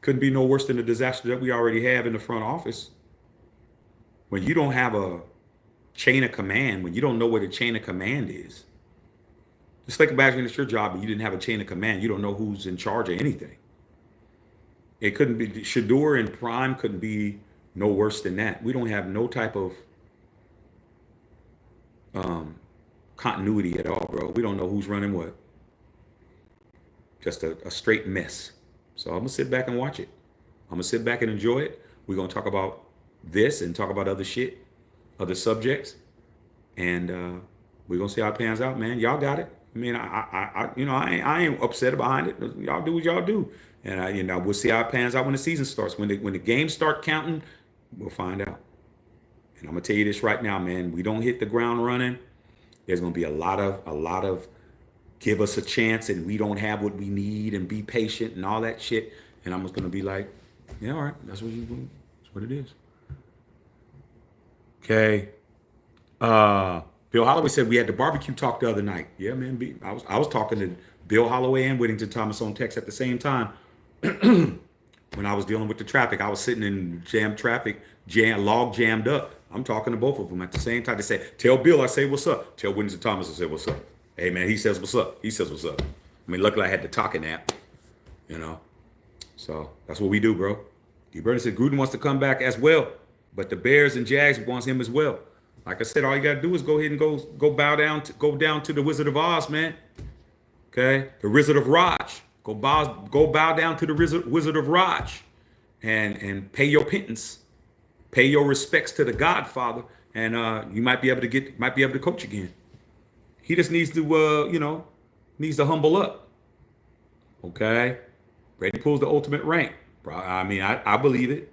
couldn't be no worse than the disaster that we already have in the front office. When you don't have a chain of command, when you don't know what a chain of command is, just think about it's your job and you didn't have a chain of command. You don't know who's in charge of anything. It couldn't be Shador and Prime couldn't be no worse than that. We don't have no type of um, continuity at all, bro. We don't know who's running what. Just a straight mess. So I'm gonna sit back and watch it. I'm gonna sit back and enjoy it. We're gonna talk about this and talk about other shit, other subjects, and we're gonna see how it pans out, man. Y'all got it. I mean, I ain't upset behind it. Y'all do what y'all do, and we'll see how it pans out when the season starts. When the games start counting, we'll find out. And I'm gonna tell you this right now, man. We don't hit the ground running. There's gonna be a lot of give us a chance, and we don't have what we need, and be patient and all that shit. And I'm just gonna be like, yeah, all right, that's what you do. That's what it is. Okay. Bill Holloway said we had the barbecue talk the other night. Yeah, man. I was talking to Bill Holloway and Whittington Thomas on text at the same time. When I was dealing with the traffic, I was sitting in jam traffic, log jammed up. I'm talking to both of them at the same time. They said, "Tell Bill I say what's up." Tell Whittington Thomas I say what's up. Hey man, he says what's up. He says what's up. I mean, luckily I had the talking app, you know. So that's what we do, bro. D. Burton said Gruden wants to come back as well, but the Bears and Jags wants him as well. Like I said, all you gotta do is go ahead and go down to the Wizard of Oz, man. Okay, the Wizard of Raj. Go bow down to the Wizard of Raj, and pay your pittance, pay your respects to the Godfather, and you might be able to coach again. He just needs to needs to humble up. Okay, Brady pulls the ultimate rank. I mean, I believe it.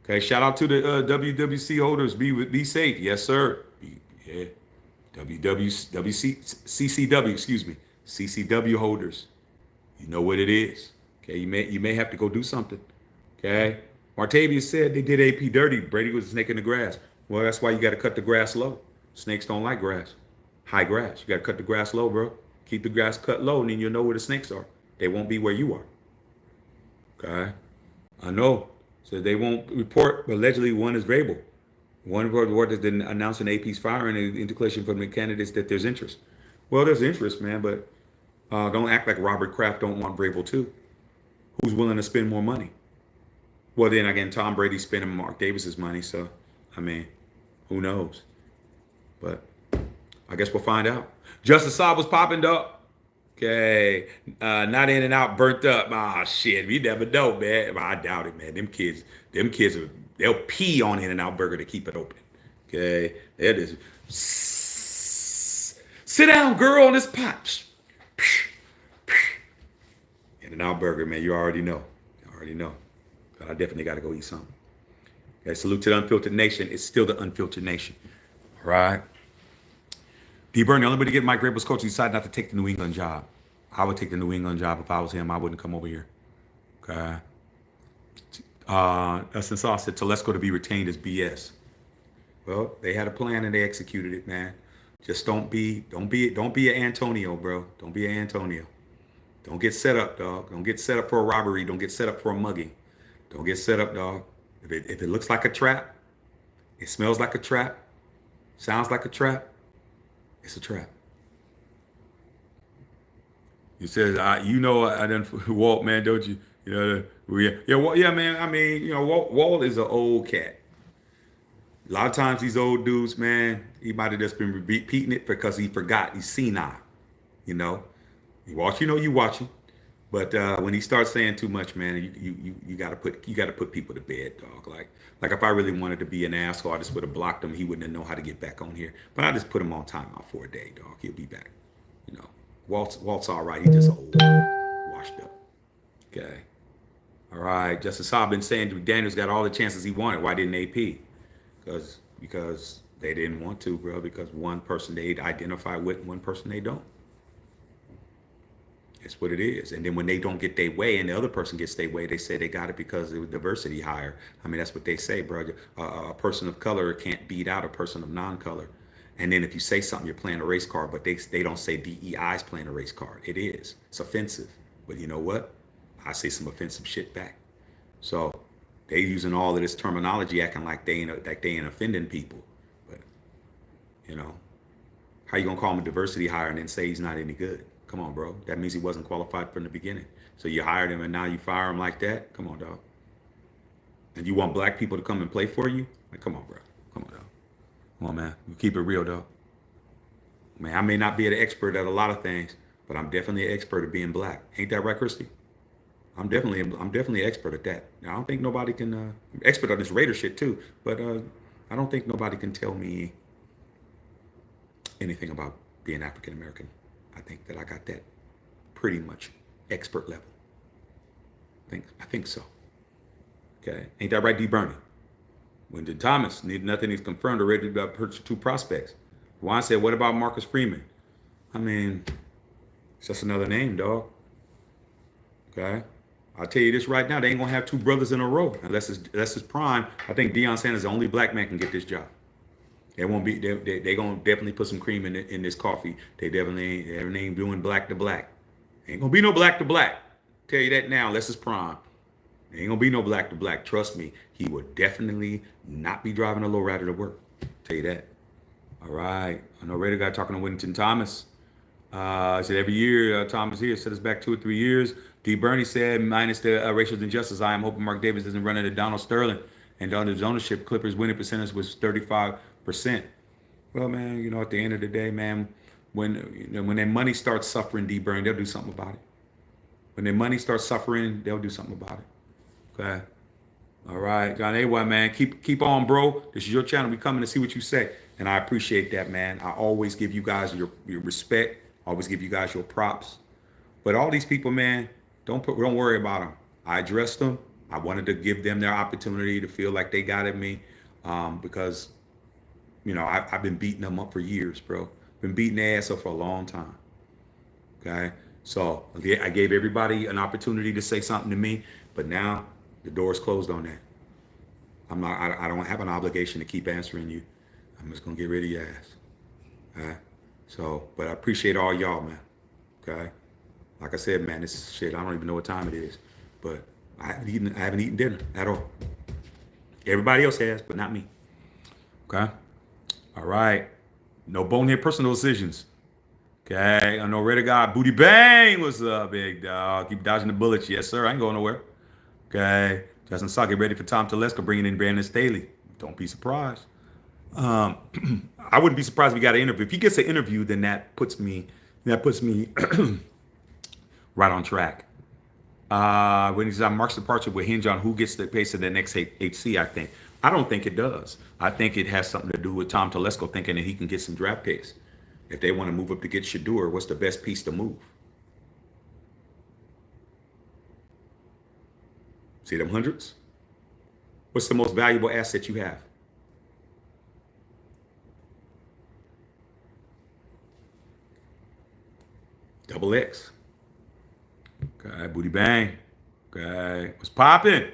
Okay, shout out to the WWC holders. Be safe, yes sir. Yeah, CCW, excuse me, CCW holders. You know what it is. Okay, you may have to go do something. Okay, Martavius said they did AP dirty. Brady was a snake in the grass. Well, that's why you got to cut the grass low. Snakes don't like grass, high grass. You got to cut the grass low, bro. Keep the grass cut low, and then you'll know where the snakes are. They won't be where you are. Okay, I know. So they won't report, but allegedly one is Vrabel. One report that didn't announce an AP's firing and indication from the candidates that there's interest. Well, there's interest, man, but don't act like Robert Kraft don't want Vrabel too. Who's willing to spend more money? Well, then again, Tom Brady's spending Mark Davis's money, so I mean, who knows? But I guess we'll find out. Justice Saab was popping up. Okay, not in and out, burnt up. Ah, shit, we never know, man. I doubt it, man. Them kids, they'll pee on In and Out Burger to keep it open. Okay, they're just sit down, girl, on this pot. In and Out Burger, man. You already know. But I definitely got to go eat something. Okay, salute to the Unfiltered Nation. It's still the Unfiltered Nation. All right. D. Burn, the only way to get Mike Vrabel's coach decided not to take the New England job. I would take the New England job if I was him. I wouldn't come over here. Okay. Since I said Telesco to be retained is BS. Well, they had a plan and they executed it, man. Just don't be an Antonio, bro. Don't be an Antonio. Don't get set up, dog. Don't get set up for a robbery. Don't get set up for a mugging. Don't get set up, dog. If it looks like a trap, it smells like a trap, sounds like a trap, it's a trap. He says, I done Walt, man, don't you? Yeah, man. I mean, Walt is an old cat. A lot of times these old dudes, man, he might have just been repeating it because he forgot. He's senile, you know. You watching. But when he starts saying too much, man, you gotta put people to bed, dog. Like if I really wanted to be an asshole, I just would have blocked him. He wouldn't know how to get back on here. But I just put him on timeout for a day, dog. He'll be back. Walt's all right. He just old, washed up. Okay. All right. Justice Saab been saying Daniels got all the chances he wanted. Why didn't AP? Because they didn't want to, bro. Because one person they identify with, one person they don't. It's what it is. And then when they don't get their way and the other person gets their way, they say they got it because it was diversity higher. I mean, that's what they say, bro. A person of color can't beat out a person of non-color. And then if you say something, you're playing a race card, but they don't say DEI is playing a race card. It is. It's offensive. But you know what? I say some offensive shit back. So they using all of this terminology, acting like they ain't offending people. But you know, how you gonna call him a diversity hire and then say he's not any good? Come on, bro. That means he wasn't qualified from the beginning. So you hired him and now you fire him like that? Come on, dog. And you want black people to come and play for you? Like, come on, bro. Come on, dog. Come on, man. You keep it real, dog. Man, I may not be an expert at a lot of things, but I'm definitely an expert at being black. Ain't that right, Christy? I'm definitely an expert at that. Now, I don't think nobody can I'm expert on this Raider shit too, but I don't think nobody can tell me anything about being African American. I think that I got that pretty much expert level. I think so. Okay, ain't that right, D. Bernie? Wyndon Thomas need nothing. He's confirmed already about purchase 2 prospects. Juan said, "What about Marcus Freeman?" I mean, it's just another name, dog. Okay, I'll tell you this right now: they ain't gonna have 2 brothers in a row unless it's prime. I think Deion Sanders, the only black man, can get this job. They won't be. They gonna definitely put some cream in this coffee. They definitely ain't doing black to black. Ain't gonna be no black to black. Tell you that now. Unless it's prime. There ain't gonna be no black to black. Trust me. He would definitely not be driving a lowrider to work. Tell you that. All right. I know Raider guy talking to Wyndon Thomas. I said every year Thomas here set us back 2 or 3 years. D. Bernie said minus the racial injustice. I am hoping Mark Davis doesn't run into Donald Sterling. And under his ownership, Clippers winning percentage was 35%. Well, man, you know, at the end of the day, man, when their money starts suffering, D. Bernie, they'll do something about it. When their money starts suffering, they'll do something about it. Okay. All right, John A.Y., man, keep on, bro. This is your channel. We coming to see what you say, and I appreciate that, man. I always give you guys your respect. Always give you guys your props. But all these people, man, don't worry about them. I addressed them. I wanted to give them their opportunity to feel like they got at me, because, you know, I've been beating them up for years, bro. Been beating their ass up for a long time. Okay, so I gave everybody an opportunity to say something to me, but now the door's closed on that. I don't have an obligation to keep answering you. I'm just gonna get rid of your ass. All right. So, but I appreciate all y'all, man. Okay. Like I said, man, this shit, I don't even know what time it is, but I haven't eaten dinner at all. Everybody else has, but not me. Okay. All right. No bonehead personal decisions. Okay. I know Raider guy, Booty Bang, what's up, big dog? Keep dodging the bullets. Yes, sir. I ain't going nowhere. Okay. Justin Saw, get ready for Tom Telesco bringing in Brandon Staley. Don't be surprised. I wouldn't be surprised if he got an interview. If he gets an interview, then that puts me right on track. When he said Mark's departure will hinge on who gets the pace of the next HC, I don't think it does. I think it has something to do with Tom Telesco thinking that he can get some draft picks. If they want to move up to get Shador, what's the best piece to move? See them hundreds? What's the most valuable asset you have? Double X. Okay, Booty Bang. Okay, what's popping?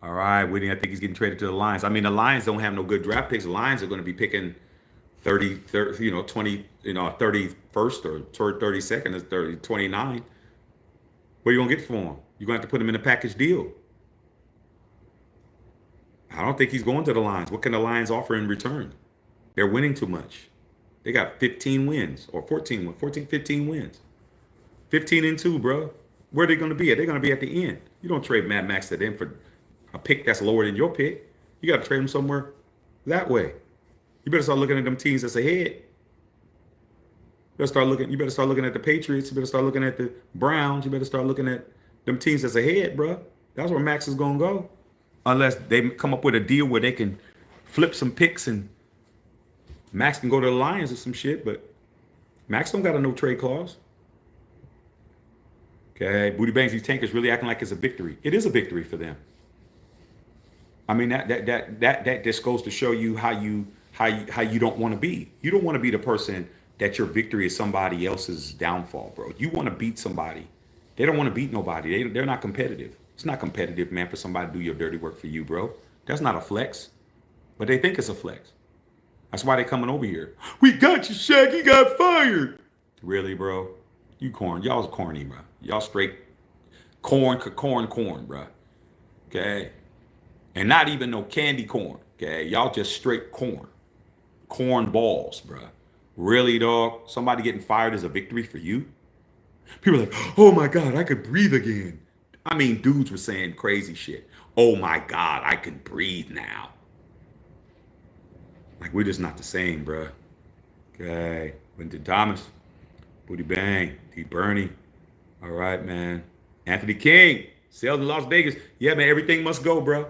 All right, Whitney, I think he's getting traded to the Lions. I mean, the Lions don't have no good draft picks. The Lions are going to be picking 30, 20, 31st or 32nd or 30, 29. What are you going to get for him? You're going to have to put him in a package deal. I don't think he's going to the Lions. What can the Lions offer in return? They're winning too much. They got 15 wins or 15 wins. 15-2, bro. Where are they going to be at? They're going to be at the end. You don't trade Mad Max to them for a pick that's lower than your pick. You got to trade them somewhere that way. You better start looking at them teams that's ahead. You better start looking at the Patriots. You better start looking at the Browns. You better start looking at them teams that's ahead, bro. That's where Max is going to go. Unless they come up with a deal where they can flip some picks and Max can go to the Lions or some shit, but Max don't got a no trade clause. Okay, Booty Bangs, these tankers really acting like it's a victory. It is a victory for them. I mean, that just goes to show you how you don't want to be. You don't want to be the person that your victory is somebody else's downfall, bro. You want to beat somebody. They don't want to beat nobody. They're not competitive. It's not competitive, man, for somebody to do your dirty work for you, bro. That's not a flex. But they think it's a flex. That's why they coming over here. We got you, Shaq. He got fired. Really, bro? You corn. Y'all's corny, bro. Y'all straight corn, bro. Okay? And not even no candy corn. Okay? Y'all just straight corn. Corn balls, bro. Really, dog? Somebody getting fired is a victory for you? People are like, oh my God, I could breathe again. I mean, dudes were saying crazy shit. Oh my God, I can breathe now. Like, we're just not the same, bro. Okay. Wynton Thomas, Booty Bang, D Bernie. All right, man. Anthony King, sales in Las Vegas. Yeah, man, everything must go, bro.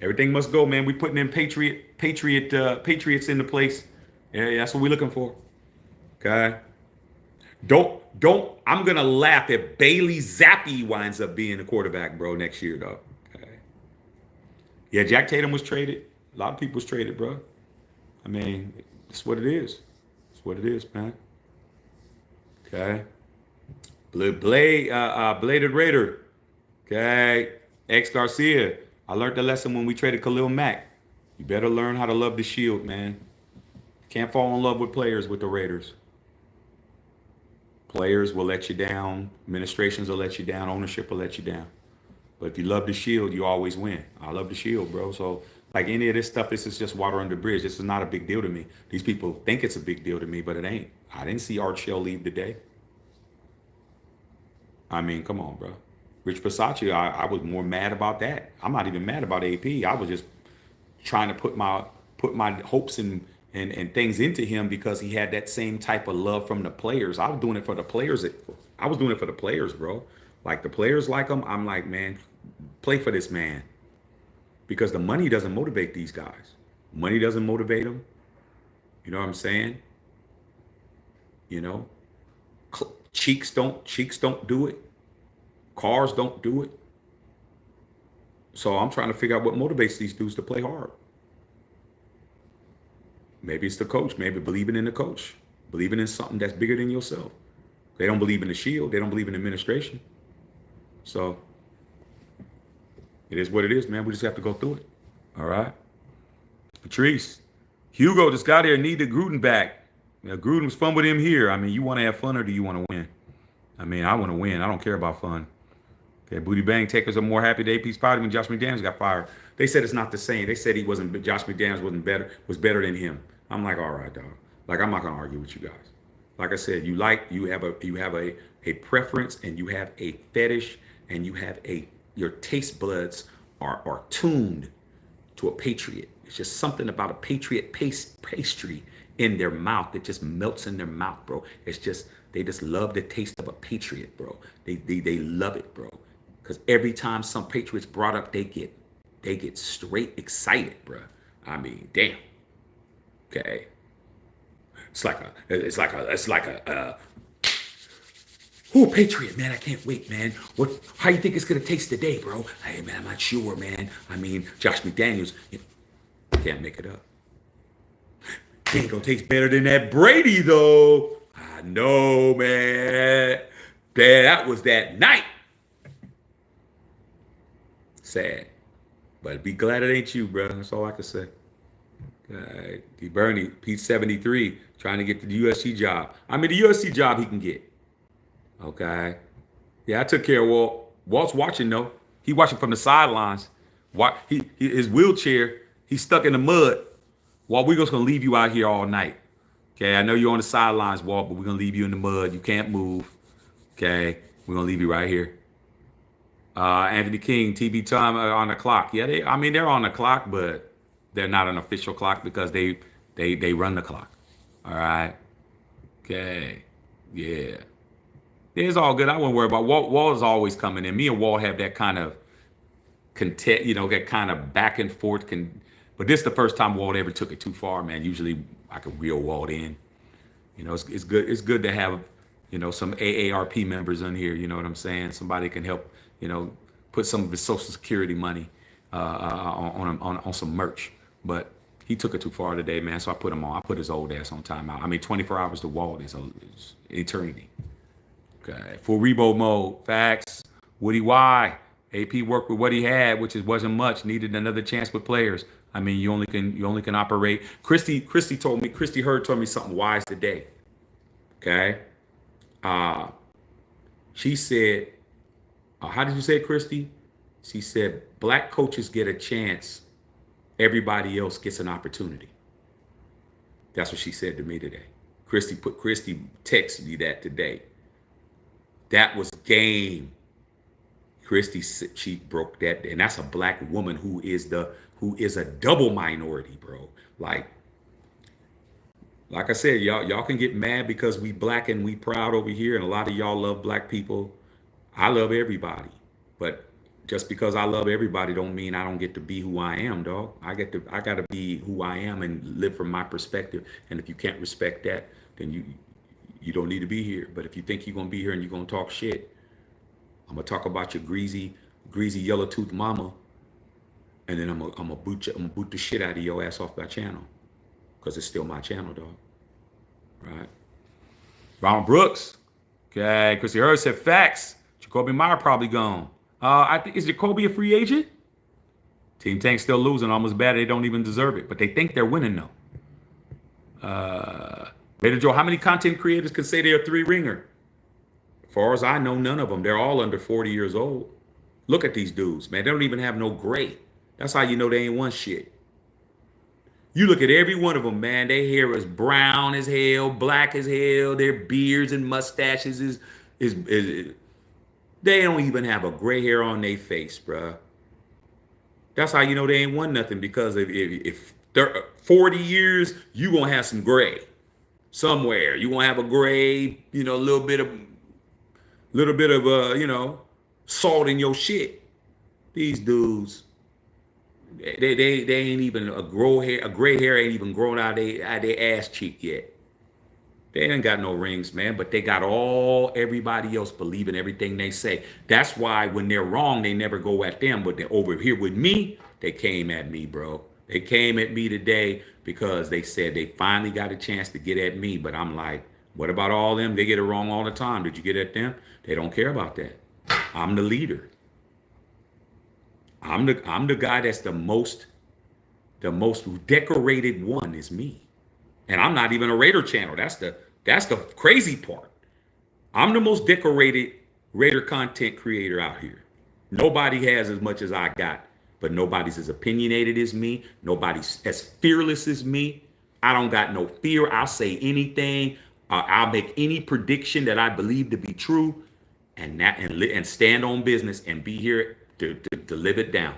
Everything must go, man. We putting in patriots into place. Yeah, that's what we're looking for. Okay. Don't. I'm gonna laugh if Bailey Zappi winds up being the quarterback, bro, next year, though. Okay. Yeah, Jack Tatum was traded. A lot of people was traded, bro. I mean, it's what it is. It's what it is, man. Okay. Bladed Raider. Okay. X Garcia. I learned the lesson when we traded Khalil Mack. You better learn how to love the shield, man. Can't fall in love with players with the Raiders. Players will let you down. Administrations will let you down. Ownership will let you down. But if you love the shield, you always win. I love the shield, bro. So, like any of this stuff, this is just water under the bridge. This is not a big deal to me. These people think it's a big deal to me, but it ain't. I didn't see Art Shell leave today. I mean, come on, bro. Rich Bisaccia, I was more mad about that. I'm not even mad about AP. I was just trying to put my hopes and things into him because he had that same type of love from the players. I was doing it for the players. I was doing it for the players, bro. Like the players like him. I'm like, man, play for this man. Because the money doesn't motivate these guys. Money doesn't motivate them. You know what I'm saying? You know, cheeks don't do it. Cars don't do it. So I'm trying to figure out what motivates these dudes to play hard. Maybe it's the coach. Maybe believing in the coach. Believing in something that's bigger than yourself. They don't believe in the shield. They don't believe in administration. So it is what it is, man. We just have to go through it. All right. Patrice. Hugo just got here. Needed Gruden back. Yeah, Gruden was fun with him here. I mean, you want to have fun or do you want to win? I mean, I want to win. I don't care about fun. Okay, Booty Bang takers are more happy that AP's fired when Josh McDaniels got fired. They said it's not the same. They said Josh McDaniels was better than him. I'm like, all right, dog. Like, I'm not gonna argue with you guys. Like I said, you have a preference and you have a fetish and you have your taste buds are tuned to a Patriot. It's just something about a Patriot pastry in their mouth that just melts in their mouth, bro. It's just they just love the taste of a Patriot, bro. They love it, bro. Because every time some Patriots brought up, they get straight excited, bro. I mean, damn. Okay. It's like a Patriot, man. I can't wait, man. How you think it's gonna taste today, bro? Hey, man, I'm not sure, man. I mean, Josh McDaniels, can't make it up. He ain't gonna taste better than that Brady, though. I know, man. That was that night. Sad. But be glad it ain't you, bro. That's all I can say. D. Bernie, Pete 73, trying to get the USC job. I mean, the USC job he can get. Okay. Yeah, I took care of Walt. Walt's watching, though. He watching from the sidelines. His wheelchair, he's stuck in the mud. Walt, we're just going to leave you out here all night. Okay, I know you're on the sidelines, Walt, but we're going to leave you in the mud. You can't move. Okay, we're going to leave you right here. Anthony King, TB time on the clock. Yeah, they're on the clock, but they're not an official clock because they run the clock. All right. Okay. Yeah. It's all good. I wouldn't worry about Walt. Walt is always coming in. Me and Walt have that kind of content, that kind of back and forth. But this is the first time Walt ever took it too far, man. Usually I could reel Walt in. It's good. It's good to have, some AARP members in here. You know what I'm saying? Somebody can help, put some of his Social Security money on some merch. But he took it too far today, man. So I put him on. I put his old ass on timeout. I mean, 24 hours to Walt is eternity. Okay. For Rebo mode, facts. Woody Y. AP worked with what he had, which wasn't much. Needed another chance with players. I mean, you only can operate. Christy Hurd told me something wise today. Okay. Uh, she said, how did you say it, Christy? She said, black coaches get a chance. Everybody else gets an opportunity. That's what she said to me today. Christy texted me that today. That was game. Christy, she broke that, and that's a black woman who is a double minority, bro. Like I said, y'all can get mad because we black and we proud over here, and a lot of y'all love black people. I love everybody, but just because I love everybody don't mean I don't get to be who I am, dog. I got to be who I am and live from my perspective. And if you can't respect that, then you don't need to be here. But if you think you're gonna be here and you're gonna talk shit, I'm gonna talk about your greasy yellow tooth mama, and then I'm gonna boot the shit out of your ass off my channel, because it's still my channel, dog. Right? Ronald Brooks. Okay, Chrissy Hurd said facts. Jacoby Meyer probably gone. I think, is Jacoby a free agent? Team Tank's still losing, almost bad. They don't even deserve it, but they think they're winning though. Raider Joe, how many content creators can say they're a three-ringer? As far as I know, none of them. They're all under 40 years old. Look at these dudes, man. They don't even have no gray. That's how you know they ain't won shit. You look at every one of them, man. Their hair is brown as hell, black as hell. Their beards and mustaches is they don't even have a gray hair on their face, bruh. That's how you know they ain't won nothing, because if 40 years, you gonna have some gray somewhere. You gonna have a gray, a little bit of salt in your shit. These dudes, they ain't even a gray hair ain't even grown out of their ass cheek yet. They ain't got no rings, man, but they got everybody else believing everything they say. That's why when they're wrong, they never go at them. But they're over here with me, they came at me, bro. They came at me today because they said they finally got a chance to get at me. But I'm like, what about all them? They get it wrong all the time. Did you get at them? They don't care about that. I'm the leader. I'm the guy that's the most decorated one is me. And I'm not even a Raider channel. That's the crazy part. I'm the most decorated Raider content creator out here. Nobody has as much as I got, but nobody's as opinionated as me. Nobody's as fearless as me. I don't got no fear. I'll say anything. I'll make any prediction that I believe to be true, and stand on business and be here to live it down.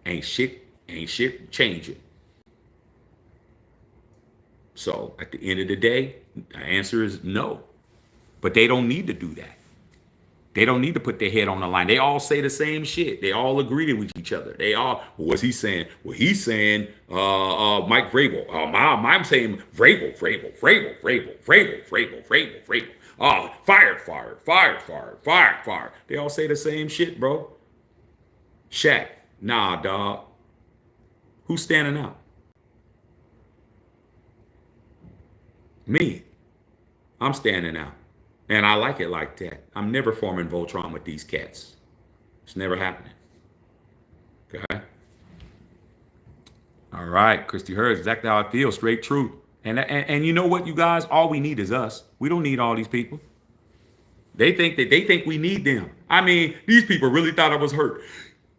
Ain't shit changing. So at the end of the day, the answer is no. But they don't need to do that. They don't need to put their head on the line. They all say the same shit. They all agree with each other. They all, what's he saying? Well, he's saying Mike Vrabel. I'm saying Vrabel. Fired. They all say the same shit, bro. Shaq, nah, dog. Who's standing out? Me. I'm standing out. And I like it like that. I'm never forming Voltron with these cats. It's never happening. Okay? All right. Christy Hurd, exactly how I feel. Straight truth. And you know what, you guys? All we need is us. We don't need all these people. They think we need them. I mean, these people really thought I was hurt.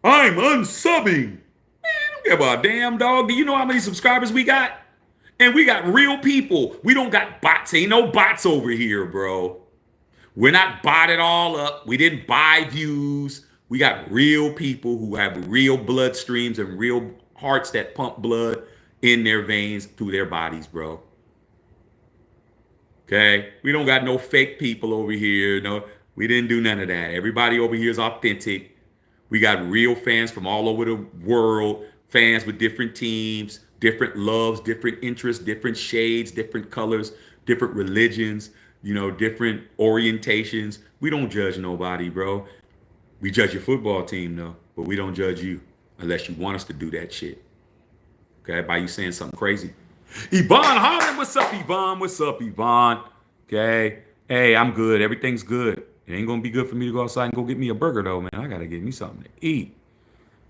I'm unsubbing. Man, I don't give a damn, dog. Do you know how many subscribers we got? And we got real people. We don't got bots. Ain't no bots over here, bro. We're not botted all up. We didn't buy views. We got real people who have real blood streams and real hearts that pump blood in their veins through their bodies, bro. Okay? We don't got no fake people over here. No, we didn't do none of that. Everybody over here is authentic. We got real fans from all over the world, fans with different teams, different loves, different interests, different shades, different colors, different religions, different orientations. We don't judge nobody, bro. We judge your football team, though, but we don't judge you unless you want us to do that shit. Okay, by you saying something crazy. Yvonne Holland, what's up, Yvonne? What's up, Yvonne? Okay, hey, I'm good. Everything's good. It ain't gonna be good for me to go outside and go get me a burger, though, man. I gotta get me something to eat.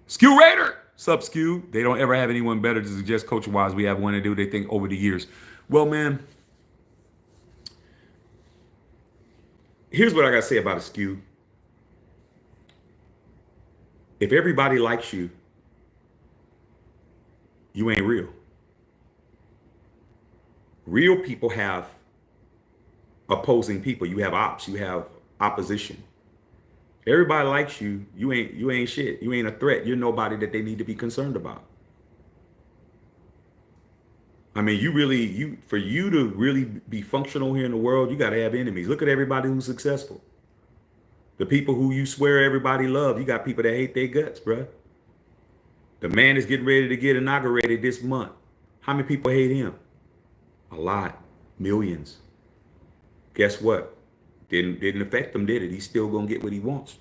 Skew Raider. Sup, Skew? They don't ever have anyone better to suggest coaching-wise. We have one to do. They think over the years. Well, man, here's what I got to say about a Skew. If everybody likes you, you ain't real. Real people have opposing people. You have ops. You have opposition. Everybody likes you. You ain't shit. You ain't a threat. You're nobody that they need to be concerned about. I mean, for you to really be functional here in the world, you got to have enemies. Look at everybody who's successful. The people who you swear everybody love, you got people that hate their guts, bruh. The man is getting ready to get inaugurated this month. How many people hate him? A lot. Millions. Guess what? Didn't affect him, did it? He's still gonna get what he wants.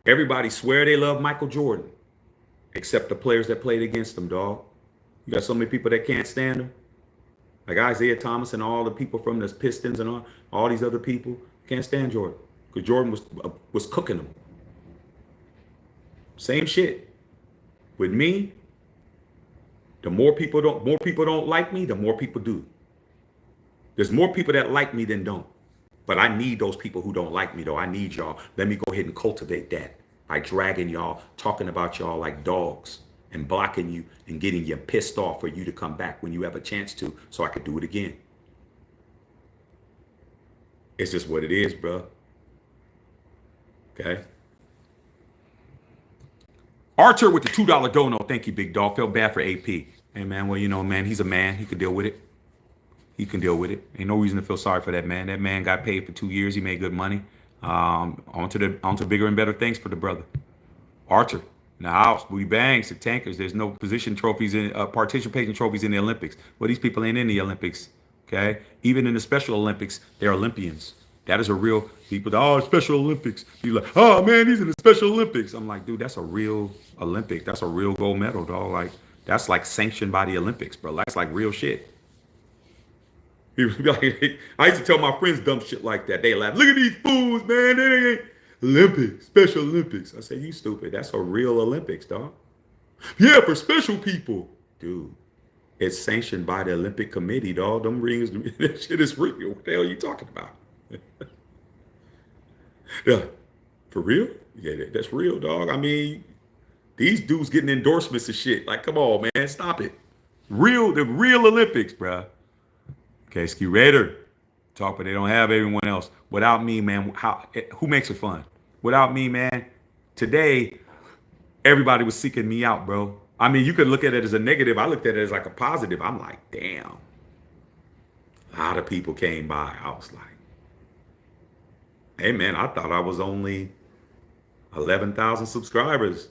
Everybody swear they love Michael Jordan, except the players that played against him, dog. You got so many people that can't stand him. Like Isaiah Thomas and all the people from the Pistons and all these other people can't stand Jordan. Because Jordan was cooking them. Same shit. With me, the more people don't like me, the more people do. There's more people that like me than don't. But I need those people who don't like me, though. I need y'all. Let me go ahead and cultivate that by dragging y'all, talking about y'all like dogs, and blocking you and getting you pissed off for you to come back when you have a chance to, so I could do it again. It's just what it is, bro. Okay. Archer with the $2 dono. Thank you, big dog. Felt bad for AP. Hey, man, well, you know, man, he's a man. He could deal with it. He can deal with it. Ain't no reason to feel sorry for that man. That man got paid for 2 years. He made good money. On to bigger and better things for the brother. Archer in the house. Booty bangs. The tankers. There's no participation trophies in the Olympics. Well, these people ain't in the Olympics. Okay. Even in the Special Olympics, they're Olympians. That is a real people. Oh, Special Olympics. You're like, oh man, he's in the Special Olympics. I'm like, dude, that's a real Olympic. That's a real gold medal, dog. Like, that's like sanctioned by the Olympics, bro. That's like real shit. I used to tell my friends dumb shit like that. They laugh. Look at these fools, man. They ain't Olympics, Special Olympics. I said, you stupid. That's a real Olympics, dog. Yeah, for special people. Dude, it's sanctioned by the Olympic Committee, dog. Them rings, that shit is real. What the hell are you talking about? Yeah, for real? Yeah, that's real, dog. I mean, these dudes getting endorsements and shit. Like, come on, man. Stop it. The real Olympics, bruh. Okay, Ski Raider, talk, but they don't have everyone else. Without me, man, who makes it fun? Without me, man, today, everybody was seeking me out, bro. I mean, you could look at it as a negative. I looked at it as like a positive. I'm like, damn. A lot of people came by. I was like, hey, man, I thought I was only 11,000 subscribers.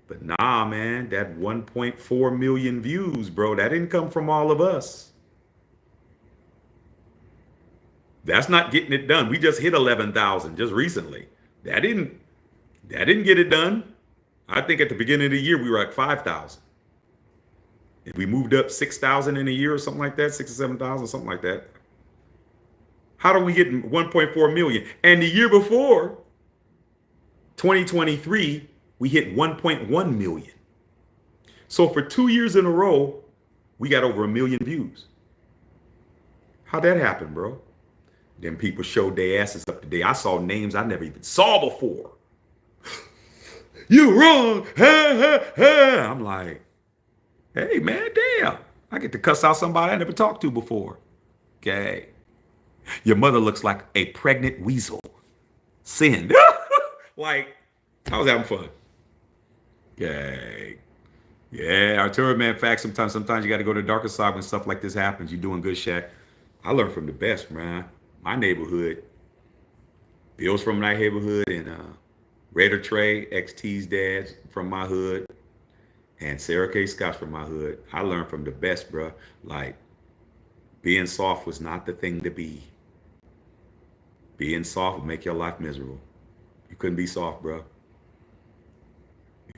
But nah, man, that 1.4 million views, bro, that didn't come from all of us. That's not getting it done. We just hit 11,000 just recently. That didn't get it done. I think at the beginning of the year, we were at 5,000. If we moved up 6,000 in a year or something like that, 6 or 7,000, something like that. How do we get 1.4 million? And the year before, 2023, we hit 1.1 million. So for 2 years in a row, we got over 1 million views. How'd that happen, bro? Then people showed their asses up today. I saw names I never even saw before. You wrong. Ha, ha, ha. I'm like, hey, man, damn. I get to cuss out somebody I never talked to before. Okay. Your mother looks like a pregnant weasel. Sin. Like, I was having fun. Okay. Yeah, Arturo, man, fact, sometimes you got to go to the darker side when stuff like this happens. You're doing good, Shaq. I learned from the best, man. My neighborhood, Bill's from my neighborhood, and Raider Trey, XT's dad from my hood, and Sarah K. Scott's from my hood. I learned from the best, bro. Like, being soft was not the thing to be. Being soft would make your life miserable. You couldn't be soft, bro.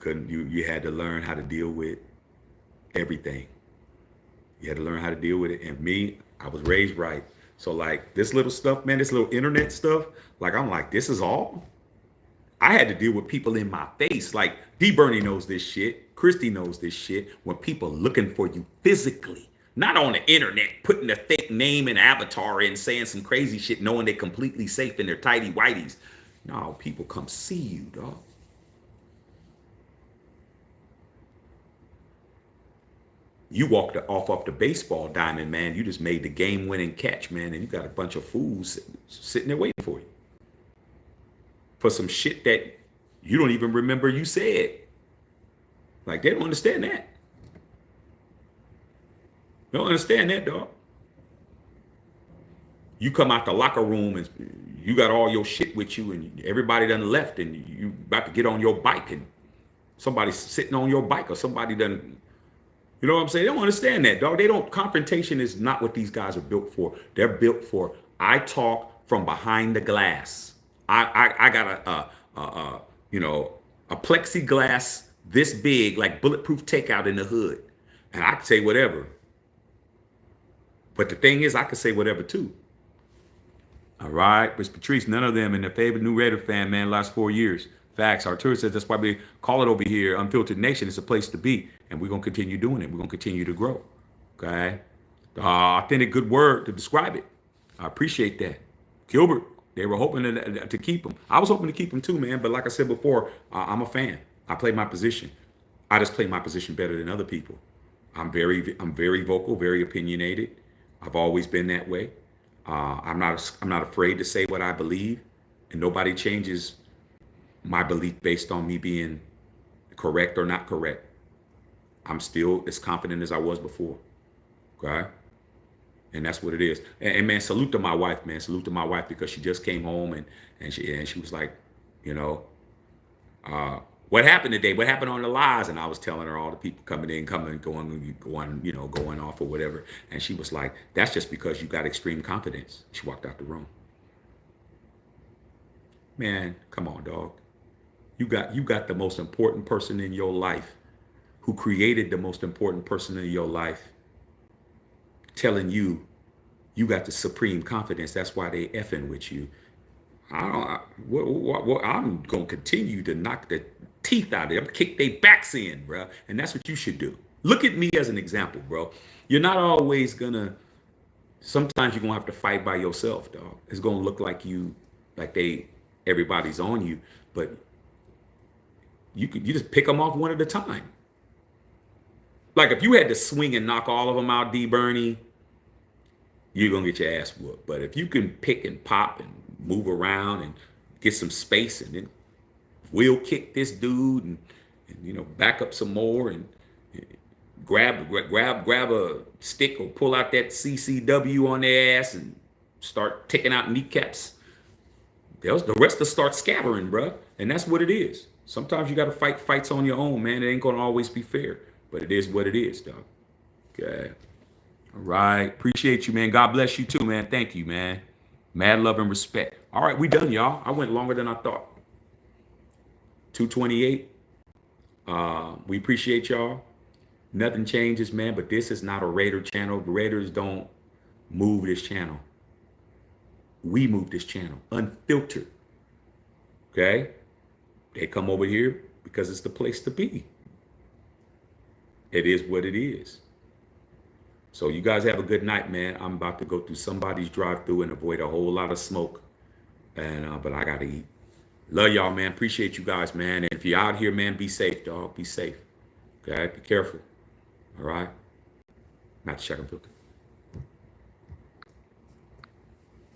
You had to learn how to deal with everything. You had to learn how to deal with it. And me, I was raised right. So like this little stuff, man, this little internet stuff, like I'm like, this is all? I had to deal with people in my face. Like D Bernie knows this shit. Christy knows this shit. When people looking for you physically, not on the internet, putting a fake name and avatar and saying some crazy shit, knowing they're completely safe in their tidy whities. No, people come see you, dog. You walked off the baseball diamond, man. You just made the game-winning catch, man, and you got a bunch of fools sitting there waiting for you for some shit that you don't even remember you said. Like, they don't understand that. They don't understand that, dog. You come out the locker room and you got all your shit with you, and everybody done left, and you about to get on your bike, and somebody's sitting on your bike, or somebody done. You know what I'm saying? They don't understand that, dog. They don't. Confrontation is not what these guys are built for. They're built for, I talk from behind the glass. I got a plexiglass this big, like bulletproof takeout in the hood, and I can say whatever. But the thing is, I can say whatever too. All right, Miss Patrice, none of them in their favorite new Raider fan, man, last 4 years. Facts. Arturo says that's why we call it over here Unfiltered Nation. It's a place to be, and we're gonna continue doing it. We're gonna continue to grow. Okay, authentic, good word to describe it. I appreciate that. Gilbert, they were hoping to keep him. I was hoping to keep him too, man. But like I said before, I'm a fan. I play my position. I just play my position better than other people. I'm very vocal, very opinionated. I've always been that way. I'm not afraid to say what I believe, and nobody changes my belief based on me being correct or not correct. I'm still as confident as I was before. Okay. And that's what it is. And man, salute to my wife, man. Salute to my wife, because she just came home and she was like, you know, what happened today? What happened on the lives? And I was telling her all the people coming in, going off or whatever. And she was like, that's just because you got extreme confidence. She walked out the room. Man, come on, dog. You got the most important person in your life, who created the most important person in your life, telling you you got the supreme confidence. That's why they effing with you. I'm gonna continue to knock the teeth out of them, kick their backs in, bro. And that's what you should do. Look at me as an example, bro. You're not always gonna. Sometimes you're gonna have to fight by yourself, dog. It's gonna look like everybody's on you, but you just pick them off one at a time. Like if you had to swing and knock all of them out, D Bernie, you're gonna get your ass whooped. But if you can pick and pop and move around and get some space, and then wheel kick this dude and back up some more, and grab a stick or pull out that CCW on their ass and start taking out kneecaps, the rest will start scattering, bro. And that's what it is. Sometimes you got to fight fights on your own, man. It ain't gonna always be fair, but it is what it is, dog. Okay. All right. Appreciate you, man. God bless you too, man. Thank you, man. Mad love and respect. All right, we done, y'all. I went longer than I thought. 2:28. We appreciate y'all. Nothing changes, man, but this is not a Raider channel. The Raiders don't move this channel. We move this channel. Unfiltered. Okay? They come over here because it's the place to be. It is what it is. So you guys have a good night, man. I'm about to go through somebody's drive-through and avoid a whole lot of smoke. And but I gotta eat. Love y'all, man. Appreciate you guys, man. And if you're out here, man, be safe, dog. Be safe. Okay? Be careful. All right? Not to check and filter.